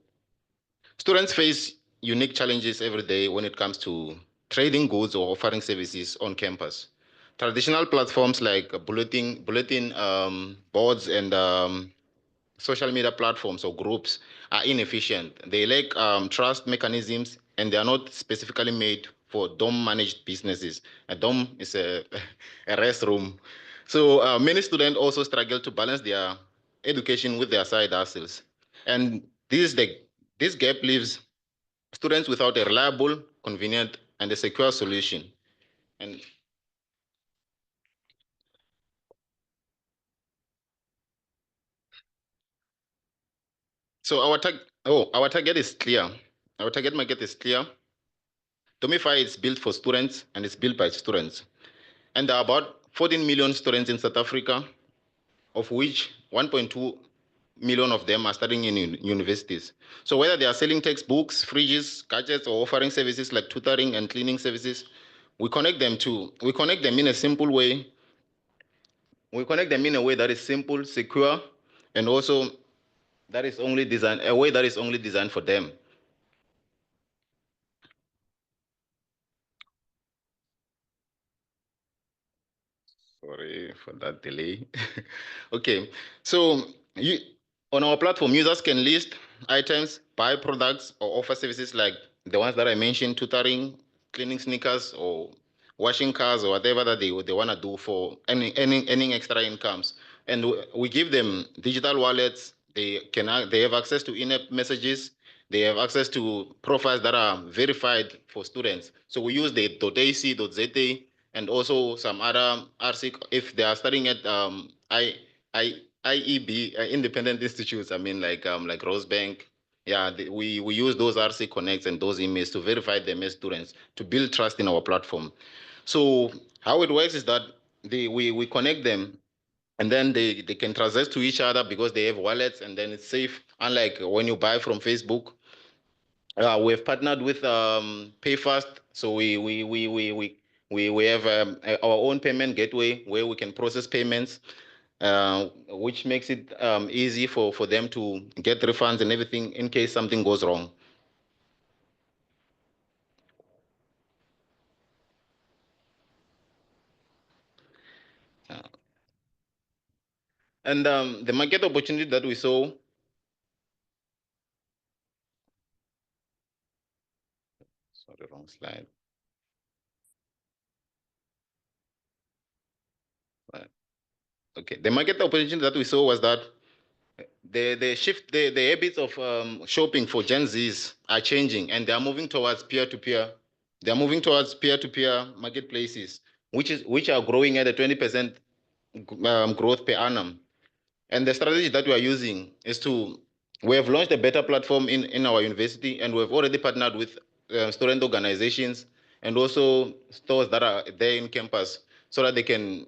students face unique challenges every day when it comes to trading goods or offering services on campus. Traditional platforms like bulletin boards and social media platforms or groups are inefficient. They lack trust mechanisms and they are not specifically made for DOM managed businesses. A DOM is a, a restroom. So many students also struggle to balance their education with their side hustles. And this gap leaves students without a reliable, convenient, and a secure solution. And so our target is clear. Our target market is clear. Domify is built for students and it's built by students. And there are about 14 million students in South Africa, of which 1.2 million of them are studying in universities. So whether they are selling textbooks, fridges, gadgets, or offering services like tutoring and cleaning services, we connect them in a simple way. We connect them in a way that is simple, secure, and also a way that is only designed for them. Sorry for that delay. Okay, so on our platform, users can list items, buy products, or offer services like the ones that I mentioned, tutoring, cleaning sneakers, or washing cars, or whatever that they want to do for any extra incomes. And we give them digital wallets. They have access to in-app messages. They have access to profiles that are verified for students. So we use the .ac, .za, and also some other RC if they are studying at IEB independent institutes. I mean like Rosebank. Yeah, we use those RC connects and those emails to verify them as students to build trust in our platform. So how it works is that we connect them and then they can transact to each other because they have wallets and then it's safe. Unlike when you buy from Facebook, we have partnered with PayFast, so we have our own payment gateway where we can process payments, which makes it easy for them to get refunds and everything in case something goes wrong. And the market opportunity that we saw. Sorry, wrong slide. Okay, the market opportunity that we saw was that the habits of shopping for Gen Zs are changing and they are moving towards peer-to-peer. They are moving towards peer-to-peer marketplaces, which are growing at a 20% growth per annum. And the strategy that we are using is we have launched a beta platform in our university, and we've already partnered with student organizations and also stores that are there in campus so that they can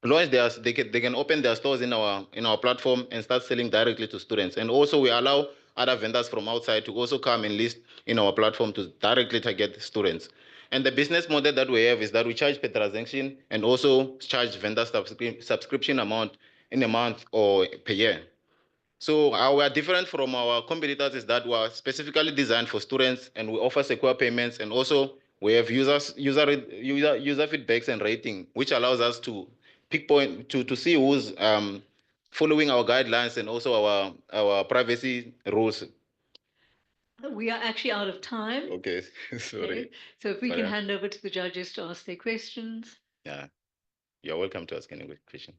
they can open their stores in our platform and start selling directly to students. And also we allow other vendors from outside to also come and list in our platform to directly target students. And the business model that we have is that we charge per transaction and also charge vendor subscription amount in a month or per year. So our different from our competitors is that we are specifically designed for students, and we offer secure payments, and also we have user feedbacks and rating, which allows us to pick point to see who's following our guidelines and also our privacy rules.
We are actually out of time.
Okay, sorry.
Okay. So if we can
Sorry.
hand over to the judges to ask their questions.
Yeah, you're welcome to ask any question.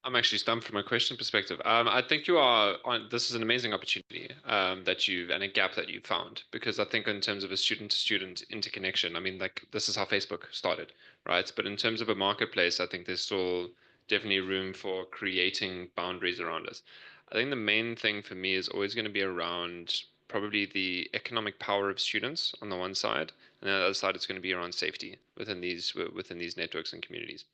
I'm actually stumped from a question perspective. I think you are on. This is an amazing opportunity that you've and a gap that you found, because I think in terms of a student-to-student interconnection, I mean, like this is how Facebook started, right? But in terms of a marketplace, I think there's still definitely room for creating boundaries around us. I think the main thing for me is always going to be around probably the economic power of students on the one side, and on the other side, it's going to be around safety within these networks and communities.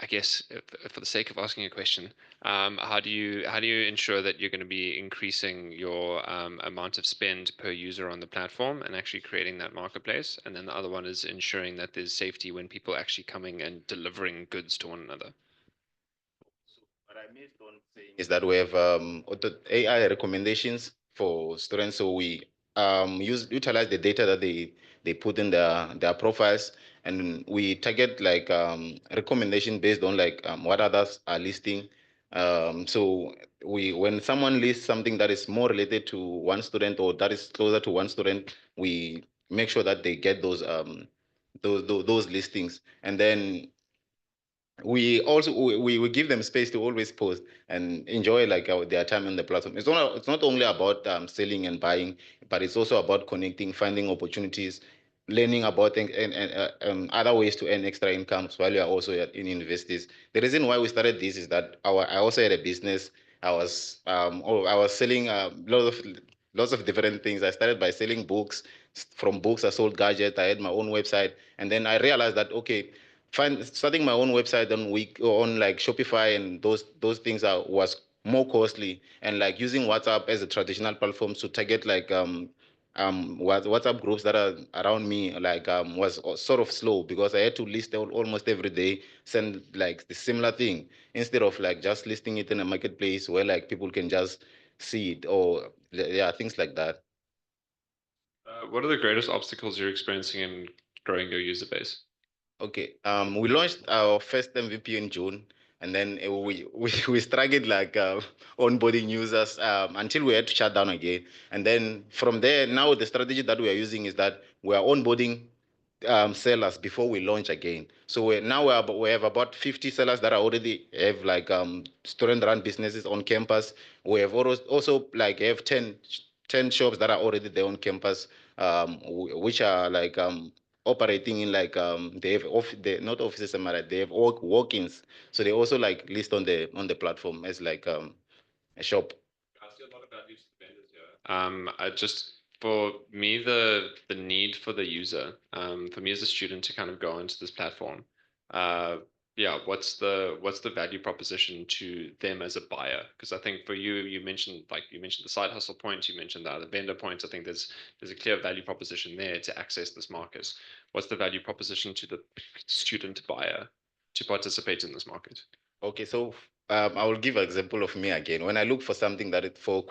I guess for the sake of asking a question, how do you ensure that you're going to be increasing your amount of spend per user on the platform and actually creating that marketplace? And then the other one is ensuring that there's safety when people are actually coming and delivering goods to one another.
What I missed on saying is that we have AI recommendations for students, so we utilize the data that they put in their profiles, and we target like recommendation based on like what others are listing. So when someone lists something that is more related to one student or that is closer to one student, we make sure that they get those listings, and then we also we give them space to always post and enjoy like their time on the platform. It's not only about selling and buying, but it's also about connecting, finding opportunities, learning about things, and other ways to earn extra incomes while you are also in universities. The reason why we started this is that I also had a business. I was selling lots of different things. I started by selling books. From books, I sold gadgets. I had my own website, and then I realized that okay, starting my own website on like Shopify and those things was more costly, and like using WhatsApp as a traditional platform to target like WhatsApp groups that are around me like was sort of slow because I had to list almost every day, send like the similar thing instead of like just listing it in a marketplace where like people can just see it or yeah, things like that.
What are the greatest obstacles you're experiencing in growing your user base?
Okay. We launched our first MVP in June, and then we struggled like onboarding users until we had to shut down again. And then from there, now the strategy that we are using is that we are onboarding sellers before we launch again. So we have about 50 sellers that are already have like student-run businesses on campus. We have also like have 10 shops that are already there on campus, which are like operating in like they have they not offices, they have walk-ins. So they also like list on the platform as like a shop.
I see a lot of value to the vendors here. I just for me the need for the user, for me as a student to kind of go into this platform, yeah, what's the value proposition to them as a buyer? Because I think for you mentioned the side hustle point, you mentioned the other vendor points. I think there's a clear value proposition there to access this market. What's the value proposition to the student buyer to participate in this market?
Okay, so I will give an example of me again. When I look for something that it for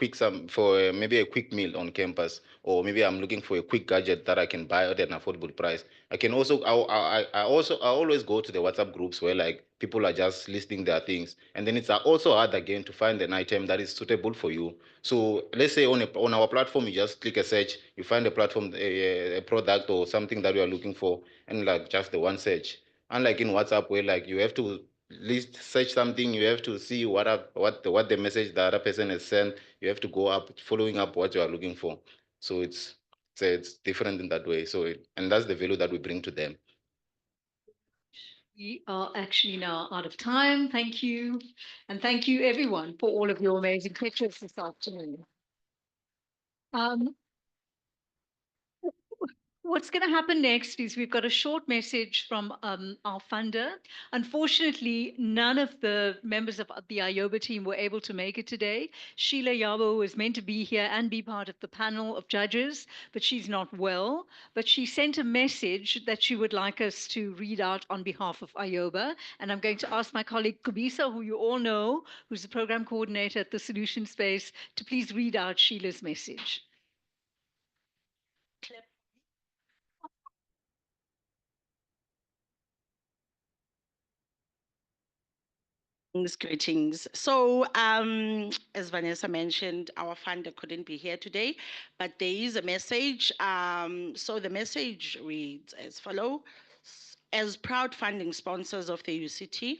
maybe a quick meal on campus, or maybe I'm looking for a quick gadget that I can buy at an affordable price. I can also I always go to the WhatsApp groups where like people are just listing their things, and then it's also hard again to find an item that is suitable for you. So let's say on our platform, you just click a search, you find a platform, a product or something that you are looking for, and like just the one search. Unlike in WhatsApp where like you have to search something, you have to see what the message the other person has sent. You have to go up following up what you are looking for. So it's different in that way. And that's the value that we bring to them.
We are actually now out of time. Thank you. And thank you everyone for all of your amazing pictures this afternoon.
What's going to happen next is we've got a short message from our funder. Unfortunately, none of the members of the ayoba team were able to make it today. Sheila Yabo was meant to be here and be part of the panel of judges, but she's not well. But she sent a message that she would like us to read out on behalf of ayoba. And I'm going to ask my colleague Kubisa, who you all know, who's the program coordinator at the Solution Space, to please read out Sheila's message.
Greetings. So, as Vanessa mentioned, our funder couldn't be here today, but there is a message. So the message reads as follows. As proud funding sponsors of the UCT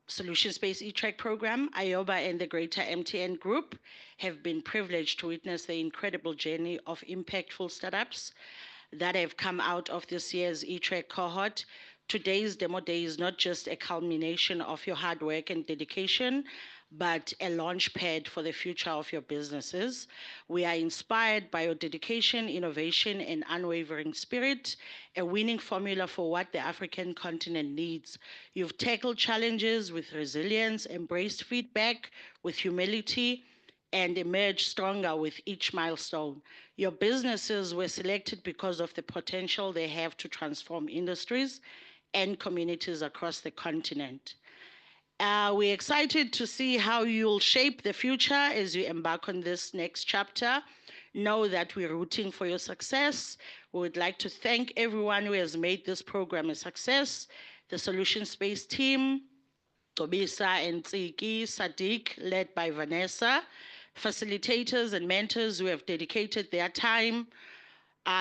Solution Space e-track program, ayoba and the greater MTN group have been privileged to witness the incredible journey of impactful startups that have come out of this year's e-track cohort. Today's demo day is not just a culmination of your hard work and dedication, but a launch pad for the future of your businesses. We are inspired by your dedication, innovation, and unwavering spirit, a winning formula for what the African continent needs. You've tackled challenges with resilience, embraced feedback with humility, and emerged stronger with each milestone. Your businesses were selected because of the potential they have to transform industries and communities across the continent. We're excited to see how you'll shape the future as you embark on this next chapter. Know that we're rooting for your success. We would like to thank everyone who has made this program a success, the Solution Space team, Tobisa and Tsiki, Sadiq, led by Vanessa, facilitators and mentors who have dedicated their time,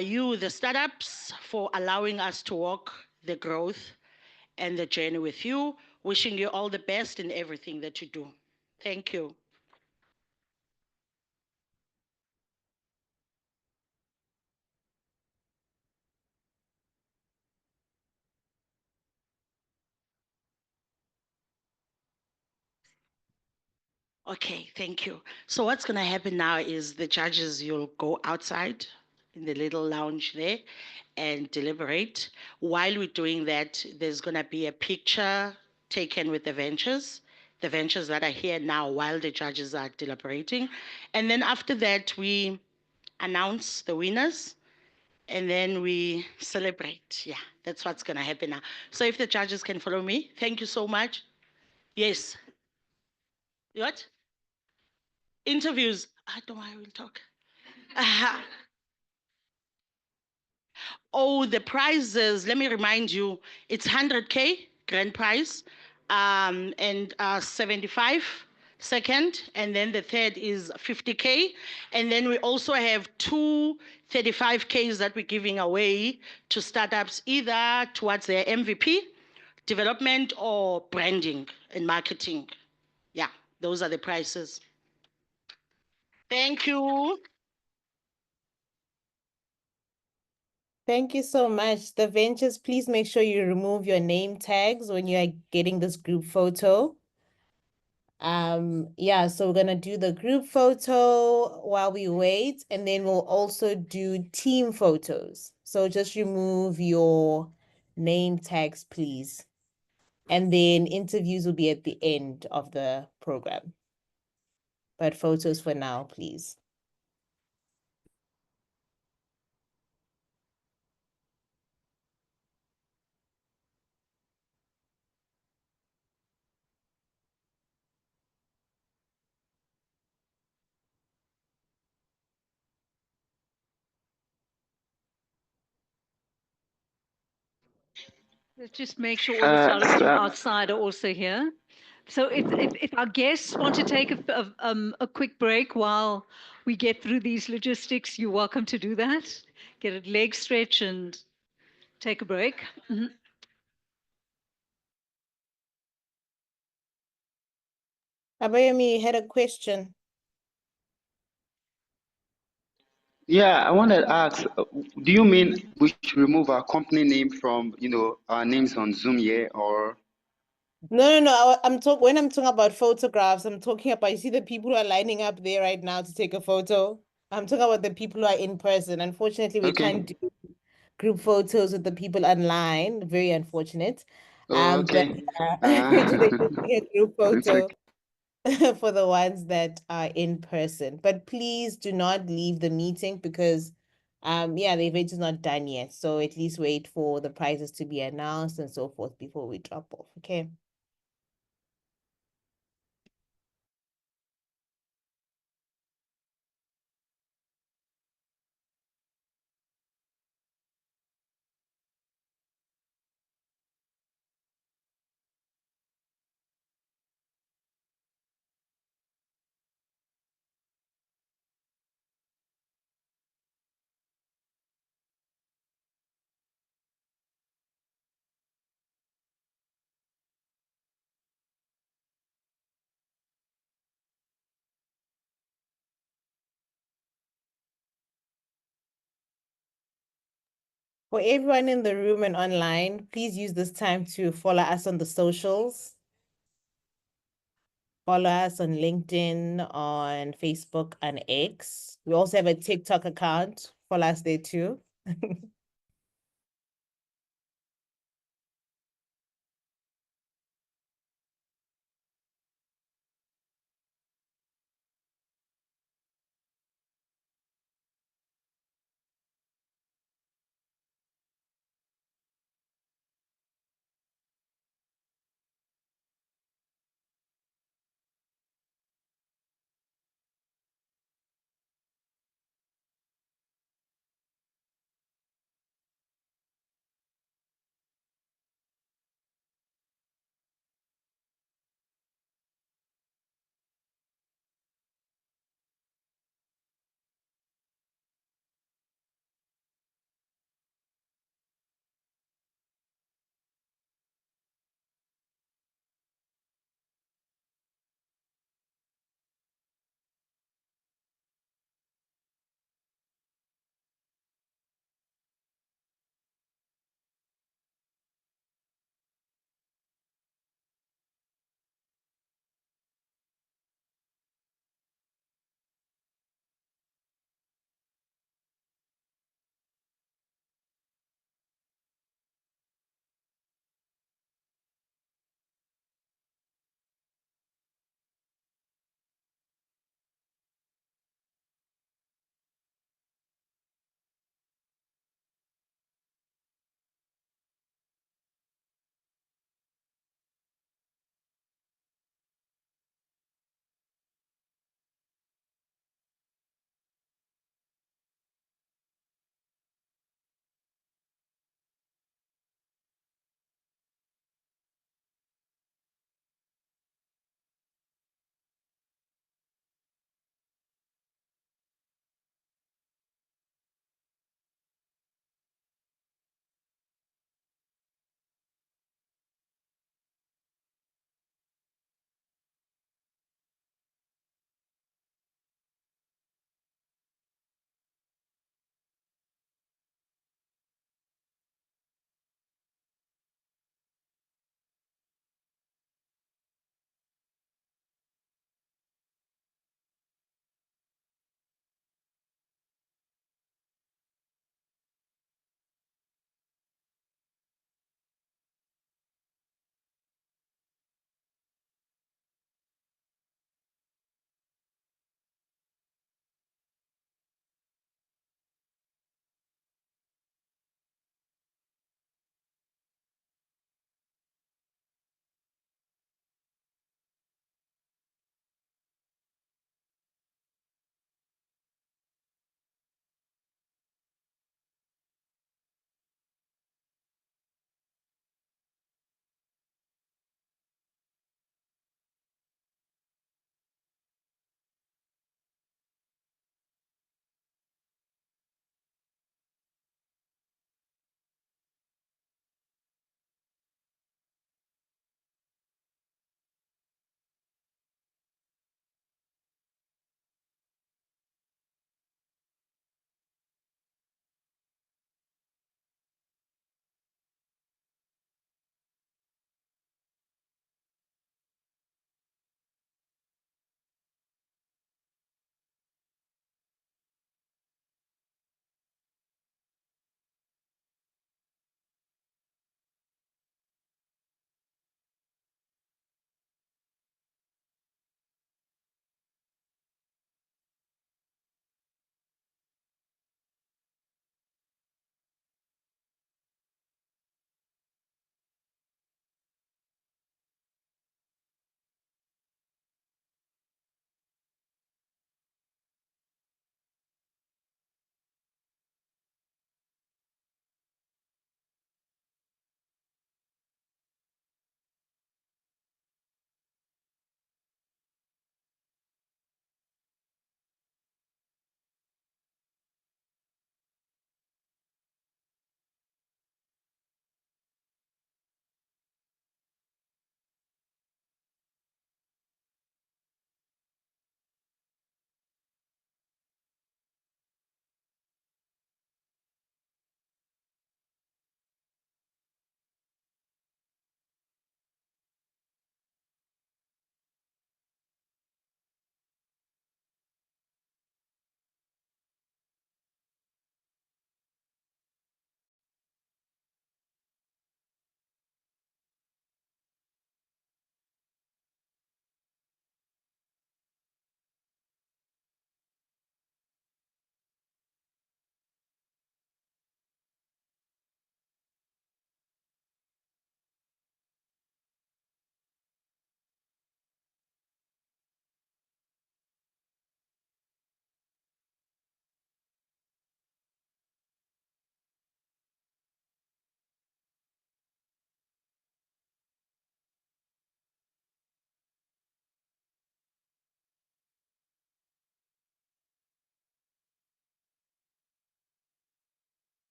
you, the startups, for allowing us to walk the growth and the journey with you. Wishing you all the best in everything that you do. Thank you. Okay, thank you. So what's going to happen now is the judges, you'll go outside in the little lounge there and deliberate. While we're doing that, there's going to be a picture taken with the ventures that are here now while the judges are deliberating. And then after that, we announce the winners and then we celebrate. Yeah, that's what's going to happen now. So if the judges can follow me, thank you so much. Yes. What? Interviews. I don't know why I will talk. Oh, the prizes. Let me remind you, it's 100K grand prize, and 75 second, and then the third is 50K, and then we also have two 35Ks that we're giving away to startups, either towards their MVP development or branding and marketing. Yeah, those are the prices. Thank you.
Thank you so much. The ventures, please make sure you remove your name tags when you are getting this group photo. Yeah, so we're gonna do the group photo while we wait, and then we'll also do team photos. So just remove your name tags, please. And then interviews will be at the end of the program. But photos for now, please.
Let's just make sure all the startups from outside are also here. So if our guests want to take a quick break while we get through these logistics, you're welcome to do that. Get a leg stretch and take a break. Mm-hmm.
Abayomi had a question.
Yeah, I wanted to ask, do you mean we should remove our company name from, our names on Zoom here, or?
No. When I'm talking about photographs, I'm talking about, you see the people who are lining up there right now to take a photo? I'm talking about the people who are in person. Unfortunately, we
Okay.
can't do group photos with the people online. Very unfortunate. But
Okay.
we're just taking a group
It's
photo
okay.
for the ones that are in person. But please do not leave the meeting because yeah, the event is not done yet. So at least wait for the prizes to be announced and so forth before we drop off. Okay. For everyone in the room and online, please use this time to follow us on the socials. Follow us on LinkedIn, on Facebook, and X. We also have a TikTok account. Follow us there too.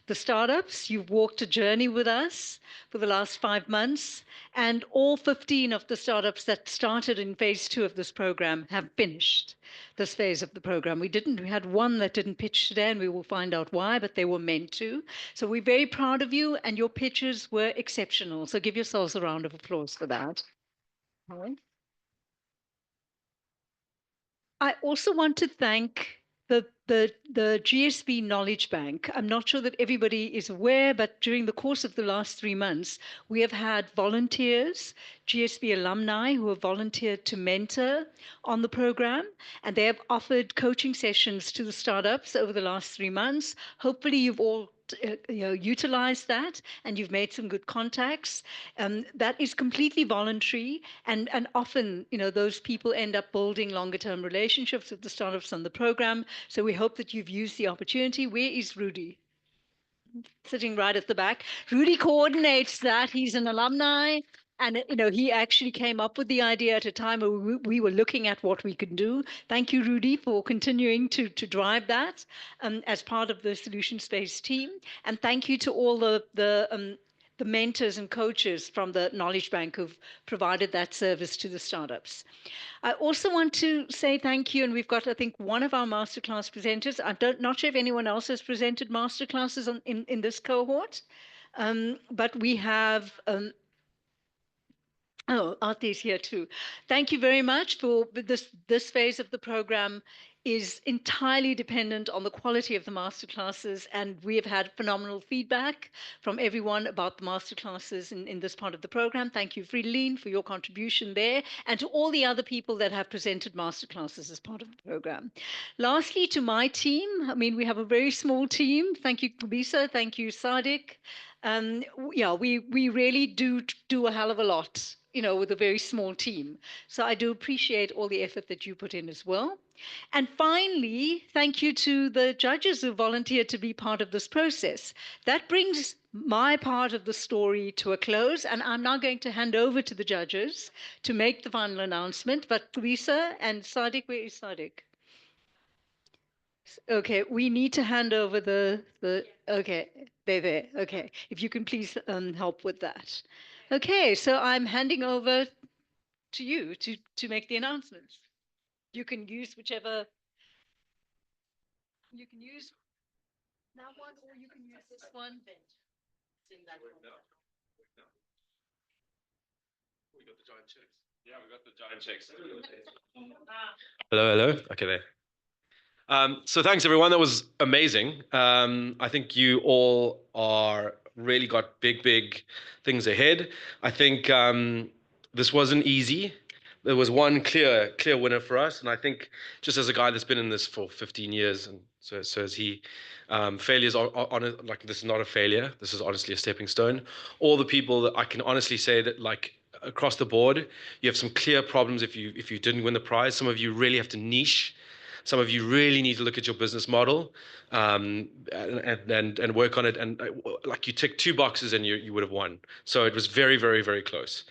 the startups. You've walked a journey with us for the last 5 months, and all 15 of the startups that started in phase 2 of this program have finished this phase of the program. We had one that didn't pitch today, and we will find out why, but they were meant to. So we're very proud of you, and your pitches were exceptional. So give yourselves a round of applause for that. I also want to thank the GSB Knowledge Bank. I'm not sure that everybody is aware, but during the course of the last 3 months, we have had volunteers, GSB alumni who have volunteered to mentor on the program, and they have offered coaching sessions to the startups over the last 3 months. Hopefully you've all utilized that and you've made some good contacts. That is completely voluntary, and often those people end up building longer term relationships with the startups on the program. So we hope that you've used the opportunity. Where is Rudy? Sitting right at the back. Rudy coordinates that. He's an alumni. And he actually came up with the idea at a time where we were looking at what we could do. Thank you, Rudy, for continuing to drive that as part of the Solution Space team. And thank you to all the mentors and coaches from the Knowledge Bank who've provided that service to the startups. I also want to say thank you, and we've got, I think, one of our masterclass presenters. I'm not sure if anyone else has presented masterclasses in this cohort, but we have. Oh, Aarti is here too. Thank you very much for this phase of the program is entirely dependent on the quality of the masterclasses, and we have had phenomenal feedback from everyone about the masterclasses in this part of the program. Thank you, Friedeline, for your contribution there, and to all the other people that have presented masterclasses as part of the program. Lastly, to my team, I mean, we have a very small team. Thank you, Kubisa. Thank you, Sadiq. Yeah, we really do a hell of a lot, with a very small team. So I do appreciate all the effort that you put in as well. And finally, thank you to the judges who volunteered to be part of this process. That brings my part of the story to a close, and I'm now going to hand over to the judges to make the final announcement. But Lisa and Sadiq, where is Sadiq? Okay, we need to hand over okay, they're there. Okay, if you can please help with that. Okay, so I'm handing over to you to make the announcements. You can use whichever. You can use that one, or you can use this one.
We got the giant checks. Yeah, we got the giant checks.
Hello. Okay, there. So thanks, everyone. That was amazing. I think you all really got big things ahead. I think this wasn't easy. There was one clear winner for us, and I think just as a guy that's been in this for 15 years, and so as he, failures are like, this is not a failure. This is honestly a stepping stone. All the people that I can honestly say that, like, across the board, you have some clear problems if you didn't win the prize. Some of you really have to niche. Some of you really need to look at your business model and work on it. And like, you tick 2 boxes and you would have won. So it was very close.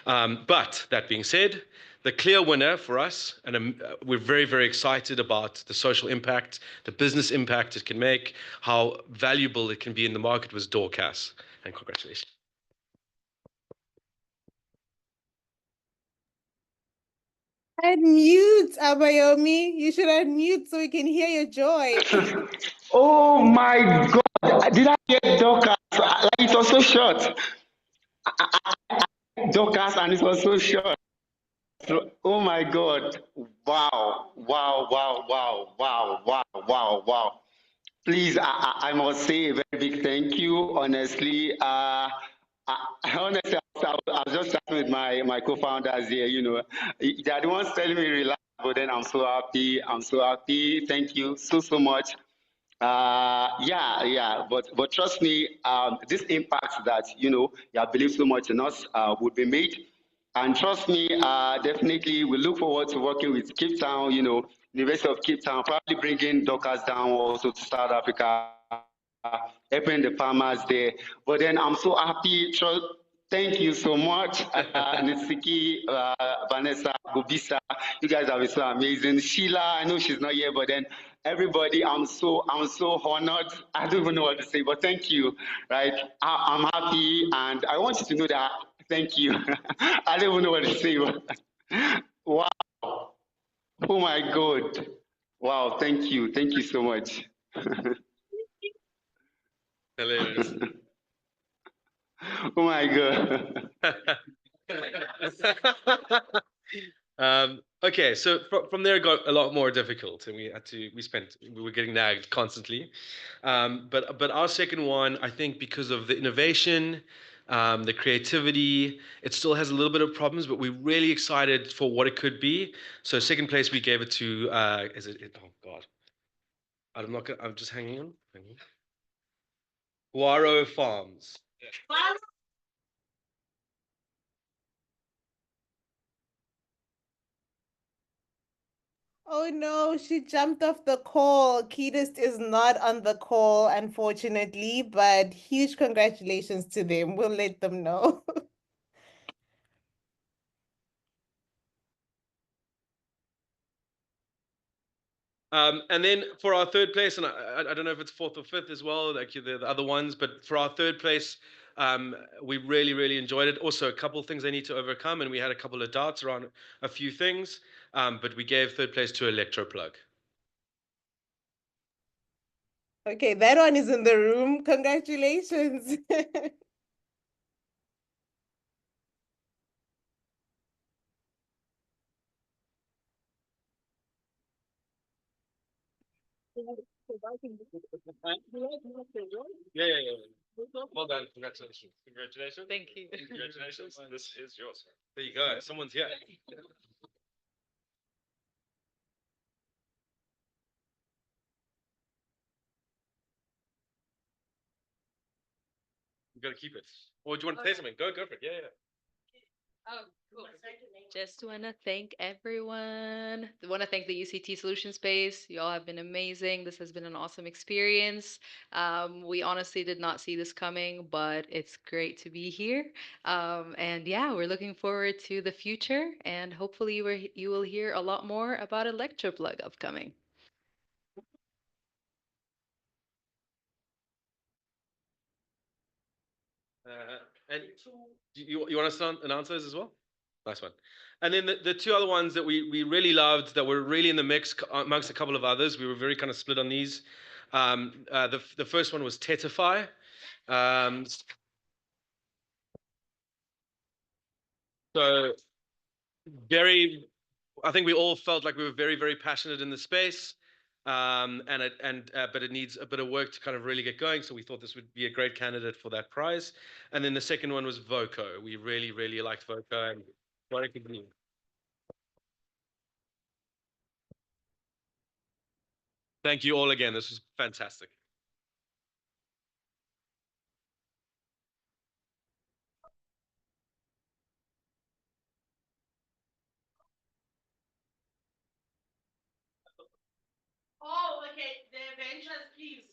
But that being said, the clear winner for us, and we're very excited about the social impact, the business impact it can make, how valuable it can be in the market, was Dorcas. And congratulations.
Unmute, Abayomi. You should unmute so we can hear your joy.
Oh my God! Did I get Dorcas? Like, it was so short. Dorcas, and it was so short. Oh my God! Wow! Please, I must say a very big thank you. Honestly, honestly, I was just chatting with my co-founders here. They're the ones telling me relax, but then I'm so happy. Thank you so much. Yeah. But trust me, this impact that you have believed so much in us would be made. And trust me, definitely we look forward to working with Cape Town, University of Cape Town, probably bringing Dockers down also to South Africa, helping the farmers there. But then I'm so happy. Thank you so much, Nitsiki, Vanessa, Gubisa. You guys have been so amazing. Sheila, I know she's not here, but then everybody. I'm so honored. I don't even know what to say, but thank you. Right, I'm happy, and I want you to know that. Thank you. I don't even know what to say. Wow. Oh my God. Wow. Thank you. Thank you so much.
Hilarious.
Oh my God.
Okay, so from there it got a lot more difficult, and we were getting nagged constantly. But our second one, I think, because of the innovation, the creativity, it still has a little bit of problems, but we're really excited for what it could be. So second place, we gave it to oh God, I'm just hanging on. Guaro Farms.
Oh no, she jumped off the call. Kedist is not on the call, unfortunately, but huge congratulations to them. We'll let them know.
And then for our third place, and I don't know if it's fourth or fifth as well, like the other ones, but for our third place, we really, really enjoyed it. Also, a couple of things they need to overcome, and we had a couple of doubts around a few things, but we gave third place to Electroplug.
Okay, that one is in the room. Congratulations.
Yeah. Well done. Congratulations. Congratulations.
Thank you.
Congratulations. This is yours. There you go. Someone's here. You got to keep it. Or do you want to say something? Go for it. Yeah.
Oh, cool. Just want to thank everyone. I want to thank the UCT Solution Space. You all have been amazing. This has been an awesome experience. We honestly did not see this coming, but it's great to be here. And yeah, we're looking forward to the future, and hopefully you will hear a lot more about Electroplug upcoming.
And you want us to announce those as well? Nice one. And then the two other ones that we really loved, that were really in the mix amongst a couple of others, we were very kind of split on these. The first one was Tetify. So very, I think we all felt like we were very, very passionate in the space. But it needs a bit of work to kind of really get going. So we thought this would be a great candidate for that prize. And then the second one was Voco. We really, really liked Voco, and what it could be. Thank you all again. This was fantastic.
Oh, okay. The Avengers, please.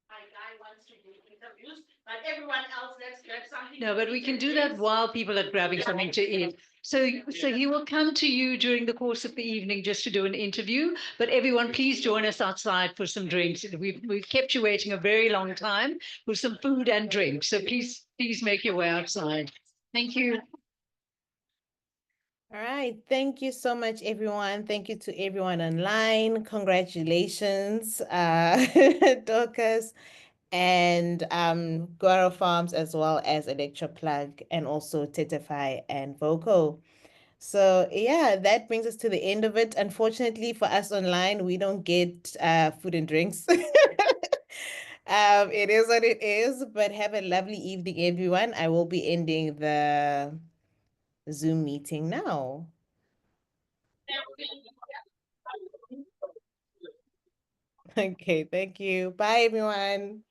My guy wants to do interviews, but everyone else, let's grab something.
No, but we can do that while people are grabbing something to eat. So he will come to you during the course of the evening just to do an interview. But everyone, please join us outside for some drinks. We've kept you waiting a very long time for some food and drinks. So please make your way outside. Thank you.
All right. Thank you so much, everyone. Thank you to everyone online. Congratulations, Dorcas and Guaro Farms, as well as Electroplug, and also Tetify and Voco. So yeah, that brings us to the end of it. Unfortunately for us online, we don't get food and drinks. It is what it is, but have a lovely evening, everyone. I will be ending the Zoom meeting now. Okay, thank you. Bye, everyone.